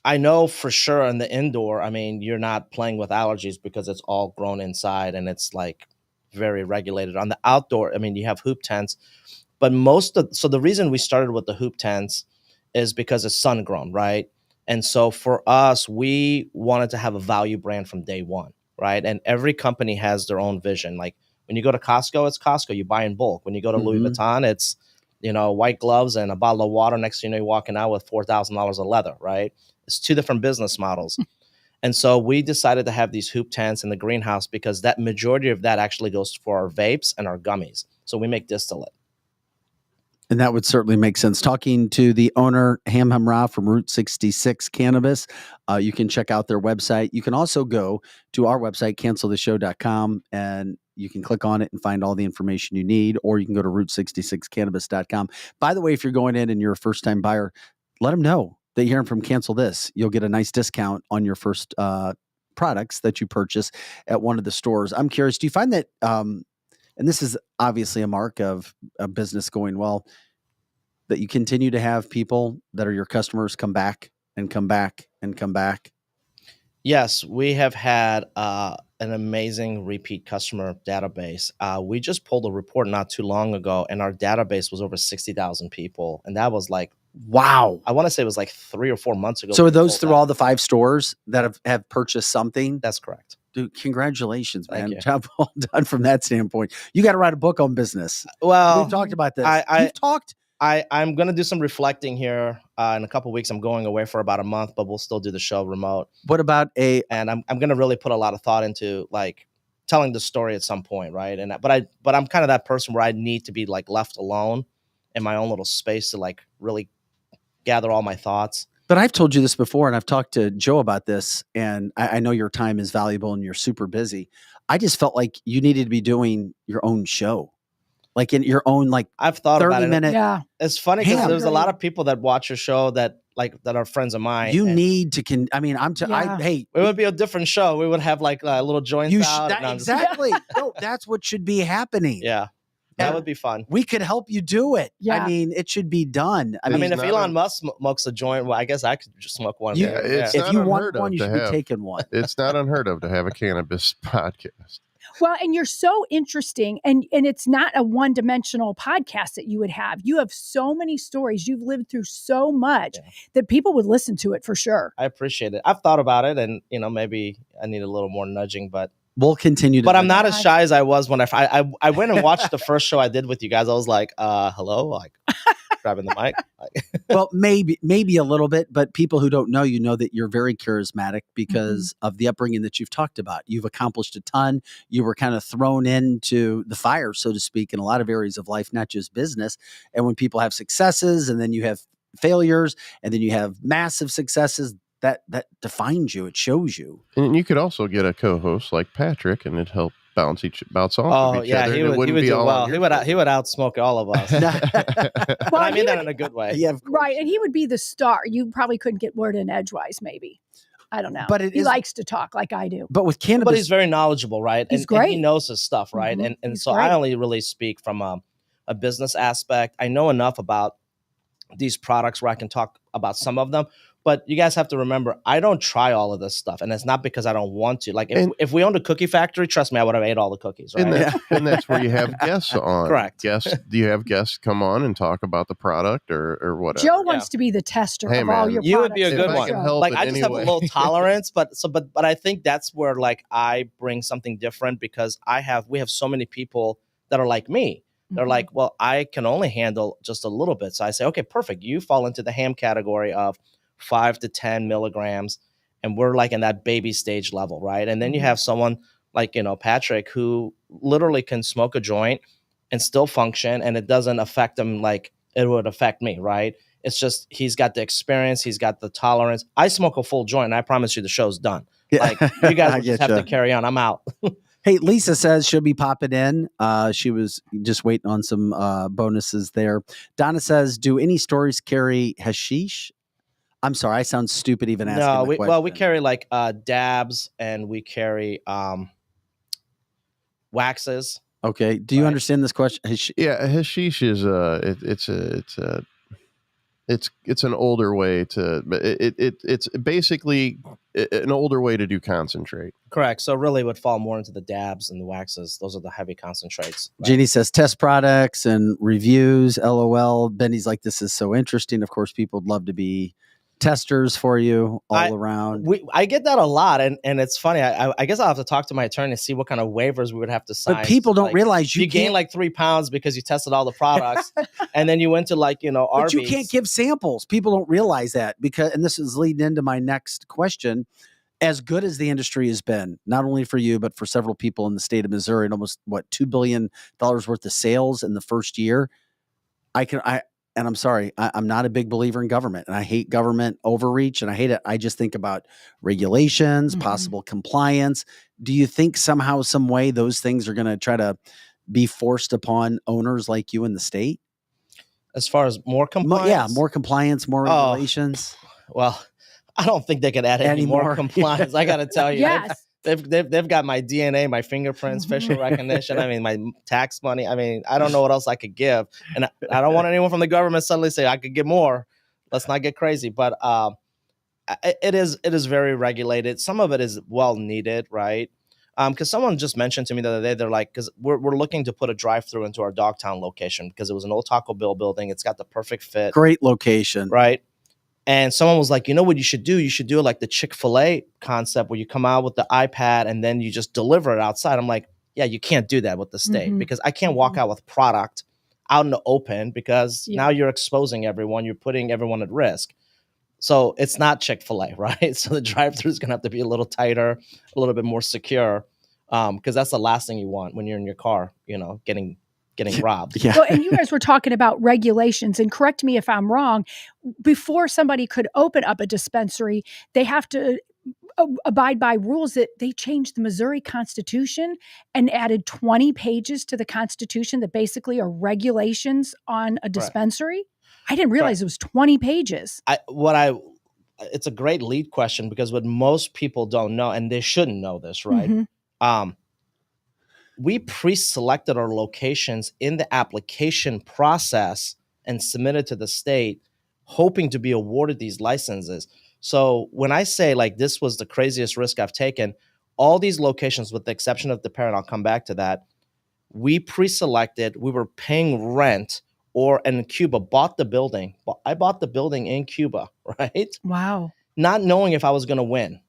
Speaker 10: I know for sure in the indoor, I mean, you're not playing with allergies because it's all grown inside and it's like very regulated. On the outdoor, I mean, you have hoop tents, but so the reason we started with the hoop tents is because it's sun grown, right? And so for us, we wanted to have a value brand from day one, right? And every company has their own vision. Like when you go to Costco, it's Costco. You buy in bulk. When you go to Louis Vuitton, it's, white gloves and a bottle of water. Next thing you know, you're walking out with $4,000 of leather, right? It's 2 different business models. And so we decided to have these hoop tents in the greenhouse because that majority of that actually goes for our vapes and our gummies. So we make distillate.
Speaker 2: And that would certainly make sense. Talking to the owner, Hamrah from Route 66 Cannabis, you can check out their website. You can also go to our website, canceltheshow.com, and you can click on it and find all the information you need, or you can go to route66cannabis.com. By the way, if you're going in and you're a first-time buyer, let them know that you're hearing from Cancel This. You'll get a nice discount on your first products that you purchase at one of the stores. I'm curious, do you find that and this is obviously a mark of a business going well, that you continue to have people that are your customers come back and come back and come back?
Speaker 10: Yes, we have had an amazing repeat customer database. We just pulled a report not too long ago, and our database was over 60,000 people. And that was like,
Speaker 2: wow.
Speaker 10: I want to say it was like 3 or 4 months ago.
Speaker 2: So are those through all the 5 stores that have purchased something?
Speaker 10: That's correct.
Speaker 2: Dude, congratulations, man.
Speaker 10: Thank you.
Speaker 2: Job well done from that standpoint. You got to write a book on business.
Speaker 10: Well,
Speaker 2: we've talked about this.
Speaker 10: I'm going to do some reflecting here in a couple of weeks. I'm going away for about a month, but we'll still do the show remote.
Speaker 2: What about
Speaker 10: and I'm going to really put a lot of thought into like telling the story at some point, right? And but I'm kind of that person where I need to be like left alone in my own little space to like really gather all my thoughts.
Speaker 2: But I've told you this before, and I've talked to Joe about this, and I know your time is valuable and you're super busy. I just felt like you needed to be doing your own show. Like in your own, like
Speaker 10: I've thought
Speaker 2: 30
Speaker 10: about it.
Speaker 2: minute.
Speaker 1: Yeah.
Speaker 10: It's funny because there's a lot of people that watch your show that are friends of mine.
Speaker 2: You need to hey,
Speaker 10: it would be a different show. We would have like little joints out.
Speaker 2: Exactly. No, that's what should be happening.
Speaker 10: Yeah. That would be fun.
Speaker 2: We could help you do it.
Speaker 1: Yeah.
Speaker 2: I mean, it should be done.
Speaker 10: I mean, if Elon Musk smokes a joint, well, I guess I could just smoke one.
Speaker 2: If you want one, you should be taking one.
Speaker 4: It's not unheard of to have a cannabis podcast.
Speaker 1: Well, and you're so interesting, and it's not a one-dimensional podcast that you would have. You have so many stories. You've lived through so much that people would listen to it for sure.
Speaker 10: I appreciate it. I've thought about it, and maybe I need a little more nudging, but
Speaker 2: we'll continue to.
Speaker 10: But I'm not as shy as I was when I went and watched the first show I did with you guys. I was like, hello, like grabbing the mic.
Speaker 2: Well, maybe a little bit, but people who don't know you know that you're very charismatic because of the upbringing that you've talked about. You've accomplished a ton. You were kind of thrown into the fire, so to speak, in a lot of areas of life, not just business. And when people have successes and then you have failures and then you have massive successes, that defines you. It shows you.
Speaker 4: And you could also get a co-host like Patrick, and it'd help bounce off of each other.
Speaker 10: He would do well. He would outsmoke all of us. Well, I mean that in a good way.
Speaker 2: Yeah,
Speaker 1: right. And he would be the star. You probably couldn't get word in edgewise, maybe. I don't know.
Speaker 2: But
Speaker 1: he likes to talk like I do.
Speaker 2: But with cannabis,
Speaker 10: but he's very knowledgeable, right?
Speaker 1: He's great.
Speaker 10: And he knows his stuff, right? And so I only really speak from a business aspect. I know enough about these products where I can talk about some of them. But you guys have to remember, I don't try all of this stuff. And it's not because I don't want to. Like, if we owned a cookie factory, trust me, I would have ate all the cookies, right?
Speaker 4: And that's where you have guests on.
Speaker 10: Correct.
Speaker 4: Do you have guests come on and talk about the product or whatever?
Speaker 1: Joe wants to be the tester of all your products.
Speaker 10: You would be a good one.
Speaker 4: Like,
Speaker 10: I just have a little tolerance. But I think that's where, like, I bring something different because we have so many people that are like me. They're like, well, I can only handle just a little bit. So I say, okay, perfect. You fall into the ham category of 5 to 10 milligrams, and we're like in that baby stage level, right? And then you have someone like Patrick, who literally can smoke a joint and still function, and it doesn't affect him like it would affect me, right? It's just he's got the experience, he's got the tolerance. I smoke a full joint, and I promise you the show's done. Like, you guys just have to carry on. I'm out.
Speaker 2: Hey, Lisa says she'll be popping in. She was just waiting on some bonuses there. Donna says, do any stories carry hashish? I'm sorry, I sound stupid even asking the question.
Speaker 10: We carry like dabs, and we carry waxes.
Speaker 2: Okay. Do you understand this question?
Speaker 4: Yeah, hashish is it's an older way to it's basically an older way to do concentrate.
Speaker 10: Correct. So really would fall more into the dabs and the waxes. Those are the heavy concentrates.
Speaker 2: Right? Jeannie says test products and reviews. LOL. Benny's like, this is so interesting. Of course, people would love to be testers for you all around.
Speaker 10: I get that a lot, and it's funny. I guess I'll have to talk to my attorney and see what kind of waivers we would have to sign.
Speaker 2: But people don't realize
Speaker 10: you gain like 3 pounds because you tested all the products, and then you went to like
Speaker 2: But
Speaker 10: Arby's.
Speaker 2: you can't give samples. People don't realize that and this is leading into my next question. As good as the industry has been, not only for you but for several people in the state of Missouri, and almost $2 billion worth of sales in the first year. And I'm sorry, I'm not a big believer in government, and I hate government overreach, and I hate it. I just think about regulations, possible compliance. Do you think somehow, some way, those things are going to try to be forced upon owners like you in the state?
Speaker 10: As far as more compliance?
Speaker 2: More compliance, more regulations.
Speaker 10: Well, I don't think they could add any more compliance. I got to tell you.
Speaker 1: Yes.
Speaker 10: They've got my DNA, my fingerprints, facial recognition. I mean, my tax money. I mean, I don't know what else I could give. And I don't want anyone from the government suddenly say I could get more. Let's not get crazy. But it is very regulated. Some of it is well needed, right? Because someone just mentioned to me the other day, they're like, because we're looking to put a drive-through into our Dogtown location because it was an old Taco Bell building. It's got the perfect fit.
Speaker 2: Great location.
Speaker 10: Right. And someone was like, you know what you should do? You should do like the Chick-fil-A concept where you come out with the iPad and then you just deliver it outside. I'm like, yeah, you can't do that with the state because I can't walk out with product out in the open because now you're exposing everyone. You're putting everyone at risk. So it's not Chick-fil-A, right? So the drive-thru is going to have to be a little tighter, a little bit more secure, because that's the last thing you want when you're in your car, getting robbed.
Speaker 1: Yeah. Well, and you guys were talking about regulations, and correct me if I'm wrong. Before somebody could open up a dispensary, they have to abide by rules that they changed the Missouri Constitution and added 20 pages to the Constitution that basically are regulations on a dispensary. Right. I didn't realize it was 20 pages.
Speaker 10: It's a great lead question because what most people don't know, and they shouldn't know this, right? Mm-hmm. We pre-selected our locations in the application process and submitted to the state, hoping to be awarded these licenses. So when I say like this was the craziest risk I've taken, all these locations, with the exception of the parent, I'll come back to that, we pre-selected, we were paying rent, or in Cuba, bought the building. I bought the building in Cuba, right?
Speaker 1: Wow.
Speaker 10: Not knowing if I was going to win,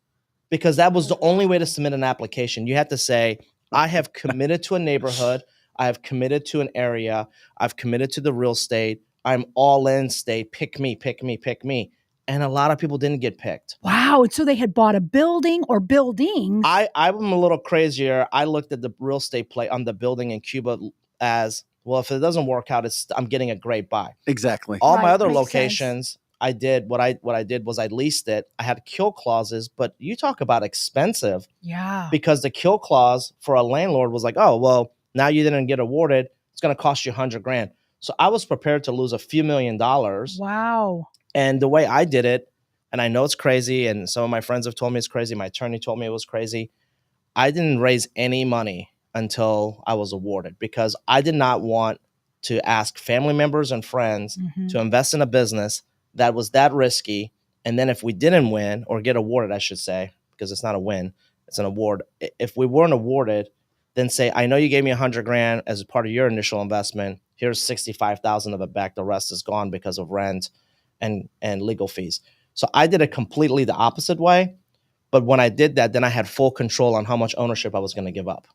Speaker 10: because that was the only way to submit an application. You had to say, I have committed to a neighborhood. I have committed to an area. I've committed to the real estate. I'm all in state. Pick me, pick me, pick me. And a lot of people didn't get picked.
Speaker 1: Wow. And so they had bought a building or buildings.
Speaker 10: I'm a little crazier. I looked at the real estate play on the building in Cuba as, well, if it doesn't work out, I'm getting a great buy.
Speaker 2: Exactly.
Speaker 10: All my other locations, sense. I did what I did was I leased it. I had kill clauses, but you talk about expensive.
Speaker 1: Yeah.
Speaker 10: Because the kill clause for a landlord was like, oh, well, now you didn't get awarded. It's going to cost you $100,000. So I was prepared to lose a few $1,000,000.
Speaker 1: Wow.
Speaker 10: And the way I did it, and I know it's crazy, and some of my friends have told me it's crazy. My attorney told me it was crazy. I didn't raise any money until I was awarded because I did not want to ask family members and friends to invest in a business that was that risky. And then if we didn't win or get awarded, I should say, because it's not a win, it's an award. If we weren't awarded, then say, I know you gave me $100,000 as a part of your initial investment. Here's $65,000 of it back. The rest is gone because of rent and legal fees. So I did it completely the opposite way. But when I did that, then I had full control on how much ownership I was going to give up,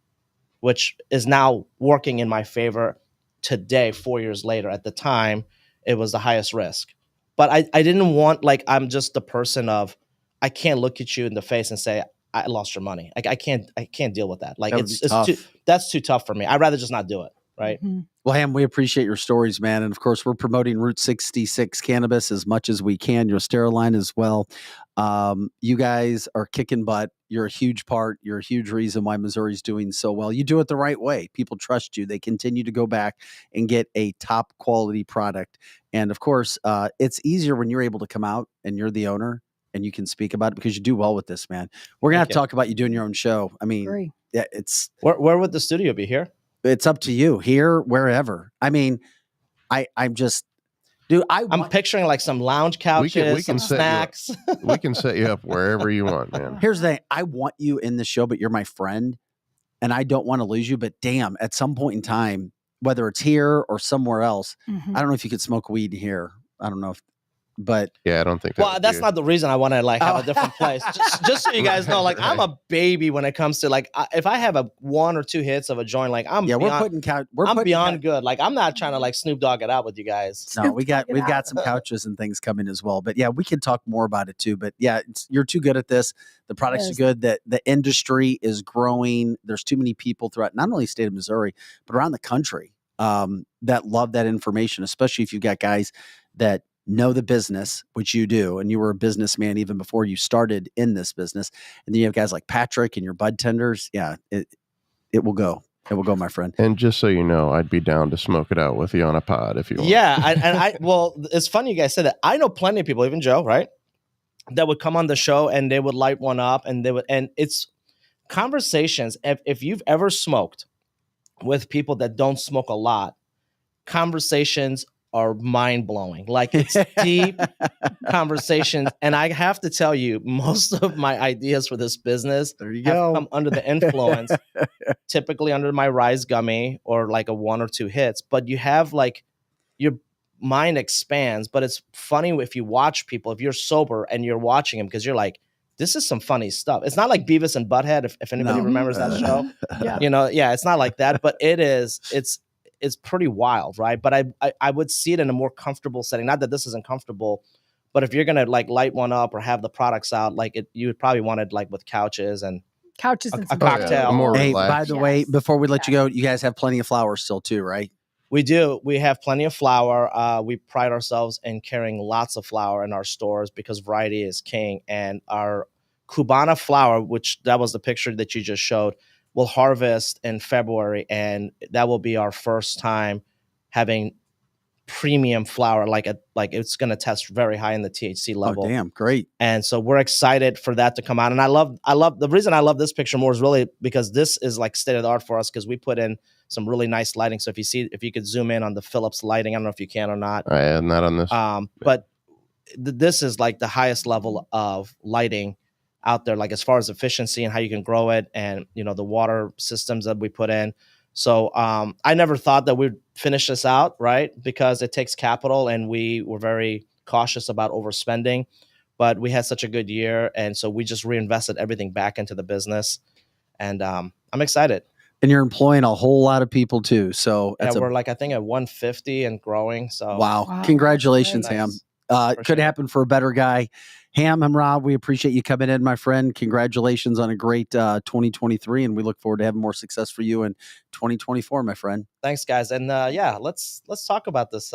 Speaker 10: which is now working in my favor today, 4 years later. At the time, it was the highest risk. But I didn't want, like, I'm just the person of, I can't look at you in the face and say, I lost your money. Like, I can't deal with that. Like, that's too tough for me. I'd rather just not do it. Right.
Speaker 2: Well, Ham, we appreciate your stories, man. And of course, we're promoting Route 66 cannabis as much as we can. Your Steriline as well. You guys are kicking butt. You're a huge part. You're a huge reason why Missouri's doing so well. You do it the right way. People trust you. They continue to go back and get a top quality product. And of course, it's easier when you're able to come out and you're the owner and you can speak about it because you do well with this, man. We're going to have to talk about you doing your own show. I mean, yeah, it's
Speaker 10: where would the studio be here?
Speaker 2: It's up to you, here, wherever. I mean, I'm just, dude. I'm
Speaker 10: picturing like some lounge couches, some snacks.
Speaker 4: We can set you up wherever you want, man.
Speaker 2: Here's the thing: I want you in the show, but you're my friend, and I don't want to lose you. But damn, at some point in time, whether it's here or somewhere else, I don't know if you could smoke weed here. I don't know if. But
Speaker 4: yeah, I don't think.
Speaker 10: That's not the reason I want to like have a different place. Just so you guys know, like I'm a baby when it comes to like if I have a 1 or 2 hits of a joint, like I'm beyond good. Like I'm not trying to like Snoop Dogg it out with you guys.
Speaker 2: No, we've got some couches and things coming as well. But yeah, we can talk more about it too. But yeah, you're too good at this. The products are good. That the industry is growing. There's too many people throughout not only the state of Missouri but around the country that love that information, especially if you've got guys that know the business, which you do, and you were a businessman even before you started in this business. And then you have guys like Patrick and your bud tenders. Yeah, it will go. It will go, my friend.
Speaker 4: And just so you know, I'd be down to smoke it out with you on a pod if you want.
Speaker 10: Yeah, well, it's funny you guys said that. I know plenty of people, even Joe, right, that would come on the show and they would light one up, and it's conversations. If you've ever smoked with people that don't smoke a lot, conversations are mind-blowing. Like it's deep conversations. And I have to tell you, most of my ideas for this business have come under the influence, typically under my Rise gummy or like a 1 or 2 hits. But you have like your mind expands. But it's funny if you watch people, if you're sober and you're watching them, because you're like, this is some funny stuff. It's not like Beavis and Butthead, if anybody remembers that show. It's not like that, but it's it's pretty wild, right? But I would see it in a more comfortable setting. Not that this isn't comfortable, but if you're gonna like light one up or have the products out, like you would probably want it like with couches and
Speaker 1: and
Speaker 10: a cocktail.
Speaker 4: More
Speaker 2: Hey,
Speaker 4: relaxed.
Speaker 2: by the way, before we let you go, you guys have plenty of flowers still too, right?
Speaker 10: We do. We have plenty of flour. We pride ourselves in carrying lots of flour in our stores because variety is king. And our Cubana flour, which that was the picture that you just showed, will harvest in February, and that will be our first time having premium flour. Like it's going to test very high in the THC level.
Speaker 2: Oh, damn, great!
Speaker 10: And so we're excited for that to come out. And I love the reason I love this picture more is really because this is like state of the art for us because we put in some really nice lighting. So if you could zoom in on the Philips lighting, I don't know if you can or not.
Speaker 4: I am not on this.
Speaker 10: But this is like the highest level of lighting out there, like as far as efficiency and how you can grow it, and the water systems that we put in. So I never thought that we'd finish this out, right? Because it takes capital, and we were very cautious about overspending. But we had such a good year, and so we just reinvested everything back into the business, and I'm excited.
Speaker 2: And you're employing a whole lot of people too. So
Speaker 10: we're like I think at 150 and growing. So
Speaker 2: wow. Congratulations,
Speaker 10: nice.
Speaker 2: Ham. Could happen for a better guy. Hamrah, we appreciate you coming in, my friend. Congratulations on a great 2023, and we look forward to having more success for you in 2024, my friend.
Speaker 10: Thanks, guys, and let's talk about this.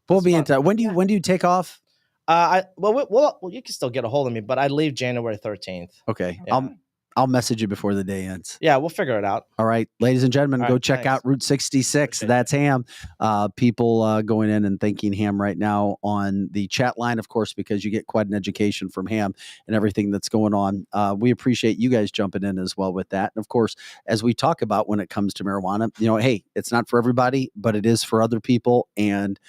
Speaker 2: We'll be in touch. When do you take off?
Speaker 10: Well, you can still get a hold of me, but I leave January 13th.
Speaker 2: Okay,
Speaker 10: yeah.
Speaker 2: I'll message you before the day ends.
Speaker 10: Yeah, we'll figure it out.
Speaker 2: All right, ladies and gentlemen,
Speaker 10: All
Speaker 2: go
Speaker 10: right,
Speaker 2: check
Speaker 10: thanks.
Speaker 2: out Route 66. That's Ham. People going in and thanking Ham right now on the chat line, of course, because you get quite an education from Ham and everything that's going on. We appreciate you guys jumping in as well with that. And of course, as we talk about when it comes to marijuana, hey, it's not for everybody, but it is for other people. And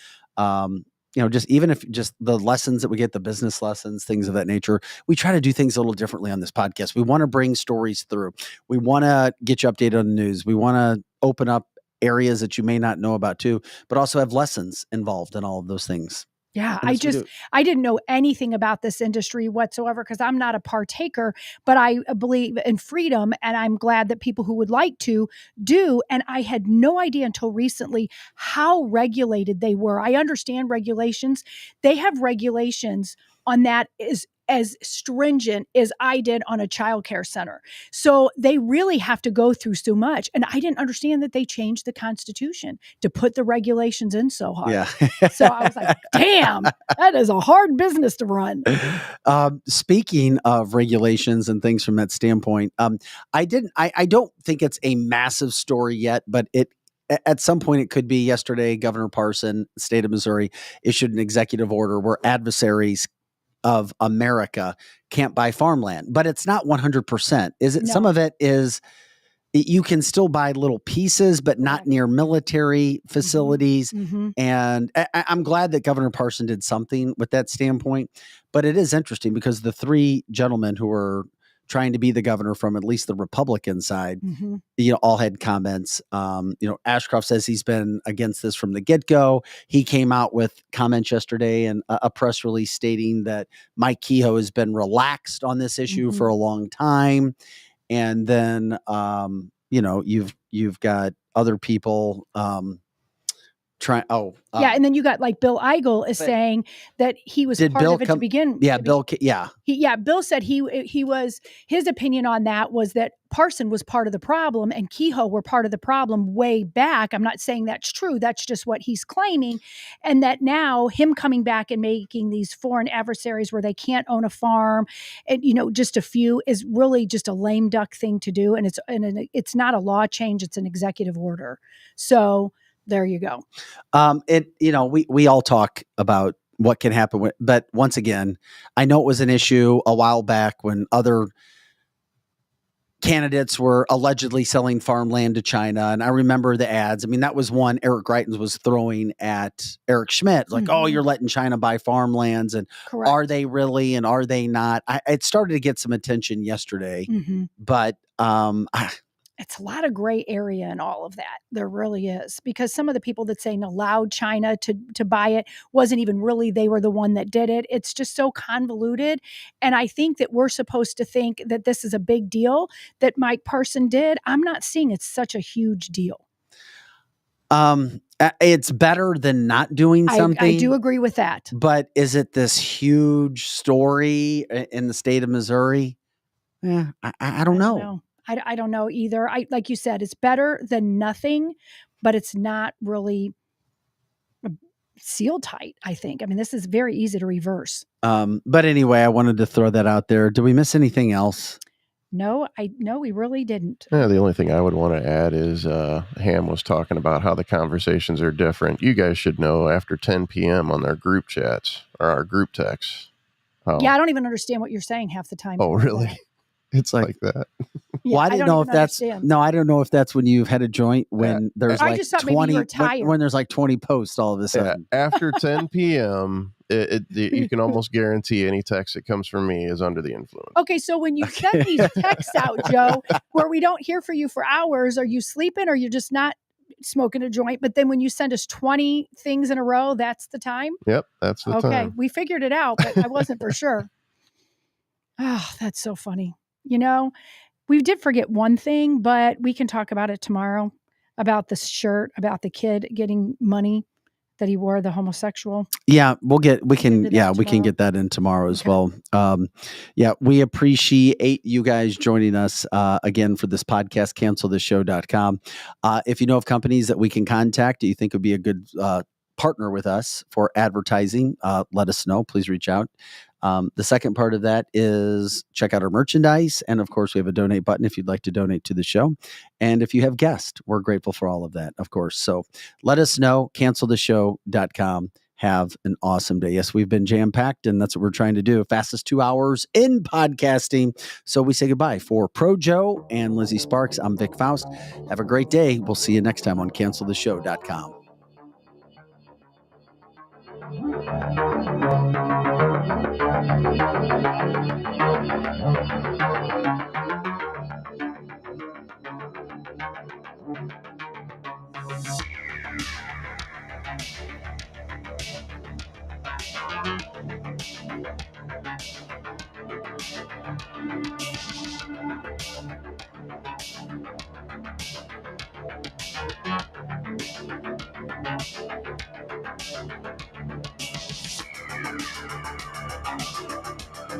Speaker 2: just even if just the lessons that we get, the business lessons, things of that nature, we try to do things a little differently on this podcast. We want to bring stories through. We want to get you updated on the news. We want to open up areas that you may not know about too, but also have lessons involved in all of those things.
Speaker 1: Yeah, I didn't know anything about this industry whatsoever because I'm not a partaker, but I believe in freedom, and I'm glad that people who would like to do. And I had no idea until recently how regulated they were. I understand regulations. They have regulations on that is as stringent as I did on a childcare center. So they really have to go through so much. And I didn't understand that they changed the Constitution to put the regulations in so hard.
Speaker 2: Yeah.
Speaker 1: So I was like, damn, that is a hard business to run.
Speaker 2: Speaking of regulations and things from that standpoint, I don't think it's a massive story yet, but at some point it could be. Yesterday, Governor Parson, state of Missouri, issued an executive order where adversaries of America can't buy farmland, but it's not 100%. Is it? No. Some of it is, you can still buy little pieces, but not near military facilities. Mm-hmm. And I'm glad that Governor Parson did something with that standpoint, but it is interesting because the three gentlemen who are trying to be the governor from at least the Republican side, mm-hmm. All had comments. Ashcroft says he's been against this from the get-go. He came out with comments yesterday and a press release stating that Mike Kehoe has been relaxed on this issue mm-hmm. for a long time. And then, you've got other people,
Speaker 1: and then you got like Bill Eigel is saying that he was part of it to begin.
Speaker 2: Yeah,
Speaker 1: Bill said he was, his opinion on that was that Parson was part of the problem and Kehoe were part of the problem way back. I'm not saying that's true. That's just what he's claiming. And that now him coming back and making these foreign adversaries where they can't own a farm and, just a few is really just a lame duck thing to do. And it's not a law change. It's an executive order. So there you go.
Speaker 2: We all talk about what can happen but once again, I know it was an issue a while back when other candidates were allegedly selling farmland to China. And I remember the ads. I mean, that was one Eric Greitens was throwing at Eric Schmidt, like, mm-hmm. oh, you're letting China buy farmlands. And correct. Are they really? And are they not? It started to get some attention yesterday, mm-hmm. but
Speaker 1: it's a lot of gray area in all of that. There really is, because some of the people that saying allowed China to buy it wasn't even really, they were the one that did it. It's just so convoluted. And I think that we're supposed to think that this is a big deal that Mike Parson did. I'm not seeing it's such a huge deal.
Speaker 2: It's better than not doing something.
Speaker 1: I do agree with that.
Speaker 2: But is it this huge story in the state of Missouri? Yeah, I don't know.
Speaker 1: I don't know either. Like you said, it's better than nothing, but it's not really seal tight, I think. I mean, this is very easy to reverse.
Speaker 2: But anyway, I wanted to throw that out there. Did we miss anything else?
Speaker 1: No, we really didn't.
Speaker 4: Yeah, the only thing I would want to add is Ham was talking about how the conversations are different. You guys should know after 10 p.m. on their group chats or our group texts.
Speaker 1: Yeah, I don't even understand what you're saying half the time.
Speaker 4: Oh, really? It's like that.
Speaker 2: Yeah, well, I don't know if that's I don't know if that's when you've had a joint when there's like 20 when there's like 20 posts all of a sudden.
Speaker 4: Yeah, after 10 p.m. You can almost guarantee any text that comes from me is under the influence.
Speaker 1: Okay, so when you send these texts out, Joe, where we don't hear from you for hours, are you sleeping or you're just not smoking a joint? But then when you send us 20 things in a row, that's the time?
Speaker 4: Yep, that's the time.
Speaker 1: Okay, we figured it out, but I wasn't for sure. Oh, that's so funny. We did forget one thing, but we can talk about it tomorrow, about the shirt, about the kid getting money that he wore, the homosexual.
Speaker 2: Yeah, we can get that in tomorrow as well. Yeah, we appreciate you guys joining us again for this podcast, canceltheshow.com. If you know of companies that we can contact that you think would be a good partner with us for advertising, let us know. Please reach out. The second part of that is check out our merchandise. And of course, we have a donate button if you'd like to donate to the show. And if you have guests, we're grateful for all of that, of course. So let us know, canceltheshow.com. Have an awesome day. Yes, we've been jam-packed, and that's what we're trying to do. Fastest 2 hours in podcasting. So we say goodbye for Pro Joe and Lizzie Sparks. I'm Vic Faust. Have a great day. We'll see you next time on canceltheshow.com.